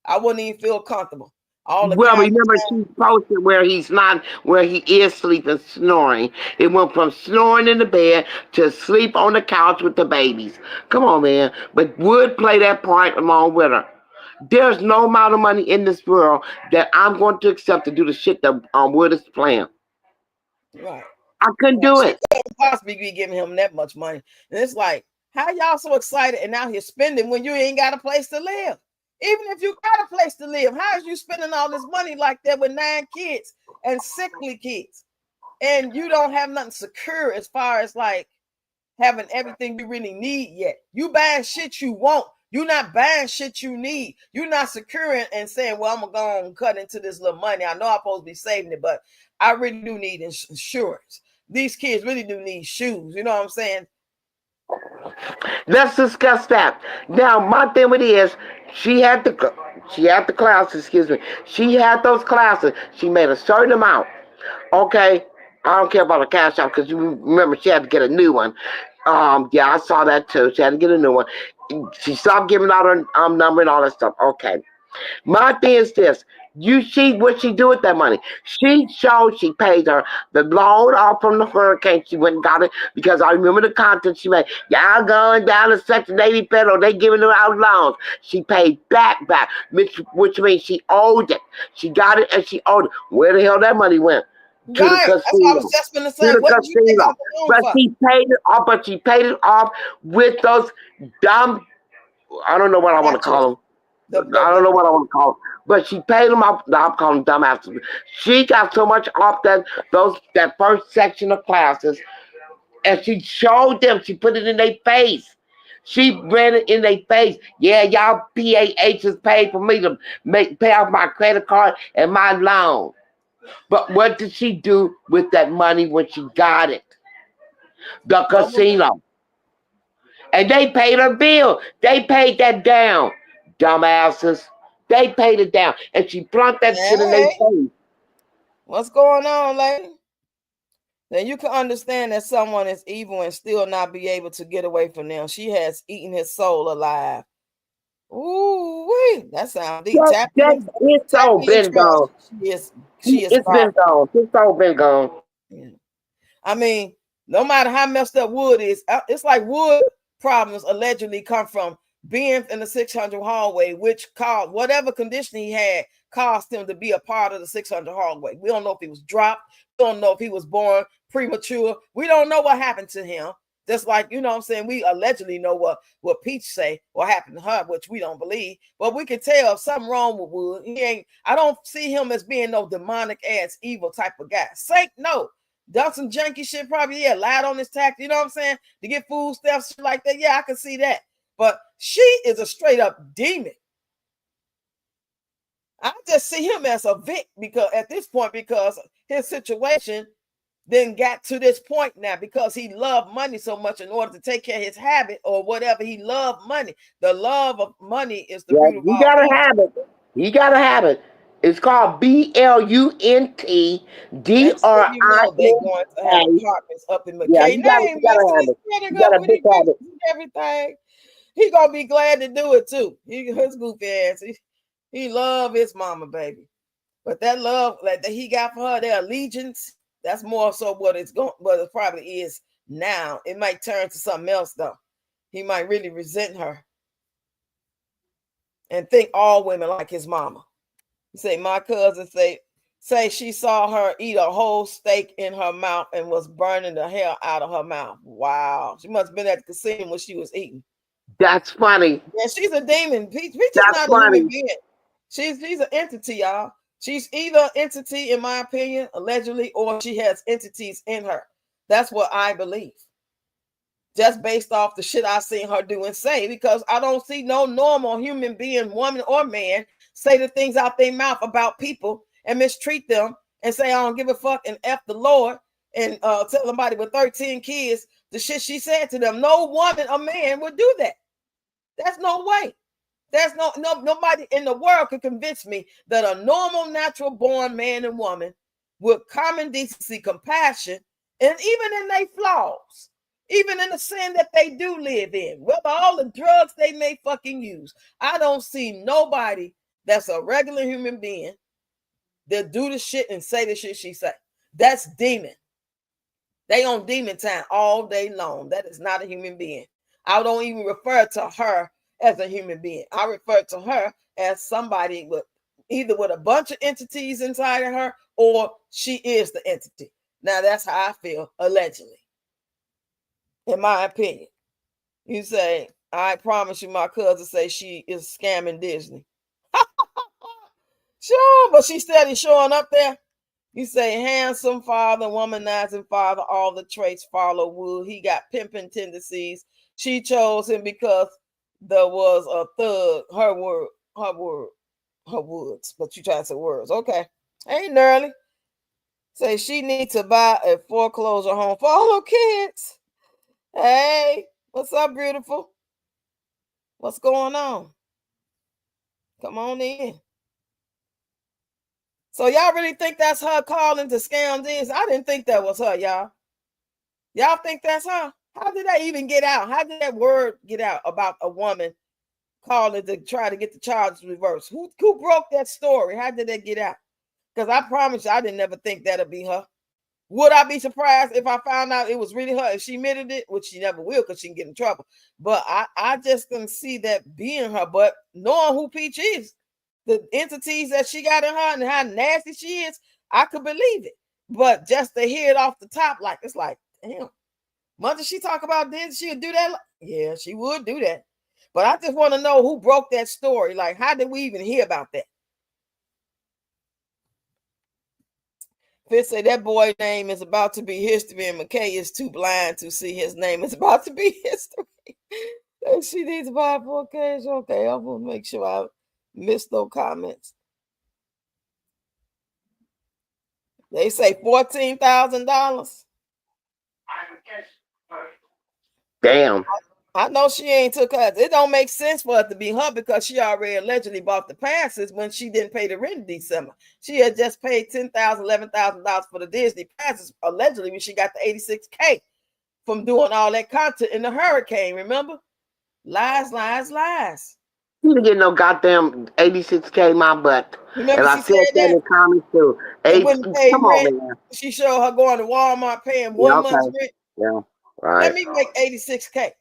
I wouldn't even feel comfortable. Remember she posted where he is sleeping, snoring. It went from snoring in the bed to sleep on the couch with the babies. Come on, man. But Wood play that part along with her. There's no amount of money in this world that I'm going to accept to do the shit that Wood is playing. Right. I couldn't do it. She couldn't possibly be giving him that much money. And it's like, how y'all so excited and out here spending when you ain't got a place to live? Even if you got a place to live, how is you spending all this money like that with 9 kids and sickly kids? And you don't have nothing secure as far as like having everything you really need yet. You buying shit you want. You're not buying shit you need. You're not securing and saying, well, I'm going to go and cut into this little money. I know I'm supposed to be saving it, but I really do need insurance. These kids really do need shoes. You know what I'm saying? Let's discuss that. Now, my thing with it is, she had the classes. Excuse me. She had those classes. She made a certain amount. Okay, I don't care about the cash out because you remember she had to get a new one. Yeah, I saw that too. She had to get a new one. She stopped giving out her number and all that stuff. Okay. My thing is this. What she do with that money? She showed she paid her the loan off from the hurricane. She went and got it because I remember the content she made. Y'all going down to Section 80 federal, they giving her out loans. She paid back, which means she owed it. She got it and she owed it. Where the hell that money went? To the Right. That's what I casino. was just going to To say. the What did you take casino. out the loan But for? she paid it off with those dumb, I don't know what I want to Gotcha. call them. I don't know what I want to call them, but she paid them off. I'm calling them dumbasses. She got so much off that first section of classes, and she showed them. She put it in their face. She ran it in their face. Yeah, y'all PAHs paid for me to pay off my credit card and my loan. But what did she do with that money when she got it? The casino. And they paid her bill. They paid that down. Dumbasses. They paid it down. And she plunked that shit in their Hey, face. what's going on, lady? Then you can understand that someone is evil and still not be able to get away from them. She has eaten his soul alive. Ooh, that sounds deep. It's Tap all me in been trust. gone. She is It's scarred. been gone. It's all been gone. Yeah. I mean, no matter how messed up wood is, it's like wood problems allegedly come from being in the 600 hallway, which caused whatever condition he had caused him to be a part of the 600 hallway. We don't know if he was dropped. We don't know if he was born premature. We don't know what happened to him. Just like, you know what I'm saying, we allegedly know what Peach say, what happened to her, which we don't believe. But we can tell if something wrong with Wood. I don't see him as being no demonic ass evil type of guy. Saint, no. Done some janky shit, probably, yeah, lied on his tax, you know what I'm saying? To get food stuff, shit like that. Yeah, I can see that. But she is a straight up demon. I just see him as a Vic because at this point, because his situation then got to this point now because he loved money so much in order to take care of his habit or whatever. He loved money. The love of money is the Yeah, root of you all gotta evil. have it. You gotta have it. It's called BLUNT Next thing you know, they DRINA. going to have apartments up in Yeah, McKay. Name, you gotta have Mr. it. Spreading You up got a with big his habit. pictures and everything. He gonna be glad to do it too. His goofy ass. He love his mama, baby. But that love that he got for her, their allegiance, that's more so what it probably is now. It might turn to something else though. He might really resent her and think all women like his mama. You say my cousin say she saw her eat a whole steak in her mouth and was burning the hell out of her mouth. Wow. She must have been at the casino when she was eating. That's funny. Yeah, she's a demon. Peach is That's not a human funny. being. She's an entity, y'all. She's either an entity, in my opinion, allegedly, or she has entities in her. That's what I believe. Just based off the shit I seen her do and say, because I don't see no normal human being, woman or man, say the things out their mouth about people and mistreat them and say, I don't give a fuck and F the Lord and tell somebody with 13 kids the shit she said to them. No woman or man would do that. That's no way. There's nobody in the world could convince me that a normal, natural born man and woman with common decency, compassion, and even in their flaws, even in the sin that they do live in, with all the drugs they may fucking use, I don't see nobody that's a regular human being that do the shit and say the shit she say. That's demon. They on demon time all day long. That is not a human being. I don't even refer to her as a human being. I refer to her as somebody with either with a bunch of entities inside of her or she is the entity. Now that's how I feel, allegedly. In my opinion. You say, I promise you, my cousin say she is scamming Disney. Sure, but she's steady showing up there. You say handsome father, womanizing father, all the traits follow Wood. He got pimping tendencies. She chose him because there was a thug, her words, but you try to say words. Okay. Hey, Nerly. Say she needs to buy a foreclosure home for all her kids. Hey, what's up, beautiful? What's going on? Come on in. So y'all really think that's her calling to scam this? I didn't think that was her, y'all. Y'all think that's her? How did that even get out? How did that word get out about a woman calling to try to get the charges reversed? Who broke that story? How did that get out? Because I promise you, I didn't never think that'd be her. Would I be surprised if I found out it was really her? If she admitted it, which she never will because she can get in trouble. But I just can see that being her. But knowing who Peach is, the entities that she got in her and how nasty she is, I could believe it. But just to hear it off the top, like it's like, damn, much as she talk about this, she would do that. Yeah, she would do that. But I just want to know who broke that story. Like, how did we even hear about that? Fitz say that boy name is about to be history, and McKay is too blind to see his name is about to be history. She needs to buy 4Ks. Okay, I'm gonna make sure I miss those comments. They say $14,000. Damn. I know she ain't took her. It don't make sense for it to be her because she already allegedly bought the passes when she didn't pay the rent in December. She had just paid $10,000, $11,000 for the Disney passes allegedly when she got the 86K from doing all that content in the hurricane. Remember? Lies, lies, lies. You didn't get no goddamn 86K my butt. Remember And I she said said that in that? the comments too. She wouldn't pay Come rent. on, man. She showed her going to Walmart paying Yeah, 1 month's okay. rent. Yeah, Let right. me make 86K.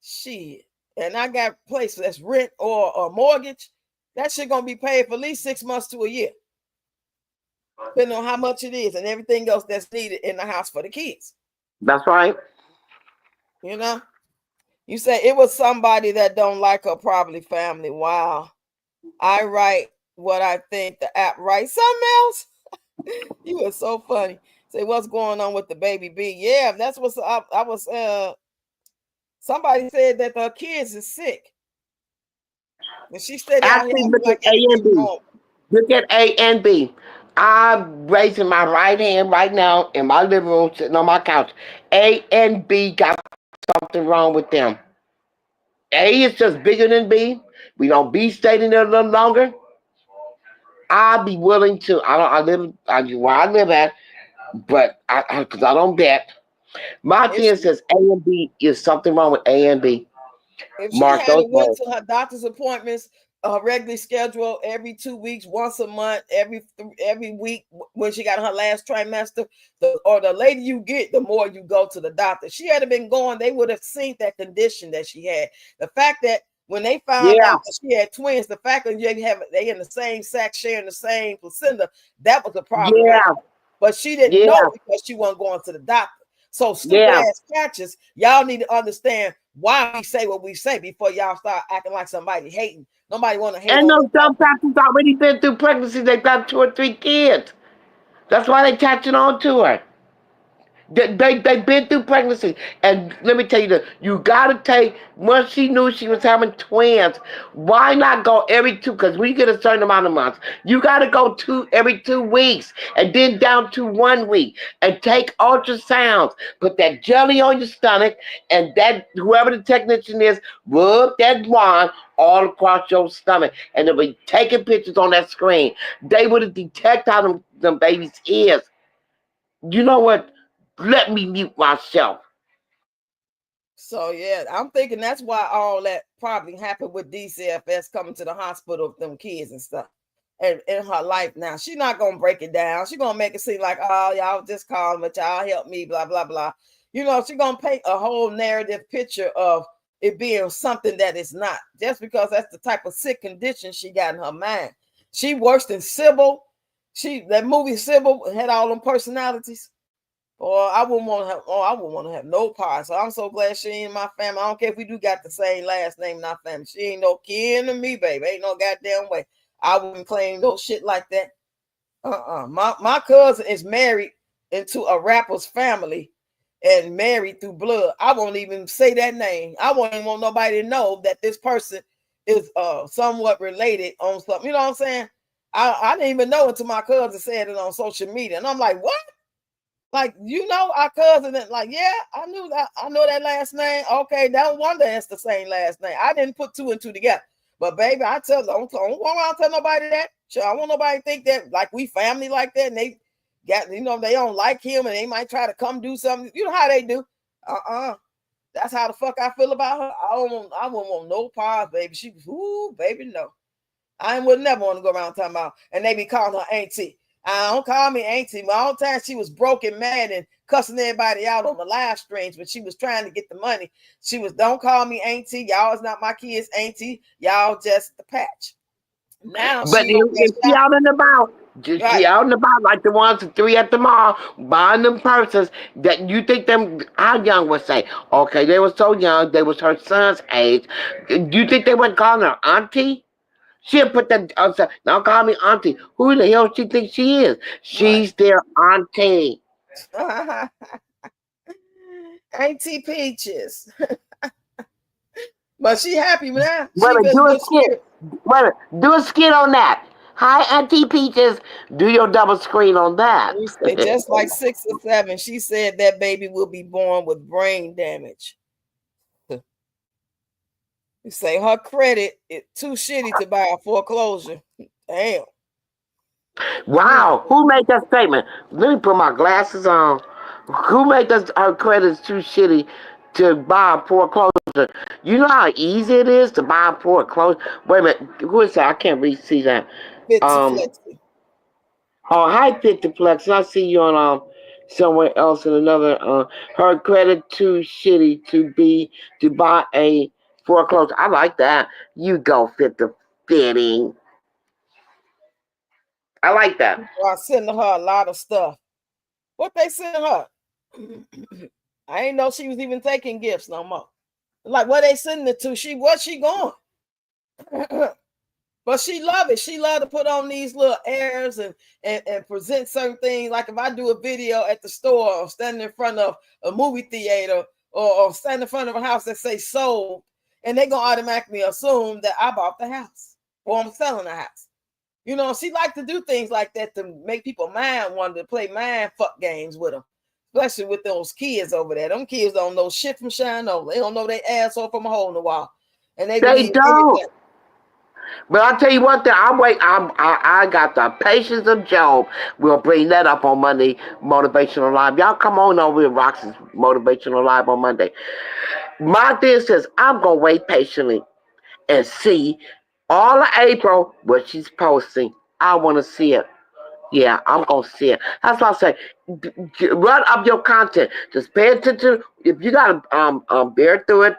Shit. And I got a place that's rent or a mortgage. That shit gonna be paid for at least 6 months to a year. Depending on how much it is and everything else that's needed in the house for the kids. That's right. You know? You say it was somebody that don't like her, probably family. Wow. I write what I think the app writes something else. You are so funny. Say what's going on with the baby B? Yeah, that's what's up. I was somebody said that the kids is sick. And she stayed out here Actually, acting look at like A and everything B. normal. Look at A and B. I'm raising my right hand right now in my living room, sitting on my couch. A and B got something wrong with them. A is just bigger than B. We don't B stayed in there a little longer. I'd be willing to. Where I live at, but because I don't bet. My thing says A and B is something wrong with A and B. If she Mark those hadn't went words. to her doctor's appointments, regularly scheduled every 2 weeks, once a month, every week when she got her last trimester, or the later you get, the more you go to the doctor. She had been going, they would have seen that condition that she had. The fact that when they found Yeah, out that she had twins, the fact that they in the same sac, sharing the same placenta, that was a problem right yeah, there. But she didn't yeah, know because she wasn't going to the doctor. So stupid yeah. ass catches, y'all need to understand why we say what we say before y'all start acting like somebody hating. Nobody want to hate And on those nobody. dumb pastors already been through pregnancy. They got 2 or 3 kids. That's why they catching on to her. They've been through pregnancy. And let me tell you this, you gotta take, once she knew she was having twins, why not go every two, because we get a certain amount of months, you gotta go every 2 weeks, and then down to 1 week, and take ultrasounds, put that jelly on your stomach, and that, whoever the technician is, rub that wand all across your stomach, and they'll be taking pictures on that screen. They would have detected how them babies is. You know what? Let me mute myself. So yeah, I'm thinking that's why all that probably happened with DCFS coming to the hospital with them kids and stuff. And in her life now, she's not gonna break it down. She's gonna make it seem like, oh, y'all just calling, but y'all help me, blah blah blah. You know, she's gonna paint a whole narrative picture of it being something that is not, just because that's the type of sick condition she got in her mind. She worse than Sybil. That movie Sybil had all them personalities. Or I wouldn't want to have. Oh, I wouldn't want to have no part. So I'm so glad she ain't in my family. I don't care if we do got the same last name in our family. She ain't no kin to me, baby. Ain't no goddamn way. I wouldn't claim no shit like that. My cousin is married into a rapper's family, and married through blood. I won't even say that name. I won't even want nobody to know that this person is somewhat related on something. You know what I'm saying? I didn't even know until my cousin said it on social media. And I'm like, what? Like, you know, our cousin, like, yeah, I knew that. I know that last name. Okay, no wonder it's the same last name. I didn't put two and two together. But baby, I don't want to tell nobody that. Sure, I want nobody to think that like we family like that, and they got, you know, they don't like him, and they might try to come do something. You know how they do. That's how the fuck I feel about her. I wouldn't want no part, baby. She was, ooh, baby, no. I would never want to go around talking about, and they be calling her auntie. I don't call me auntie. My whole time she was broken, mad, and cussing everybody out on the live streams when she was trying to get the money. She was, don't call me auntie. Y'all is not my kids' auntie. Y'all just the patch. Now But she don't if get she shot. out and about, just Right. she out and about like the ones at 3 at the mall buying them purses that you think them how young would say, okay, they were so young, they was her son's age. Do you think they wouldn't call her auntie? She'll put that don't call me auntie. Who the hell she thinks she is? Right. She's their auntie. Auntie Peaches. But she happy now. Wait She a minute, feeling do a good skit. spirit. Wait a minute, do a skit on that. Hi, Auntie Peaches. Do your double screen on that. We say just like 6 or 7, she said that baby will be born with brain damage. You say her credit is too shitty to buy a foreclosure. Damn. Mm. Wow, who made that statement? Let me put my glasses on. Who made that her credit's too shitty to buy a foreclosure? You know how easy it is to buy a foreclosure? Wait a minute, who is that? I can't really see that. Fitzy Um, flexy. oh, hi, Flex. I see you on somewhere else in another. Her credit too shitty to buy a foreclosure. I like that. You go fit the fitting. I like that. People are sending her a lot of stuff. What they send her? I ain't know she was even taking gifts no more. Like what they sending it to? Where she going? But she love it. She love to put on these little airs and present certain things. Like if I do a video at the store or standing in front of a movie theater or stand in front of a house that say sold, and they gonna automatically assume that I bought the house or I'm selling the house. You know, she like to do things like that to make people mind want to play mind fuck games with them. Especially with those kids over there. Them kids don't know shit from shine over. They don't know they asshole from a hole in the wall. And they They believe don't. anything. But I'll tell you one thing, I got the patience of Job. We'll bring that up on Monday, Motivational Live. Y'all come on over to Roxy's Motivational Live on Monday. My thing says, I'm going to wait patiently and see all of April what she's posting. I want to see it. Yeah, I'm going to see it. That's what I say. Run up your content. Just pay attention. If you got to bear through it,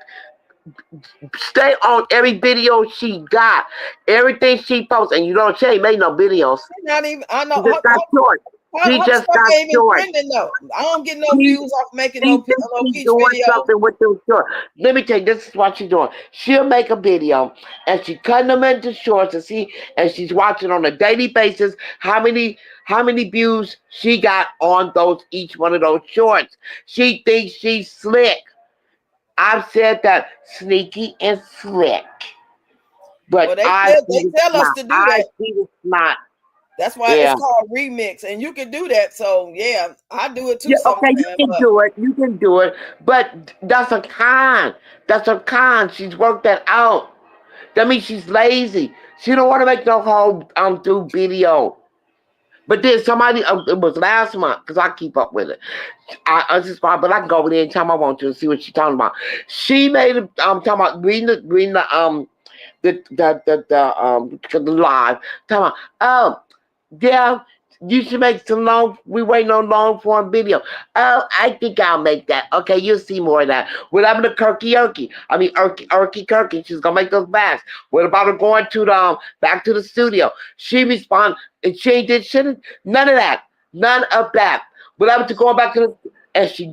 stay on every video she got, everything she posts, and you don't she ain't made no videos. Not even I know She just got short. She her just stuff got ain't even short. trending though. I don't get no She views off making she no thinks she's peach doing videos. something with them short. Let me tell you, this is what she's doing. She'll make a video and she cutting them into shorts and she's watching on a daily basis how many views she got on those each one of those shorts. She thinks she's slick. I've said that sneaky and slick. Well, But I see they the tell us smart. to do I that. see the smart. That's why it's Yeah. called remix, and you can do that. So yeah, I do it too Yeah, okay, sometimes. you can But do it. You can do it. But that's a con. That's a con. She's worked that out. That means she's lazy. She don't want to make no whole do video. But then somebody, it was last month, because I keep up with it. I just, but I can go over there anytime I want to and see what she's talking about. She made it, talking about reading the live. Talking about, oh, yeah, you should make some we waiting on long form video. Oh, I think I'll make that. Okay, you'll see more of that. What happened to Kirky Urky? I mean, Urky Kirky, she's going to make those bags. What about her going to back to the studio? She responded, and she ain't did shit. None of that. None of that. What happened to going back to the, and she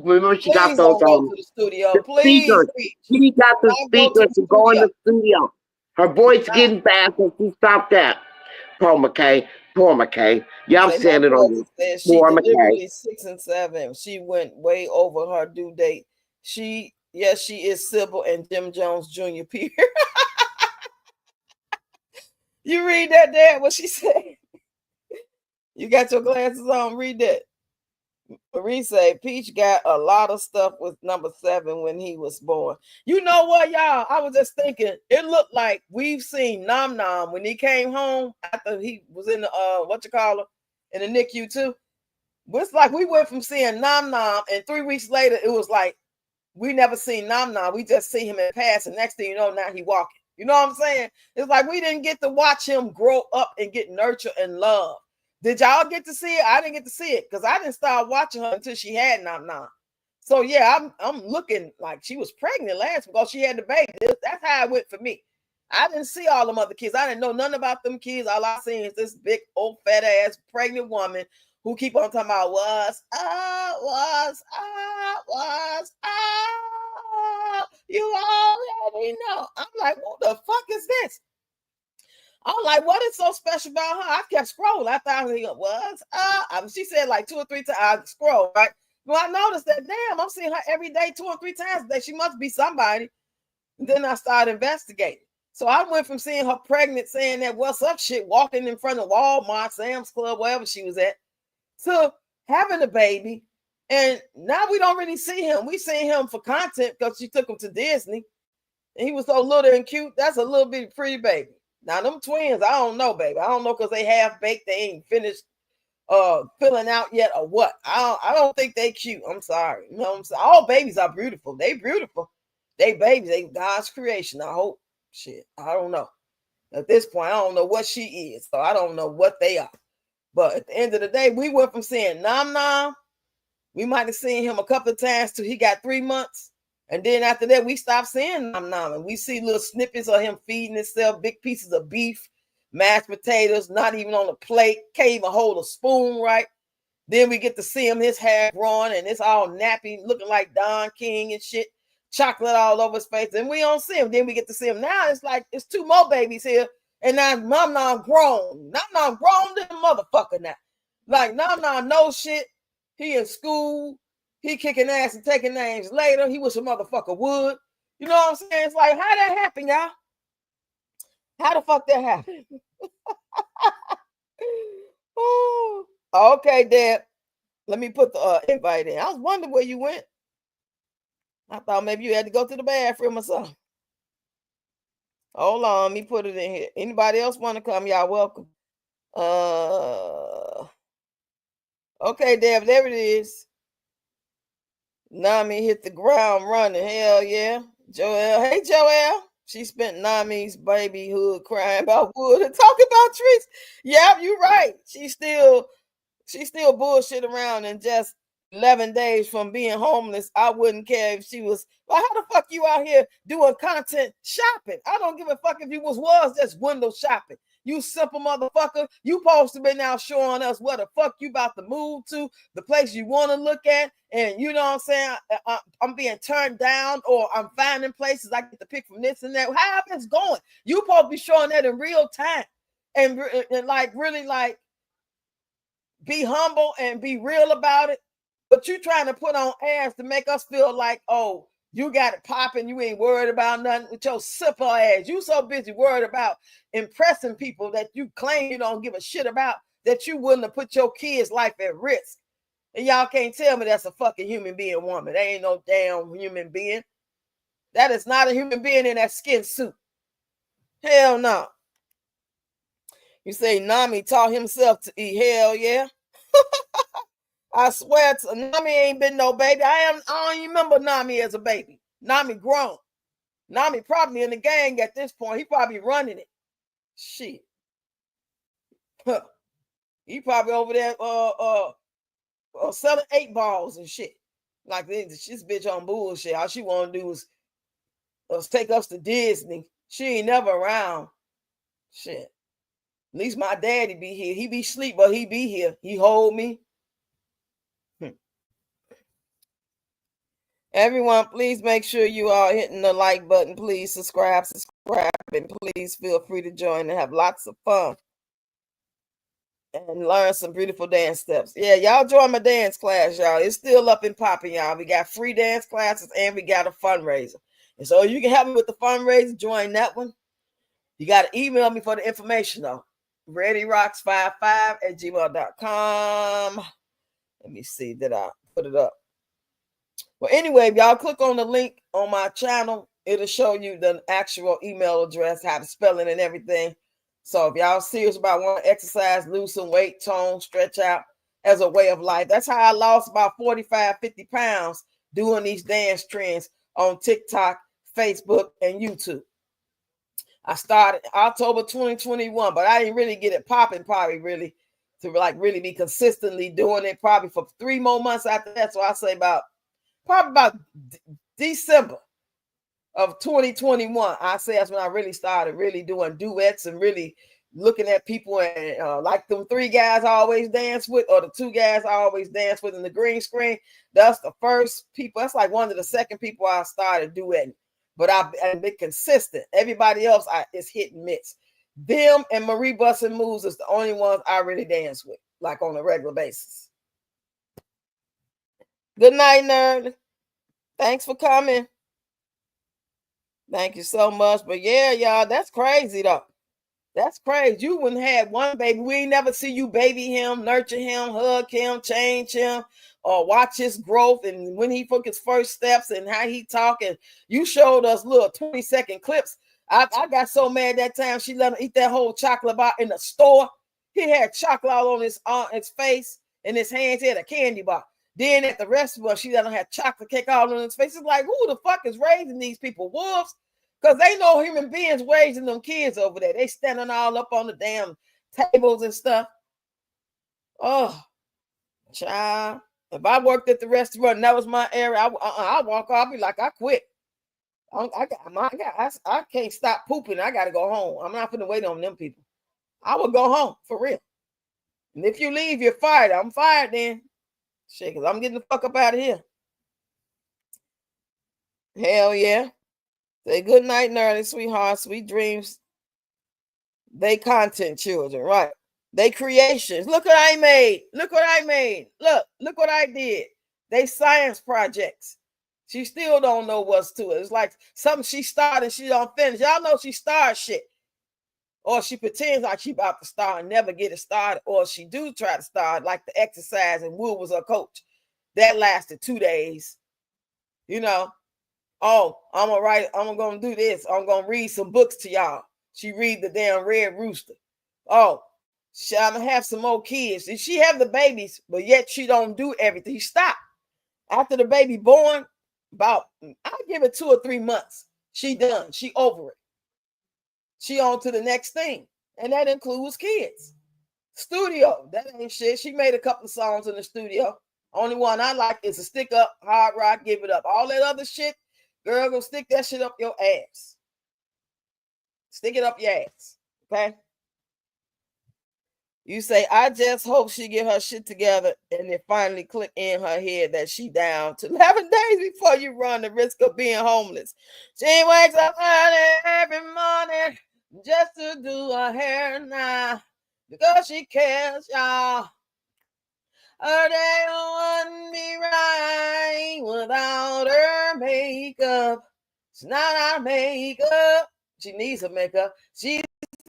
remember she got please those, don't go to the studio. the Please, speakers. please. She got the Don't go to speakers the to go in studio. the studio. Her voice getting bad, so she stopped that. Paul McKay. Poor McKay. Yeah, I'm Say my saying it on cousin you. said she Poor McKay. deliberately 6 and 7. She went way over her due date. She is Sybil and Jim Jones Jr. peer. You read that, Dad? What she said? You got your glasses on? Read that. Marie said Peach got a lot of stuff with number 7 when he was born. You know what, y'all? I was just thinking, it looked like we've seen Nom Nom when he came home after he was in the in the NICU too. It's like we went from seeing Nom Nom, and 3 weeks later, it was like we never seen Nom Nom. We just see him in passing. Next thing you know, now he walking. You know what I'm saying? It's like we didn't get to watch him grow up and get nurtured and love. Did y'all get to see it? I didn't get to see it because I didn't start watching her until she had Nom Nom. So yeah, I'm looking like she was pregnant last because she had the baby. That's how it went for me. I didn't see all them other kids. I didn't know nothing about them kids. All I seen is this big old fat ass pregnant woman who keep on talking about you already know. I'm like, what the fuck is this? I'm like, what is so special about her? I kept scrolling. I thought it was she said like 2 or 3 times. I scroll, right? Well, I noticed that damn, I'm seeing her every day, 2 or 3 times a day. She must be somebody. And then I started investigating. So I went from seeing her pregnant, saying that what's up shit, walking in front of Walmart, Sam's Club, wherever she was at, to having a baby. And now we don't really see him. We see him for content because she took him to Disney. And he was so little and cute. That's a little bit pretty baby. Now, them twins, I don't know, baby. I don't know because they half baked. They ain't finished filling out yet or what. I don't think they cute. I'm sorry. You know what I'm saying? All babies are beautiful. They beautiful. They babies. They God's creation. I hope. Shit. I don't know. At this point, I don't know what she is. So I don't know what they are. But at the end of the day, we went from seeing Nom Nom. We might have seen him a couple of times till he got 3 months. And then after that, we stopped seeing Nom Nom. And we see little snippets of him feeding himself, big pieces of beef, mashed potatoes, not even on a plate, can't even hold a spoon right. Then we get to see him, his hair growing, and it's all nappy, looking like Don King and shit. Chocolate all over his face. And we don't see him. Then we get to see him. Now it's like it's 2 more babies here. And now Nom Nom grown. Nom Nom grown to the motherfucker now. Like Nom Nom knows shit. He in school. He kicking ass and taking names later. He was a motherfucker wood. You know what I'm saying? It's like, how that happen, y'all? How the fuck that happen? Oh, okay, Dad. Let me put the invite in. I was wondering where you went. I thought maybe you had to go to the bathroom or something. Hold on, let me put it in here. Anybody else want to come? Y'all welcome. Okay, Dad, there it is. Nami hit the ground running. Hell yeah. Joelle. Hey, Joelle. She spent Nami's babyhood crying about wood and talking about trees. Yep, you're right. She still bullshit around and just 11 days from being homeless. I wouldn't care if she was, well, how the fuck you out here doing content shopping? I don't give a fuck if you was just window shopping. You simple motherfucker. You supposed to be now showing us where the fuck you about to move to, the place you want to look at. And you know what I'm saying? I'm being turned down or I'm finding places I get to pick from this and that. How it's going? You supposed to be showing that in real time. And like really like be humble and be real about it. But you trying to put on airs to make us feel like, oh, you got it popping. You ain't worried about nothing with your simple ass. You so busy worried about impressing people that you claim you don't give a shit about that you willing to put your kids' life at risk. And y'all can't tell me that's a fucking human being woman. That ain't no damn human being. That is not a human being in that skin suit. Hell no. You say Nami taught himself to eat. Hell yeah. I swear to Nami ain't been no baby. I don't even remember Nami as a baby. Nami grown. Nami probably in the gang at this point. He probably running it. Shit. He probably over there selling 8 balls and shit. Like this bitch on bullshit. All she want to do is take us to Disney. She ain't never around. Shit. At least my daddy be here. He be asleep, but he be here. He hold me. Everyone, please make sure you are hitting the like button. Please subscribe, and please feel free to join and have lots of fun. and learn some beautiful dance steps. Yeah, y'all join my dance class, y'all. It's still up and popping, y'all. We got free dance classes and we got a fundraiser. And so you can help me with the fundraiser, join that one. You got to email me for the information, though. readyrocks55@gmail.com. Let me see, did I put it up? Well, anyway, if y'all click on the link on my channel, it'll show you the actual email address, how to spell it and everything. So if y'all serious about wanting to exercise, lose some weight, tone, stretch out as a way of life. That's how I lost about 45, 50 pounds doing these dance trends on TikTok, Facebook, and YouTube. I started October 2021, but I didn't really get it popping probably really to like really be consistently doing it probably for 3 more months after that. So I say probably about December of 2021. I say that's when I really started really doing duets and really looking at people and like them 3 guys I always dance with, or the 2 guys I always dance with in the green screen. That's the first people. That's like one of the second people I started duetting. But I've been consistent. Everybody else is hit and miss. Them and Marie Bussin' Moves is the only ones I really dance with, like on a regular basis. Good night, nerd. Thanks for coming. Thank you so much. But yeah, y'all, that's crazy though. That's crazy. You wouldn't have one baby. We ain't never see you baby him, nurture him, hug him, change him, or watch his growth and when he took his first steps and how he talking. You showed us little 20-second clips. I got so mad that time she let him eat that whole chocolate bar in the store. He had chocolate all on his face and his hands. He had a candy bar. Then at the restaurant, she let him have chocolate cake all on his face. It's like, who the fuck is raising these people? Wolves? Because they know human beings raising them kids over there. They standing all up on the damn tables and stuff. Oh, child. If I worked at the restaurant and that was my area, I walk off. I'll be like, I quit. I can't stop pooping. I got to go home. I'm not going to wait on them people. I will go home, for real. And if you leave, you're fired. I'm fired then. Shit, because I'm getting the fuck up out of here. Hell yeah. Say good night, nerdy, sweetheart, sweet dreams. They content children, right? They creations. Look what I made. Look what I made. Look what I did. They science projects. She still don't know what's to it. It's like something she started and she don't finish. Y'all know she started shit. Or she pretends like she about to start and never get it started. Or she do try to start like the exercise and Will was her coach. That lasted 2 days. You know. Oh, I'm gonna do this. I'm gonna read some books to y'all. She read the damn Red Rooster. Oh, I'm gonna have some more kids. And she have the babies, but yet she don't do everything. Stop. After the baby born, I'll give it 2 or 3 months. She done. She over it. She on to the next thing. And that includes kids. Studio, that ain't shit. She made a couple of songs in the studio. Only one I like is a Stick Up, Hard Rock, Give It Up. All that other shit, girl, go stick that shit up your ass. Stick it up your ass. Okay? You say, I just hope she get her shit together and it finally click in her head that she down to 11 days before you run the risk of being homeless. She wakes up early every morning just to do her hair now because she cares, y'all. Her day wouldn't be right without her makeup. It's not our makeup. She needs her makeup. She's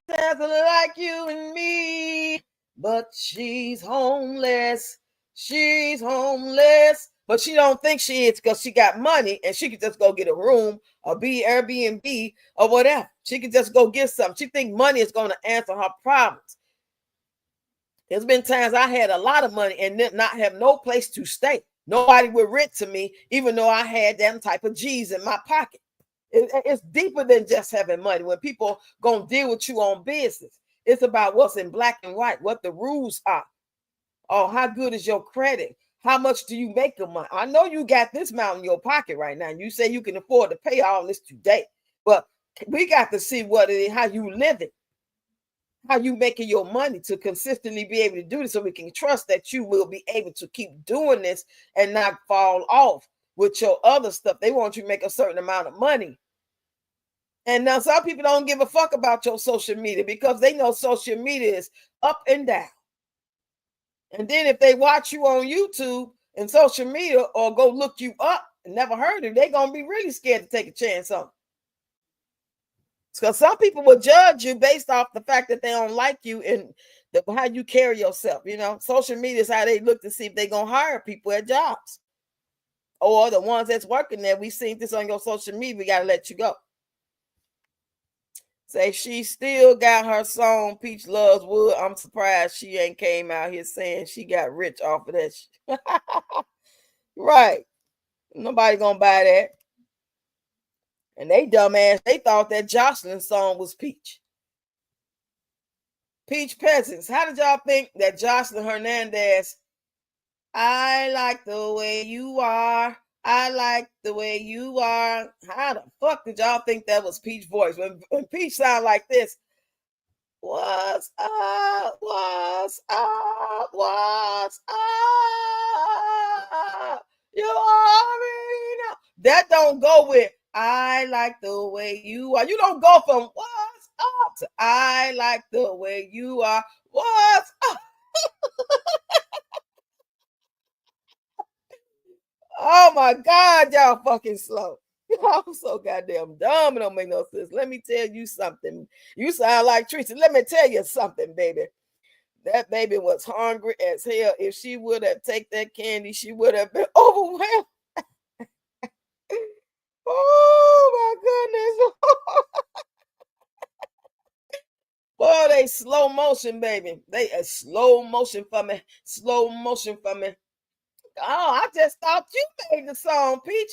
like you and me, but she's homeless. She's homeless. But she don't think she is because she got money and she could just go get a room or be Airbnb or whatever. She could just go get something. She think money is going to answer her problems. There's been times I had a lot of money and did not have no place to stay. Nobody would rent to me, even though I had that type of G's in my pocket. It's deeper than just having money. When people gonna deal with you on business, it's about what's in black and white, what the rules are. Oh, how good is your credit? How much do you make a month? I know you got this amount in your pocket right now. And you say you can afford to pay all this today, but we got to see what it is, how you living, how you making your money to consistently be able to do this, so we can trust that you will be able to keep doing this and not fall off with your other stuff. They want you to make a certain amount of money. And now some people don't give a fuck about your social media because they know social media is up and down. And then if they watch you on YouTube and social media or go look you up and never heard of, they're going to be really scared to take a chance on. Because some people will judge you based off the fact that they don't like you and how you carry yourself. You know, social media is how they look to see if they're going to hire people at jobs. Or the ones that's working there, we seen this on your social media, we got to let you go. Say she still got her song Peach Loves Wood. I'm surprised she ain't came out here saying she got rich off of that. Right. Nobody gonna buy that. And they dumbass, they thought that Jocelyn song was Peach. Peach Peasants. How did y'all think that Jocelyn Hernandez, I like the way you are, I like the way you are. How the fuck did y'all think that was Peach voice? When Peach sound like this, what's up, what's up, what's up? You already know. That don't go with I like the way you are. You don't go from what's up to I like the way you are. What's up? Oh my God, y'all fucking slow. Y'all so goddamn dumb. It don't make no sense. Let me tell you something. You sound like Teresa. Let me tell you something, baby. That baby was hungry as hell. If she would have taken that candy, she would have been overwhelmed. Oh my goodness. Boy, they slow motion, baby. They a slow motion for me. Slow motion for me. Oh, I just thought you made the song, Peach.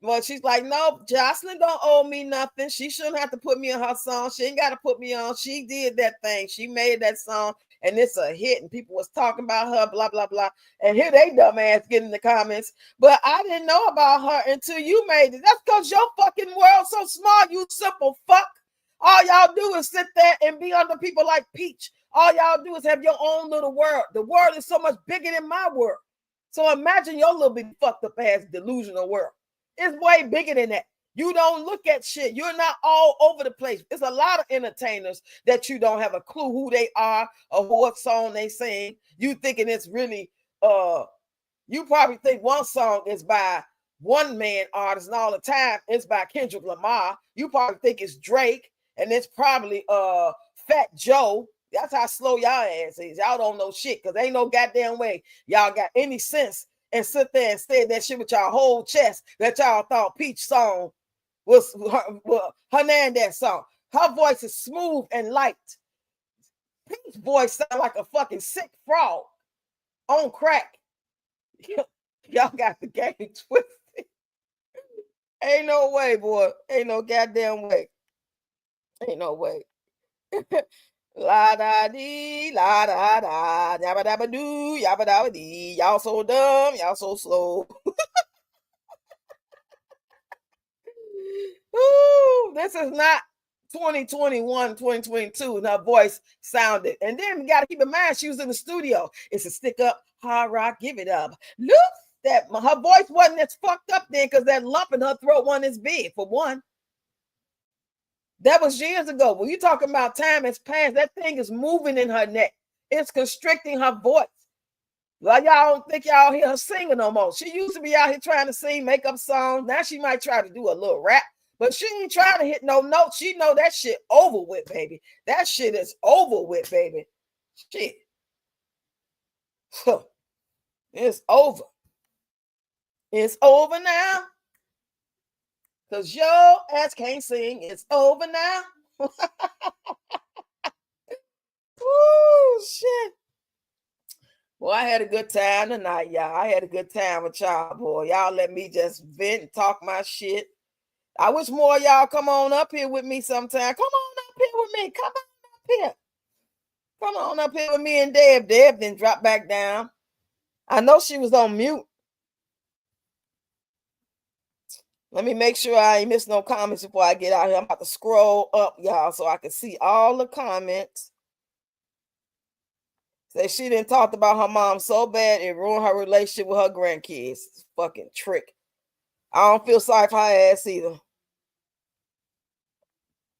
Well, she's like, no, Jocelyn don't owe me nothing. She shouldn't have to put me on her song. She ain't got to put me on. She did that thing. She made that song, and it's a hit, and people was talking about her, blah, blah, blah. And here they dumbass get in the comments. But I didn't know about her until you made it. That's because your fucking world's so small, you simple fuck. All y'all do is sit there and be under people like Peach. All y'all do is have your own little world. The world is so much bigger than my world. So imagine your little bit fucked up ass delusional world. It's way bigger than that. You don't look at shit. You're not all over the place. There's a lot of entertainers that you don't have a clue who they are or what song they sing. You thinking it's really you probably think one song is by one man artist and all the time it's by Kendrick Lamar. You probably think it's Drake and it's probably Fat Joe. That's how slow y'all ass is. Y'all don't know shit because ain't no goddamn way y'all got any sense and sit there and say that shit with y'all whole chest that y'all thought Peach song was Hernandez song. Her voice is smooth and light. Peach's voice sound like a fucking sick frog on crack. Y'all got the game twisted. Ain't no way, boy. Ain't no goddamn way. Ain't no way. La da dee, la da da, yabba dabba doo, yabba dabba dee. Y'all so dumb, y'all so slow. Ooh, this is not 2021, 2022. And her voice sounded. And then you got to keep in mind, she was in the studio. It's a stick up, hard rock, give it up. Look, that her voice wasn't as fucked up then because that lump in her throat wasn't as big, for one. That was years ago. When you talking about time has passed, that thing is moving in her neck. It's constricting her voice. Like y'all don't think y'all hear her singing no more. She used to be out here trying to sing, make up songs. Now she might try to do a little rap, but she ain't trying to hit no notes. She know that shit over with, baby. That shit is over with, baby. Shit. It's over. It's over now. Because your ass can't sing. It's over now. Ooh, shit. Well, I had a good time tonight, y'all. I had a good time with y'all, boy. Y'all let me just vent and talk my shit. I wish more of y'all come on up here with me sometime. Come on up here with me. Come on up here. Come on up here with me and Deb. Deb then drop back down. I know she was on mute. Let me make sure I ain't miss no comments before I get out here. I'm about to scroll up, y'all, so I can see all the comments. Say she didn't talk about her mom so bad it ruined her relationship with her grandkids. It's a fucking trick. I don't feel sorry for her ass either.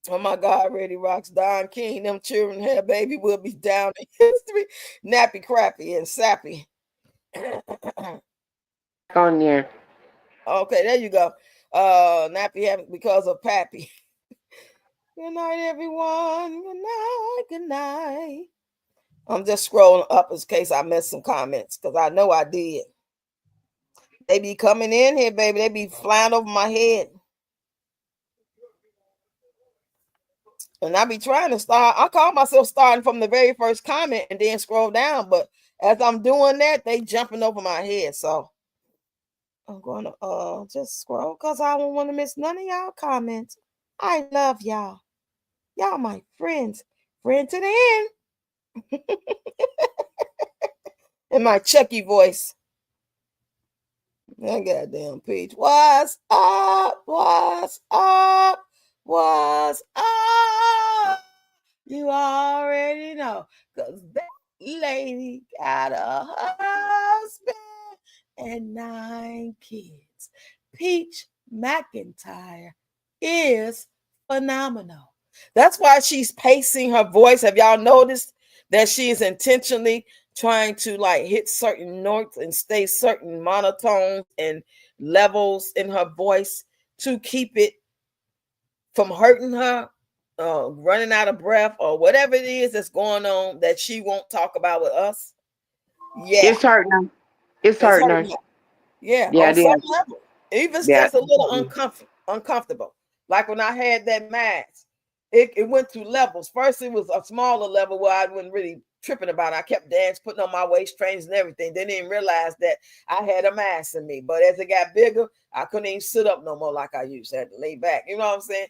Oh my God, Ready Rocks, Don King, them children had baby will be down in history. Nappy, crappy, and sappy. On there. Okay, there you go. Nappy having because of Pappy. Good night, everyone. Good night. Good night. I'm just scrolling up in case I missed some comments because I know I did. They be coming in here, baby. They be flying over my head. And I be trying to start. I call myself starting from the very first comment and then scroll down. But as I'm doing that, they jumping over my head. So I'm going to just scroll because I don't want to miss none of y'all comments. I love y'all. Y'all my friends. Friend to the end. In my Chucky voice. That goddamn Peach. What's up? What's up? What's up? You already know. Because that lady got a husband and 9 kids. Peach McIntyre is phenomenal. That's why she's pacing her voice. Have y'all noticed that she is intentionally trying to like hit certain notes and stay certain monotones and levels in her voice to keep it from hurting her, running out of breath, or whatever it is that's going on that she won't talk about with us? Yeah, It's hurting her. It's it's hurting hurting her. her. Yeah, Yeah, on it some is. level. Even if it's Yeah. just a little uncomfortable. Like when I had that mask, it went through levels. First, it was a smaller level where I wasn't really tripping about it. I kept dancing, putting on my waist trains and everything. Then didn't realize that I had a mask in me. But as it got bigger, I couldn't even sit up no more like I used to. I had to lay back. You know what I'm saying?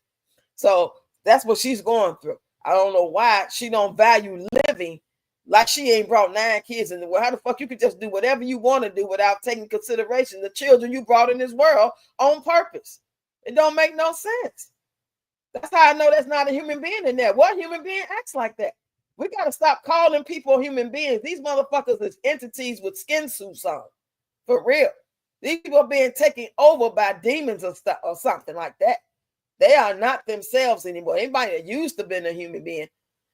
So that's what she's going through. I don't know why she don't value living like she ain't brought 9 kids in the world. How the fuck you could just do whatever you want to do without taking consideration the children you brought in this world on purpose? It don't make no sense. That's how I know that's not a human being in there. What human being acts like that? We got to stop calling people human beings. These motherfuckers is entities with skin suits on. For real. These people are being taken over by demons or stuff or something like that. They are not themselves anymore. Anybody that used to been a human being,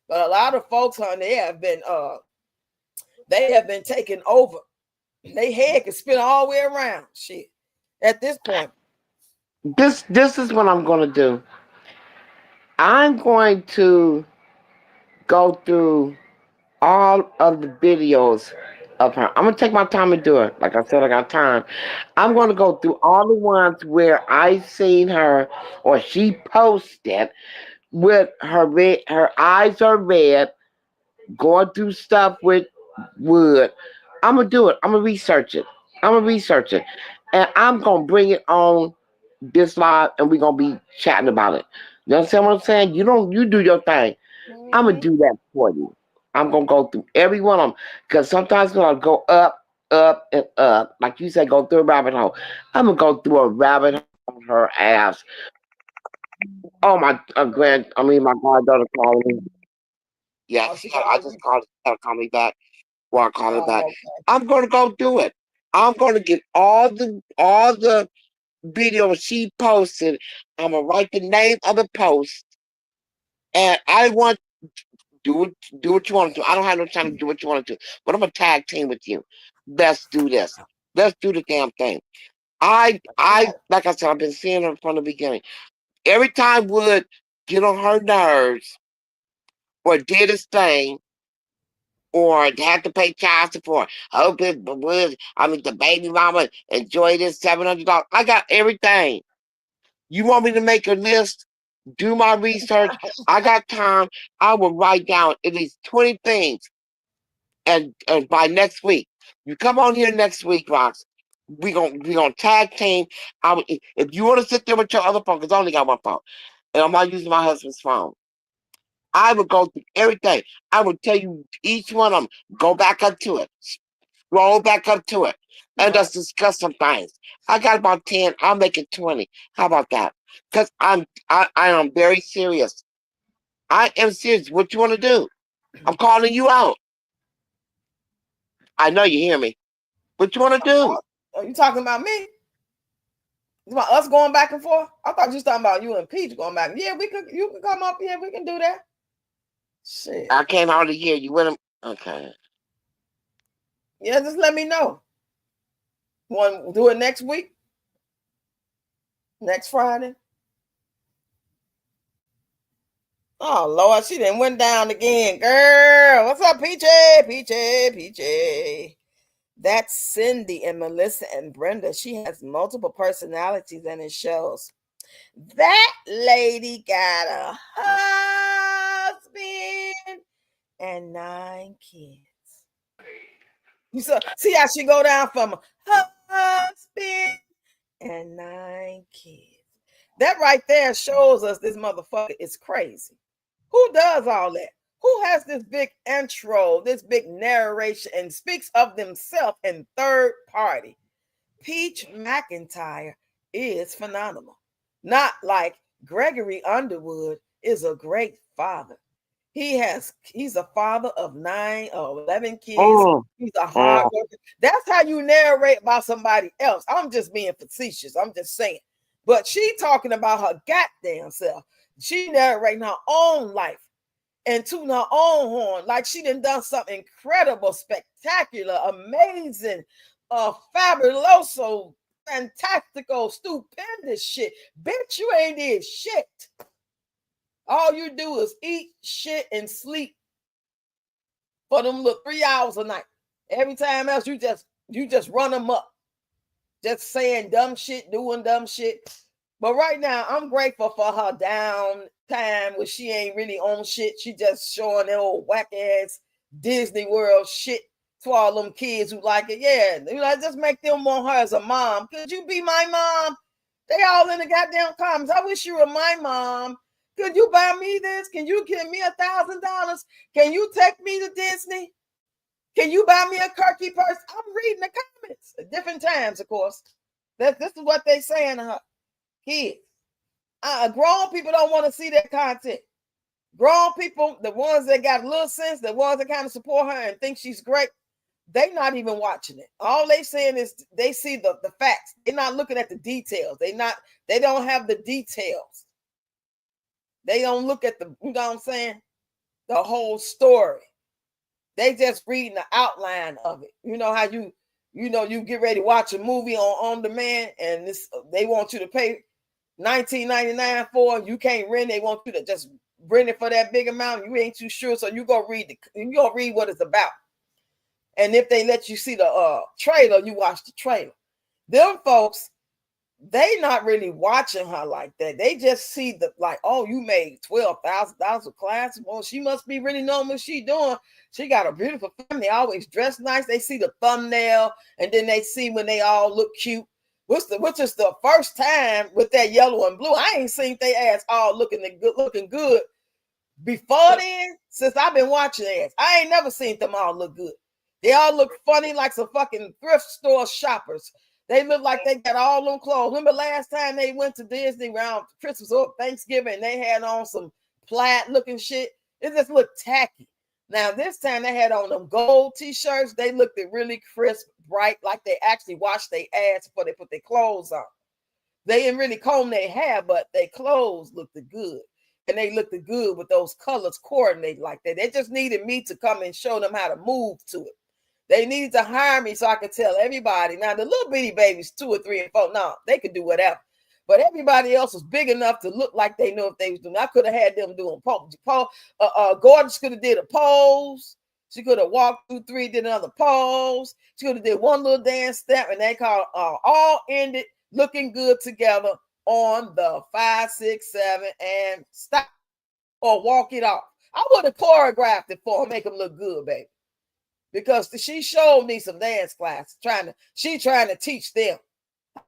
but a lot of folks on there they have been taken over. They head can spin all the way around. Shit. At this point. This is what I'm gonna do. I'm going to go through all of the videos of her. I'm gonna take my time and do it. Like I said, I got time. I'm gonna go through all the ones where I seen her or she posted with her eyes are red, going through stuff with wood. I'm gonna do it. I'm gonna research it. I'm gonna research it, and I'm gonna bring it on this live, and we're gonna be chatting about it. You understand what I'm saying? You do your thing. I'm gonna Mm-hmm. do that for you. I'm gonna go through every one of them because sometimes when I go up, up, and up, like you said, go through a rabbit hole. I'm gonna go through a rabbit hole on her ass. Oh my my goddaughter calling me. Yeah, Oh, she I calling just you. called her to call me back. Well, I call her back. Oh, okay. I'm gonna go do it. I'm gonna get all the videos she posted. I'm gonna write the name of the post, and I want do what do what you want to do. I don't have no time to do what you want to do, but I'm gonna tag team with you. Let's do this. Let's do the damn thing. I like I said, I've been seeing her from the beginning. Every time Wood get on her nerves or did his thing or had to pay child support. Hope it would. I mean, the baby mama enjoy this $700. I got everything. You want me to make a list? Do my research. I got time. I will write down at least 20 things, and by next week, you come on here next week, Rox. We gonna tag team. If you want to sit there with your other phone, because I only got one phone, and I'm not using my husband's phone. I will go through everything. I will tell you each one of them. Go back up to it. Scroll back up to it. And Right. let's discuss some things. I got about 10. I'll make it 20. How about that? Because I am very serious. I am serious. What you want to do? I'm calling you out. I know you hear me. What you want to do? Are you talking about me? About us going back and forth? I thought you was talking about you and Peach going back. Yeah, we could. You can come up here. We can do that. Shit. I can't hardly hear you. Okay. Yeah, just let me know. Want to do it next week? Next Friday? Oh Lord, she done went down again, girl. What's up, Peachy? Peachy. That's Cindy and Melissa and Brenda. She has multiple personalities and it shows. That lady got a husband and 9 kids. You see how she go down from husband and 9 kids. That right there shows us this motherfucker is crazy. Who does all that? Who has this big intro, this big narration, and speaks of themselves in third party? Peach McIntyre is phenomenal. Not like Gregory Underwood is a great father. He's a father of 9 or 11 kids. He's a hard worker. That's how you narrate about somebody else. I'm just being facetious. I'm just saying. But she talking about her goddamn self. She narrating her own life and tooting her own horn like she done something incredible, spectacular, amazing, fabuloso, fantastical, stupendous shit. Bitch, you ain't did shit. All you do is eat, shit, and sleep for them little 3 hours a night. Every time else, you just run them up. Just saying dumb shit, doing dumb shit. But right now, I'm grateful for her down time where she ain't really on shit. She just showing that old whack ass Disney World shit to all them kids who like it. Yeah, just make them want her as a mom. Could you be my mom? They all in the goddamn comments. I wish you were my mom. Could you buy me this? Can you give me $1,000? Can you take me to Disney? Can you buy me a Kirky purse? I'm reading the comments at different times, of course. This is what they saying to her. Kids. Grown people don't want to see that content. Grown people, the ones that got a little sense, the ones that kind of support her and think she's great, they not even watching it. All they saying is they see the facts. They're not looking at the details. They don't have the details. They don't look at the, you know what I'm saying? The whole story. They just reading the outline of it. You know how you get ready to watch a movie on demand and they want you to pay $19.99 for it. You can't rent. They want you to just rent it for that big amount. You ain't too sure, so you go read what it's about. And if they let you see the trailer, you watch the trailer. Them folks, they not really watching her like that. They just see the oh, you made $12,000 of class. Well, she must be really knowing what she doing. She got a beautiful family. They always dress nice. They see the thumbnail, and then they see when they all look cute. Which is the first time with that yellow and blue. I ain't seen they ass all looking good before then. Since I've been watching ass, I ain't never seen them all look good. They all look funny like some fucking thrift store shoppers. They look like they got all them clothes. Remember last time they went to Disney around Christmas or Thanksgiving and they had on some plaid looking shit? It just looked tacky. Now this time they had on them gold t-shirts. They looked really crisp, bright, like they actually washed their ass before they put their clothes on. They didn't really comb their hair, but their clothes looked good. And they looked good with those colors coordinated like that. They just needed me to come and show them how to move to it. They needed to hire me so I could tell everybody. Now, the little bitty babies, 2 or 3 and 4, no, they could do whatever. But everybody else was big enough to look like they knew if they was doing. I could have had them doing Gorgeous could have did a pose. She could have walked through 3, did another pose. She could have did one little dance step, and they called all ended looking good together on the 5, 6, 7, and stop or walk it off. I would have choreographed it for her, make them look good, baby. Because she showed me some dance class, trying to teach them.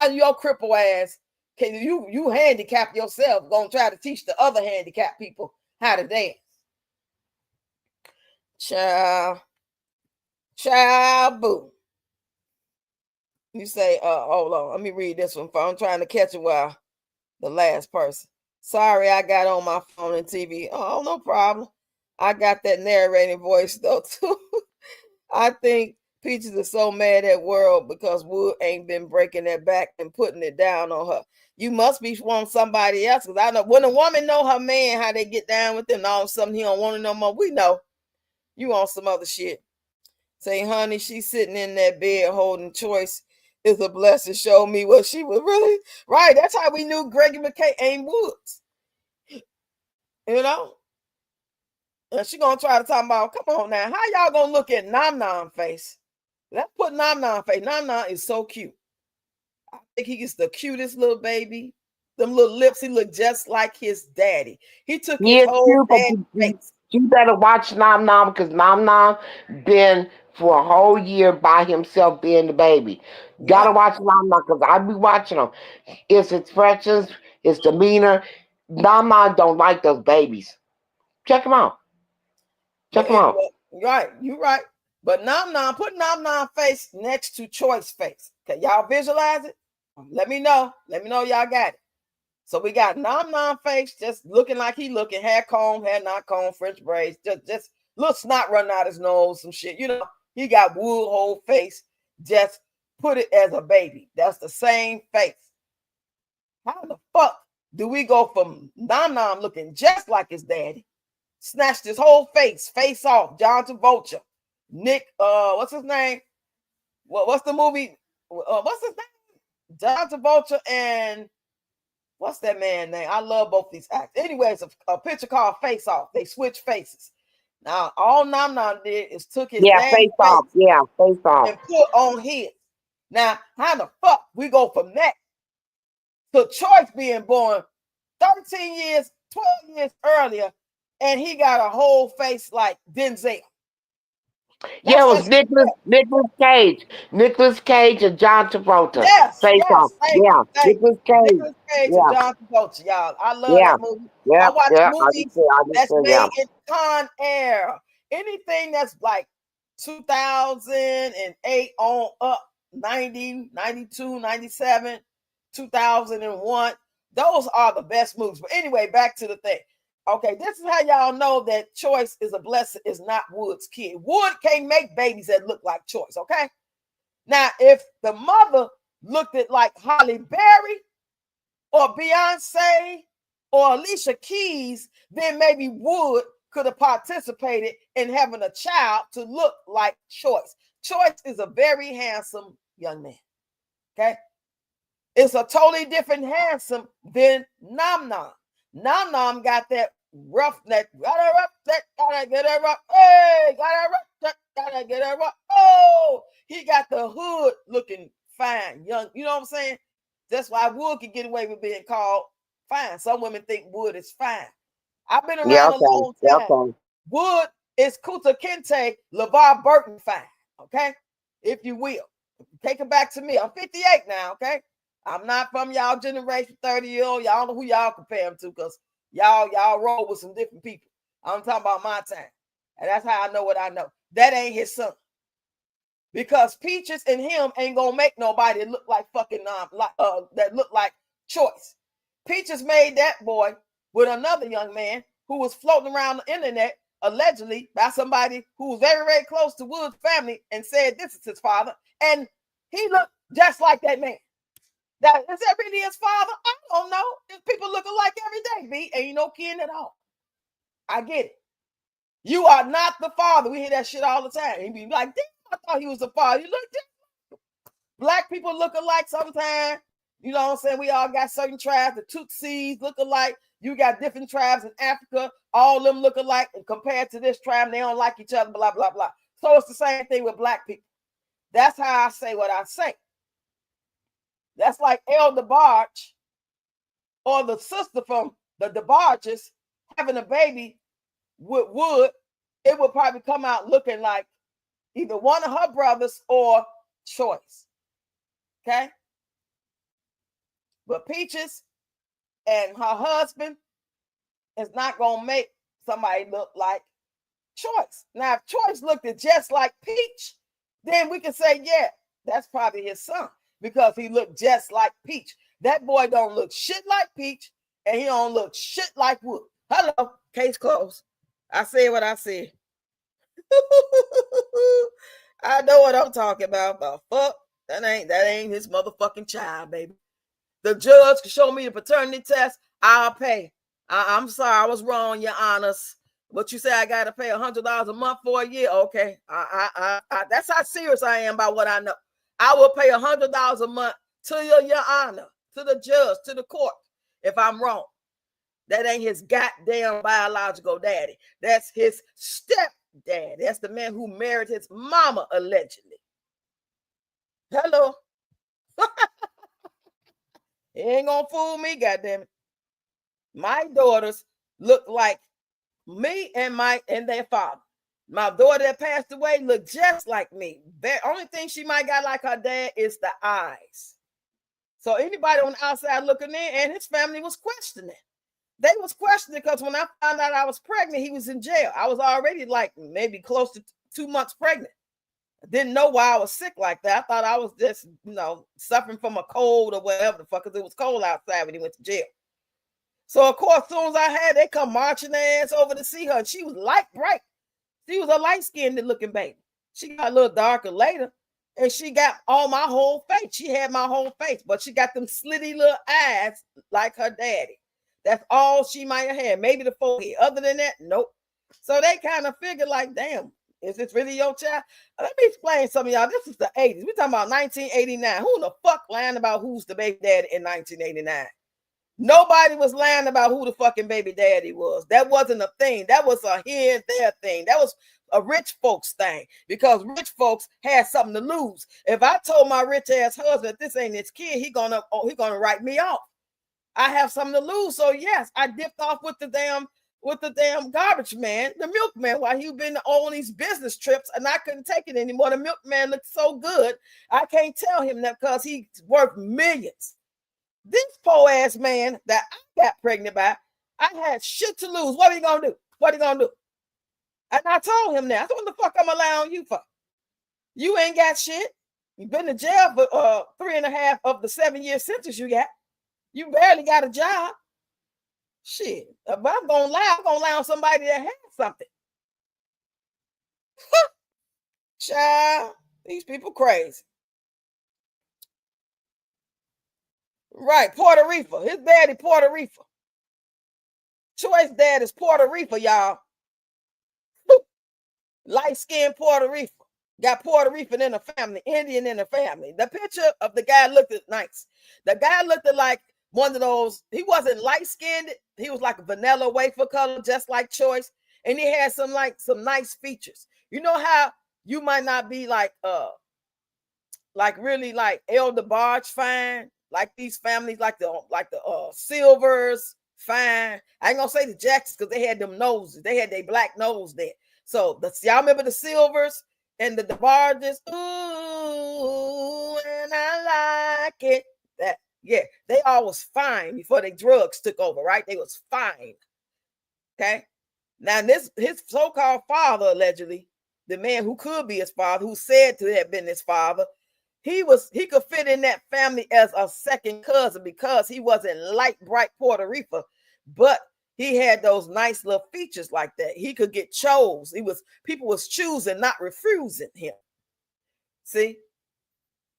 How your cripple ass can you handicap yourself gonna try to teach the other handicapped people how to dance? Child, boo. You say, hold on, let me read this one. I'm trying to catch it while the last person. Sorry, I got on my phone and TV. Oh, no problem. I got that narrating voice though too. I think Peaches is so mad at world because Wood ain't been breaking that back and putting it down on her. You must be wanting somebody else, because I know when a woman know her man, how they get down with them, and all of a sudden he don't want it no more. We know you on some other shit. Say, honey, she's sitting in that bed holding choice is a blessing. Show me what she was really. Right, that's how we knew Gregory McKay ain't Woods. You know? And she gonna try to talk about, come on now, how y'all gonna look at Nom Nom face? Let's put Nom Nom face. Nom Nom is so cute. I think he is the cutest little baby. Them little lips, he looked just like his daddy. He took his whole daddy face. You better watch Nom Nom, because Nom Nom been for a whole year by himself being the baby. Gotta watch Nom Nom, because I be watching him. His expressions, his demeanor. Nom Nom don't like those babies. Check him out. Check him out. Right, you're right. But Nom Nom, put Nom Nom face next to Choice face. Can y'all visualize it? Let me know. Let me know y'all got it. So we got Nom Nom face just looking like he looking, hair comb, hair not comb, French braids, just little snot running out his nose, some shit. You know, he got Wood whole face. Just put it as a baby. That's the same face. How the fuck do we go from Nom Nom looking just like his daddy, snatched his whole face off, John Travolta, Nick, what's his name? What's the movie? What's his name? John Travolta and what's that man name? I love both these actors. Anyways, a picture called Face Off. They switch faces. Now, all Nom Nom did is took his face off. Yeah, face off. And put on his. Now, how the fuck we go from that to Choice being born 13 years, 12 years earlier, and he got a whole face like Denzel? Yeah, it was Nicolas Cage. Nicolas Cage and John Travolta. Yes, Face off. Yeah, Nicolas Cage. Nicolas Cage and John Travolta, y'all. I love that movie. I watch movies that's made in Con Air. Anything that's like 2008 on up, 90, 92, 97, 2001. Those are the best movies. But anyway, back to the thing. Okay, this is how y'all know that Choice is a blessing, is not Wood's kid. Wood can't make babies that look like Choice, okay? Now, if the mother looked at like Halle Berry or Beyonce or Alicia Keys, then maybe Wood could have participated in having a child to look like Choice. Choice is a very handsome young man, okay? It's a totally different handsome than Nom Nom. Nom Nom got that rough, gotta get her up. Hey, gotta get her up. Oh, he got the hood looking fine, young. You know what I'm saying? That's why Wood can get away with being called fine. Some women think Wood is fine. I've been around a long time. Wood is Kuta Kinte, LeVar Burton fine, okay? If you will. Take it back to me. I'm 58 now, okay? I'm not from y'all generation, 30-year-old. Y'all know who y'all compare them to, because y'all roll with some different people. I'm talking about my time. And that's how I know what I know. That ain't his son. Because Peaches and him ain't gonna make nobody look like fucking that look like Choice. Peaches made that boy with another young man who was floating around the internet, allegedly by somebody who was very, very close to Wood's family, and said this is his father. And he looked just like that man. That is that really his father? I don't know. People look alike every day, B. Ain't no kin at all. I get it. You are not the father. We hear that shit all the time. He be like, damn, I thought he was the father. You look different. Black people look alike sometimes. You know what I'm saying? We all got certain tribes. The Tutsis look alike. You got different tribes in Africa. All of them look alike. And compared to this tribe, they don't like each other, blah, blah, blah. So it's the same thing with black people. That's how I say what I say. That's like El DeBarge or the sister from the DeBarges having a baby with Wood. It would probably come out looking like either one of her brothers or Choice. Okay? But Peaches and her husband is not going to make somebody look like Choice. Now, if Choice looked just like Peach, then we can say, yeah, that's probably his son, because he looked just like Peach. That boy don't look shit like Peach, and he don't look shit like Wood. Hello, case closed. I said what I said. I know what I'm talking about. But fuck, that ain't his motherfucking child, baby. The judge can show me the paternity test. I'll pay. I'm sorry, I was wrong, Your Honors. But you say I got to pay $100 a month for a year? Okay, that's how serious I am about what I know. I will pay $100 a month to Your Honor, to the judge, to the court, if I'm wrong. That ain't his goddamn biological daddy. That's his stepdad. That's the man who married his mama, allegedly. Hello. It ain't gonna fool me, goddamn it. My daughters look like me and their father. My daughter that passed away looked just like me. The only thing she might got like her dad is the eyes. So anybody on the outside looking in, and his family was questioning. They was questioning because when I found out I was pregnant, he was in jail. I was already like maybe close to 2 months pregnant. I didn't know why I was sick like that. I thought I was just, suffering from a cold or whatever the fuck, because it was cold outside when he went to jail. So, of course, as soon as I had, they come marching their ass over to see her. And she was light bright. She was a light-skinned looking baby. She got a little darker later. And she got all my whole face. She had my whole face. But she got them slitty little eyes like her daddy. That's all she might have had. Maybe the forehead. Other than that, nope. So they kind of figured like, damn, is this really your child? Let me explain some of y'all. This is the 80s. We're talking about 1989. Who the fuck lying about who's the baby daddy in 1989? Nobody was lying about who the fucking baby daddy was. That wasn't a thing. That was a here and there thing. That was a rich folks thing, because rich folks had something to lose. If I told my rich ass husband this ain't his kid, he gonna write me off. I have something to lose. So yes, I dipped off with the damn garbage man, the milkman, while he been on these business trips, and I couldn't take it anymore. The milkman looked so good. I can't tell him that because he's worth millions. This poor ass man that I got pregnant by, I had shit to lose. What are you gonna do? What are you gonna do? And I told him that. I said, what the fuck I'm allowing you for? You ain't got shit. You've been to jail for 3.5 of the 7-year sentence you got. You barely got a job. Shit. But I'm gonna lie on somebody that has something. Child, these people crazy. Right, Puerto Rico. His daddy Puerto Rico. Choice dad is Puerto Rico, y'all. Light-skinned Puerto Rico. Got Puerto Rican in the family, Indian in the family. The picture of the guy looked nice. The guy looked like one of those. He wasn't light-skinned. He was like a vanilla wafer color, just like Choice. And he had some nice features. You know how you might not be like really like Elder Barge fine, like these families, like the Silvers fine. I ain't gonna say the Jacksons because they had them noses. They had their black nose there. So y'all remember the Silvers and the Barges? Ooh, and I like it. That they all was fine before they drugs took over, right? They was fine. Okay. Now his so-called father, allegedly, the man who could be his father, who said to have been his father, he could fit in that family as a second cousin because he wasn't light, bright Puerto Rico, but he had those nice little features like that. He could get chose. People was choosing, not refusing him. See,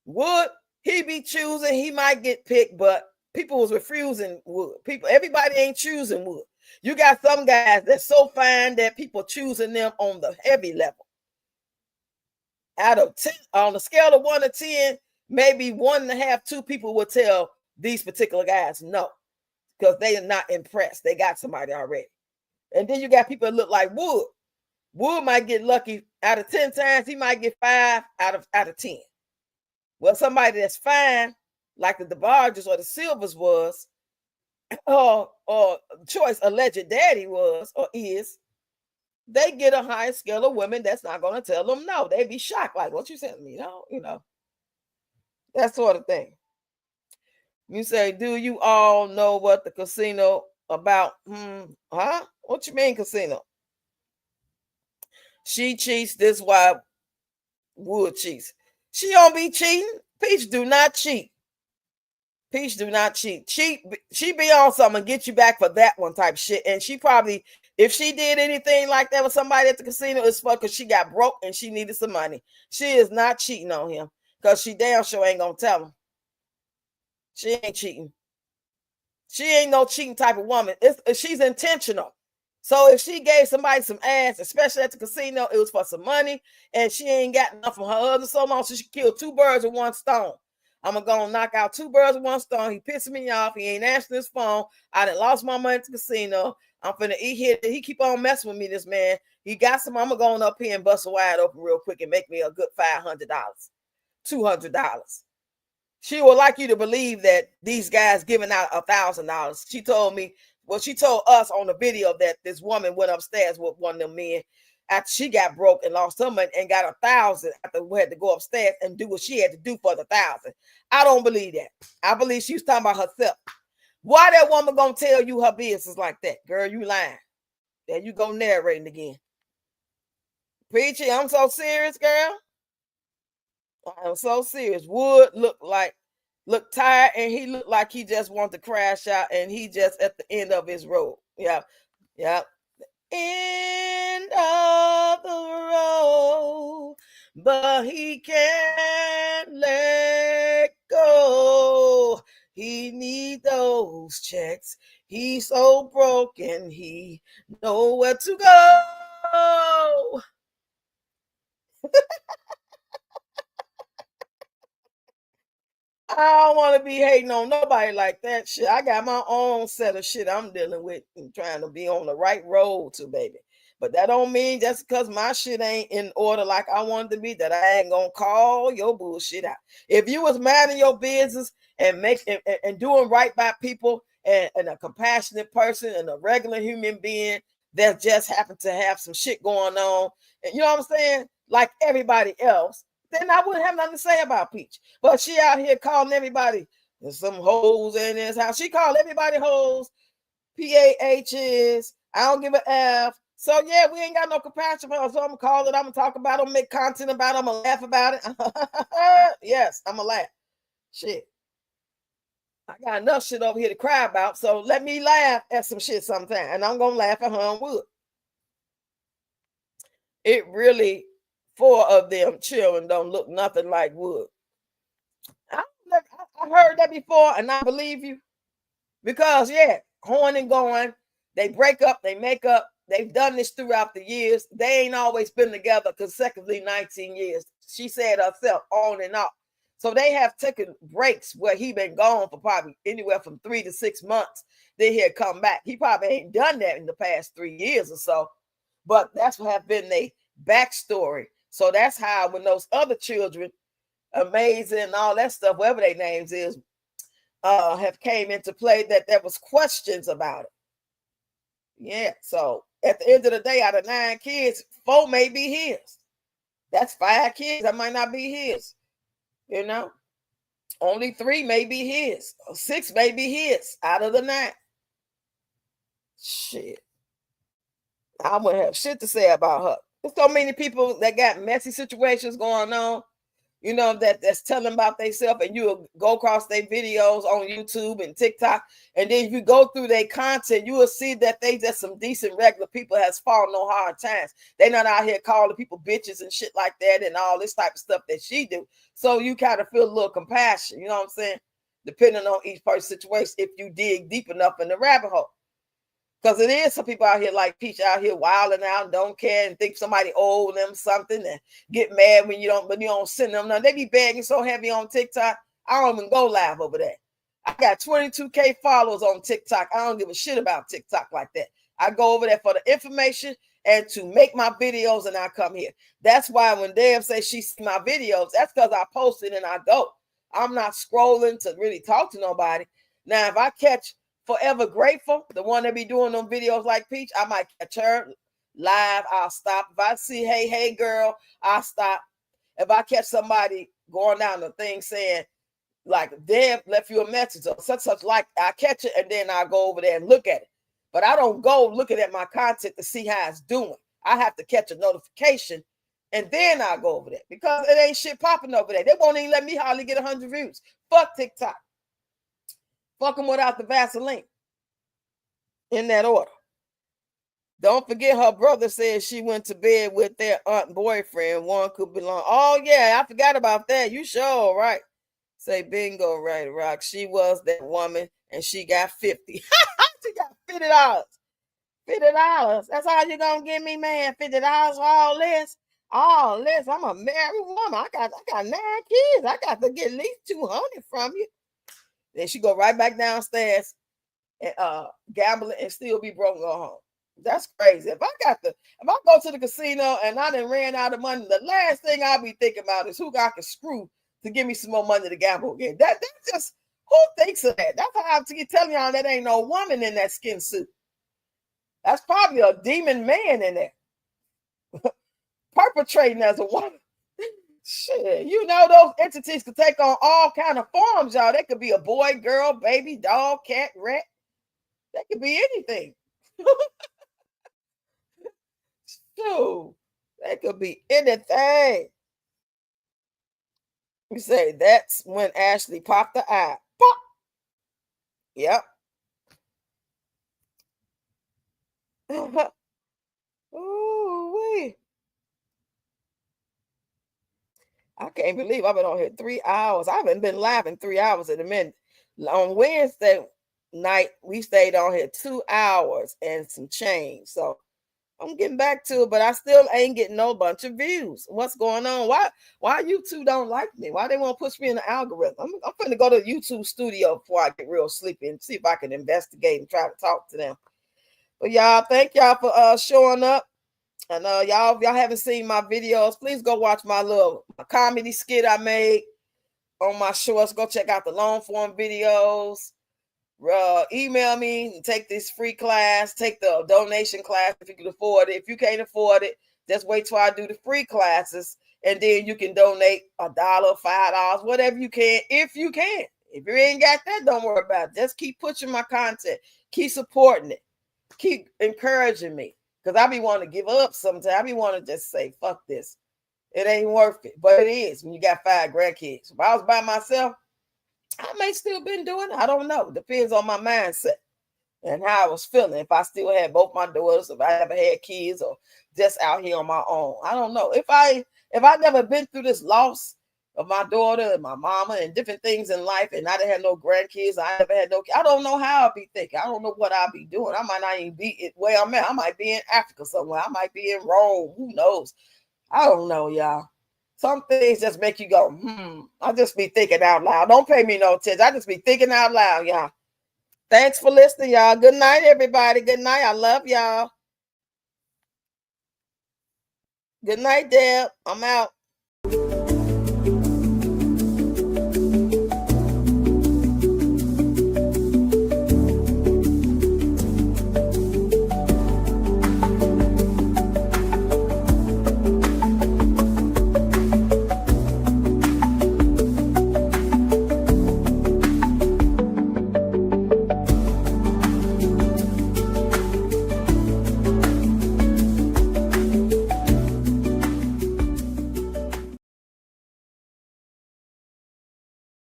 would he be choosing? He might get picked, but people was refusing Wood. Everybody ain't choosing Wood. You got some guys that's so fine that people choosing them on the heavy level. Out of 10, on a scale of 1 to 10, maybe 1.5, 2 people will tell these particular guys no, because they are not impressed. They got somebody already. And then you got people that look like Wood. Wood might get lucky. Out of 10 times, he might get 5 out of 10. Well, somebody that's fine, like the DeBarges or the Silvers was, or Choice alleged daddy was or is, they get a higher scale of women that's not going to tell them no. They be shocked, like, what you sent me? You know, that sort of thing. You say, do you all know what the casino about? Huh? What you mean casino? She cheats. This why Wood cheats. She don't be cheating. Peach do not cheat. Peach do not cheat. She be on something and get you back for that one type shit. And she probably If she did anything like that with somebody at the casino, it's because she got broke and she needed some money. She is not cheating on him because she damn sure ain't gonna tell him. She ain't cheating. She ain't no cheating type of woman. She's intentional. So if she gave somebody some ass, especially at the casino, it was for some money, and she ain't got enough from her husband so long, so she killed two birds with one stone. I'm gonna knock out two birds with one stone. He pissing me off. He ain't answering his phone. I done lost my money at the casino. I'm finna eat here. He keep on messing with me, this man. He got some. I'm going up here and bust a wide open real quick and make me a good $500, $200. She would like you to believe that these guys giving out $1,000. She told me, well, she told us on the video that this woman went upstairs with one of them men after she got broke and lost her money and got $1,000 after we had to go upstairs and do what she had to do for the $1,000. I don't believe that. I believe she was talking about herself. Why that woman gonna tell you her business like that? Girl, you lying. There you go narrating again. Peachy, I'm so serious, girl. I'm so serious. Wood looked tired, and he looked like he just wanted to crash out, and he just at the end of his road. Yeah. End of the road, but he can't let go. He need those checks. He's so broken, he know where to go. I don't want to be hating on nobody like that shit. I got my own set of shit I'm dealing with and trying to be on the right road to, baby. But that don't mean just because my shit ain't in order like I want it to be that I ain't gonna call your bullshit out. If you was mad in your business and and doing right by people and a compassionate person and a regular human being that just happened to have some shit going on, and you know what I'm saying? Like everybody else, then I wouldn't have nothing to say about Peach. But she out here calling everybody some hoes in this house. She called everybody hoes, PAHs. I don't give a F. So yeah, we ain't got no compassion for her. So I'm gonna call it. I'm gonna talk about them, make content about them, I'm gonna laugh about it. Yes, I'm gonna laugh. Shit. I got enough shit over here to cry about. So let me laugh at some shit sometime. And I'm gonna laugh at her on Wood. It really, four of them children don't look nothing like Wood. I heard that before, and I believe you. Because, yeah, going and going, they break up, they make up. They've done this throughout the years. They ain't always been together consecutively 19 years. She said herself, on and off. So they have taken breaks where he been gone for probably anywhere from 3 to 6 months. Then he'll come back. He probably ain't done that in the past 3 years or so. But that's what have been their backstory. So that's how when those other children, Amazing and all that stuff, whatever their names is, have came into play, that there was questions about it. Yeah, so at the end of the day, out of 9 kids, 4 may be his. That's 5 kids that might not be his. You know, only 3 may be his. 6 may be his out of the 9. Shit, I wouldn't have shit to say about her. There's so many people that got messy situations going on, you know, that's telling about themselves, and you'll go across their videos on YouTube and TikTok, and then if you go through their content, you will see that they just some decent regular people has fallen no hard times. They not out here calling people bitches and shit like that and all this type of stuff that she do. So you kind of feel a little compassion, you know what I'm saying? Depending on each person's situation, if you dig deep enough in the rabbit hole. Because it is some people out here like Peach out here wilding out and don't care and think somebody owe them something and get mad when you don't send them nothing. They be begging so heavy on TikTok. I don't even go live over that. I got 22K followers on TikTok. I don't give a shit about TikTok like that. I go over there for the information and to make my videos, and I come here. That's why when Deb says she see my videos, that's because I post it and I go. I'm not scrolling to really talk to nobody. Now, if I catch Forever Grateful, the one that be doing them videos like Peach, I might catch her live. I'll stop. If I see, hey, girl, I'll stop. If I catch somebody going down the thing saying, like, Deb left you a message or such, like, I catch it and then I go over there and look at it. But I don't go looking at my content to see how it's doing. I have to catch a notification and then I go over there because it ain't shit popping over there. They won't even let me hardly get 100 views. Fuck TikTok. Fuck them without the Vaseline. In that order. Don't forget her brother said she went to bed with their aunt boyfriend. One could belong. Oh, yeah, I forgot about that. You sure, right? Say bingo, right, Rock. She was that woman and she got 50. She got $50. $50. That's all you gonna give me, man. $50 for all this. All this. I'm a married woman. I got 9 kids. I got to get at least 200 from you. Then she go right back downstairs and gamble and still be broke and go home. That's crazy. If I go to the casino and I done ran out of money, the last thing I'll be thinking about is who I can screw to give me some more money to gamble again. That's just, who thinks of that? That's how I keep telling y'all that ain't no woman in that skin suit. That's probably a demon man in there perpetrating as a woman. Shit, you know those entities could take on all kind of forms, y'all. They could be a boy, girl, baby, dog, cat, rat. That could be anything. Dude, that could be anything. You say that's when Ashley popped the eye. Pop. Yep. Ooh, wee. I can't believe I've been on here 3 hours. I haven't been laughing 3 hours in a minute. On Wednesday night, we stayed on here 2 hours and some change. So I'm getting back to it, but I still ain't getting no bunch of views. What's going on? Why YouTube don't like me? Why they won't push me in the algorithm? I'm going to go to YouTube studio before I get real sleepy and see if I can investigate and try to talk to them. But y'all, thank y'all for showing up. And y'all, if y'all haven't seen my videos, please go watch my comedy skit I made on my shorts. Go check out the long form videos. Email me and take this free class. Take the donation class if you can afford it. If you can't afford it, just wait till I do the free classes, and then you can donate $1, $5, whatever you can, if you can. If you ain't got that, don't worry about it. Just keep pushing my content. Keep supporting it. Keep encouraging me. Because I be wanting to give up sometimes. I be wanting to just say, fuck this. It ain't worth it. But it is when you got 5 grandkids. If I was by myself, I may still been doing it. I don't know. Depends on my mindset and how I was feeling. If I still had both my daughters, if I ever had kids, or just out here on my own. I don't know. If I never been through this loss of my daughter and my mama and different things in life, and I didn't have no grandkids, I never had no kids, I don't know how I'll be thinking. I don't know what I'll be doing. I might not even be where I'm at. I might be in Africa somewhere. I might be in Rome. Who knows? I don't know, y'all. Some things just make you go, I just be thinking out loud. Don't pay me no attention. I just be thinking out loud, y'all. Thanks for listening, y'all. Good night, everybody. Good night. I love y'all. Good night, Deb. I'm out.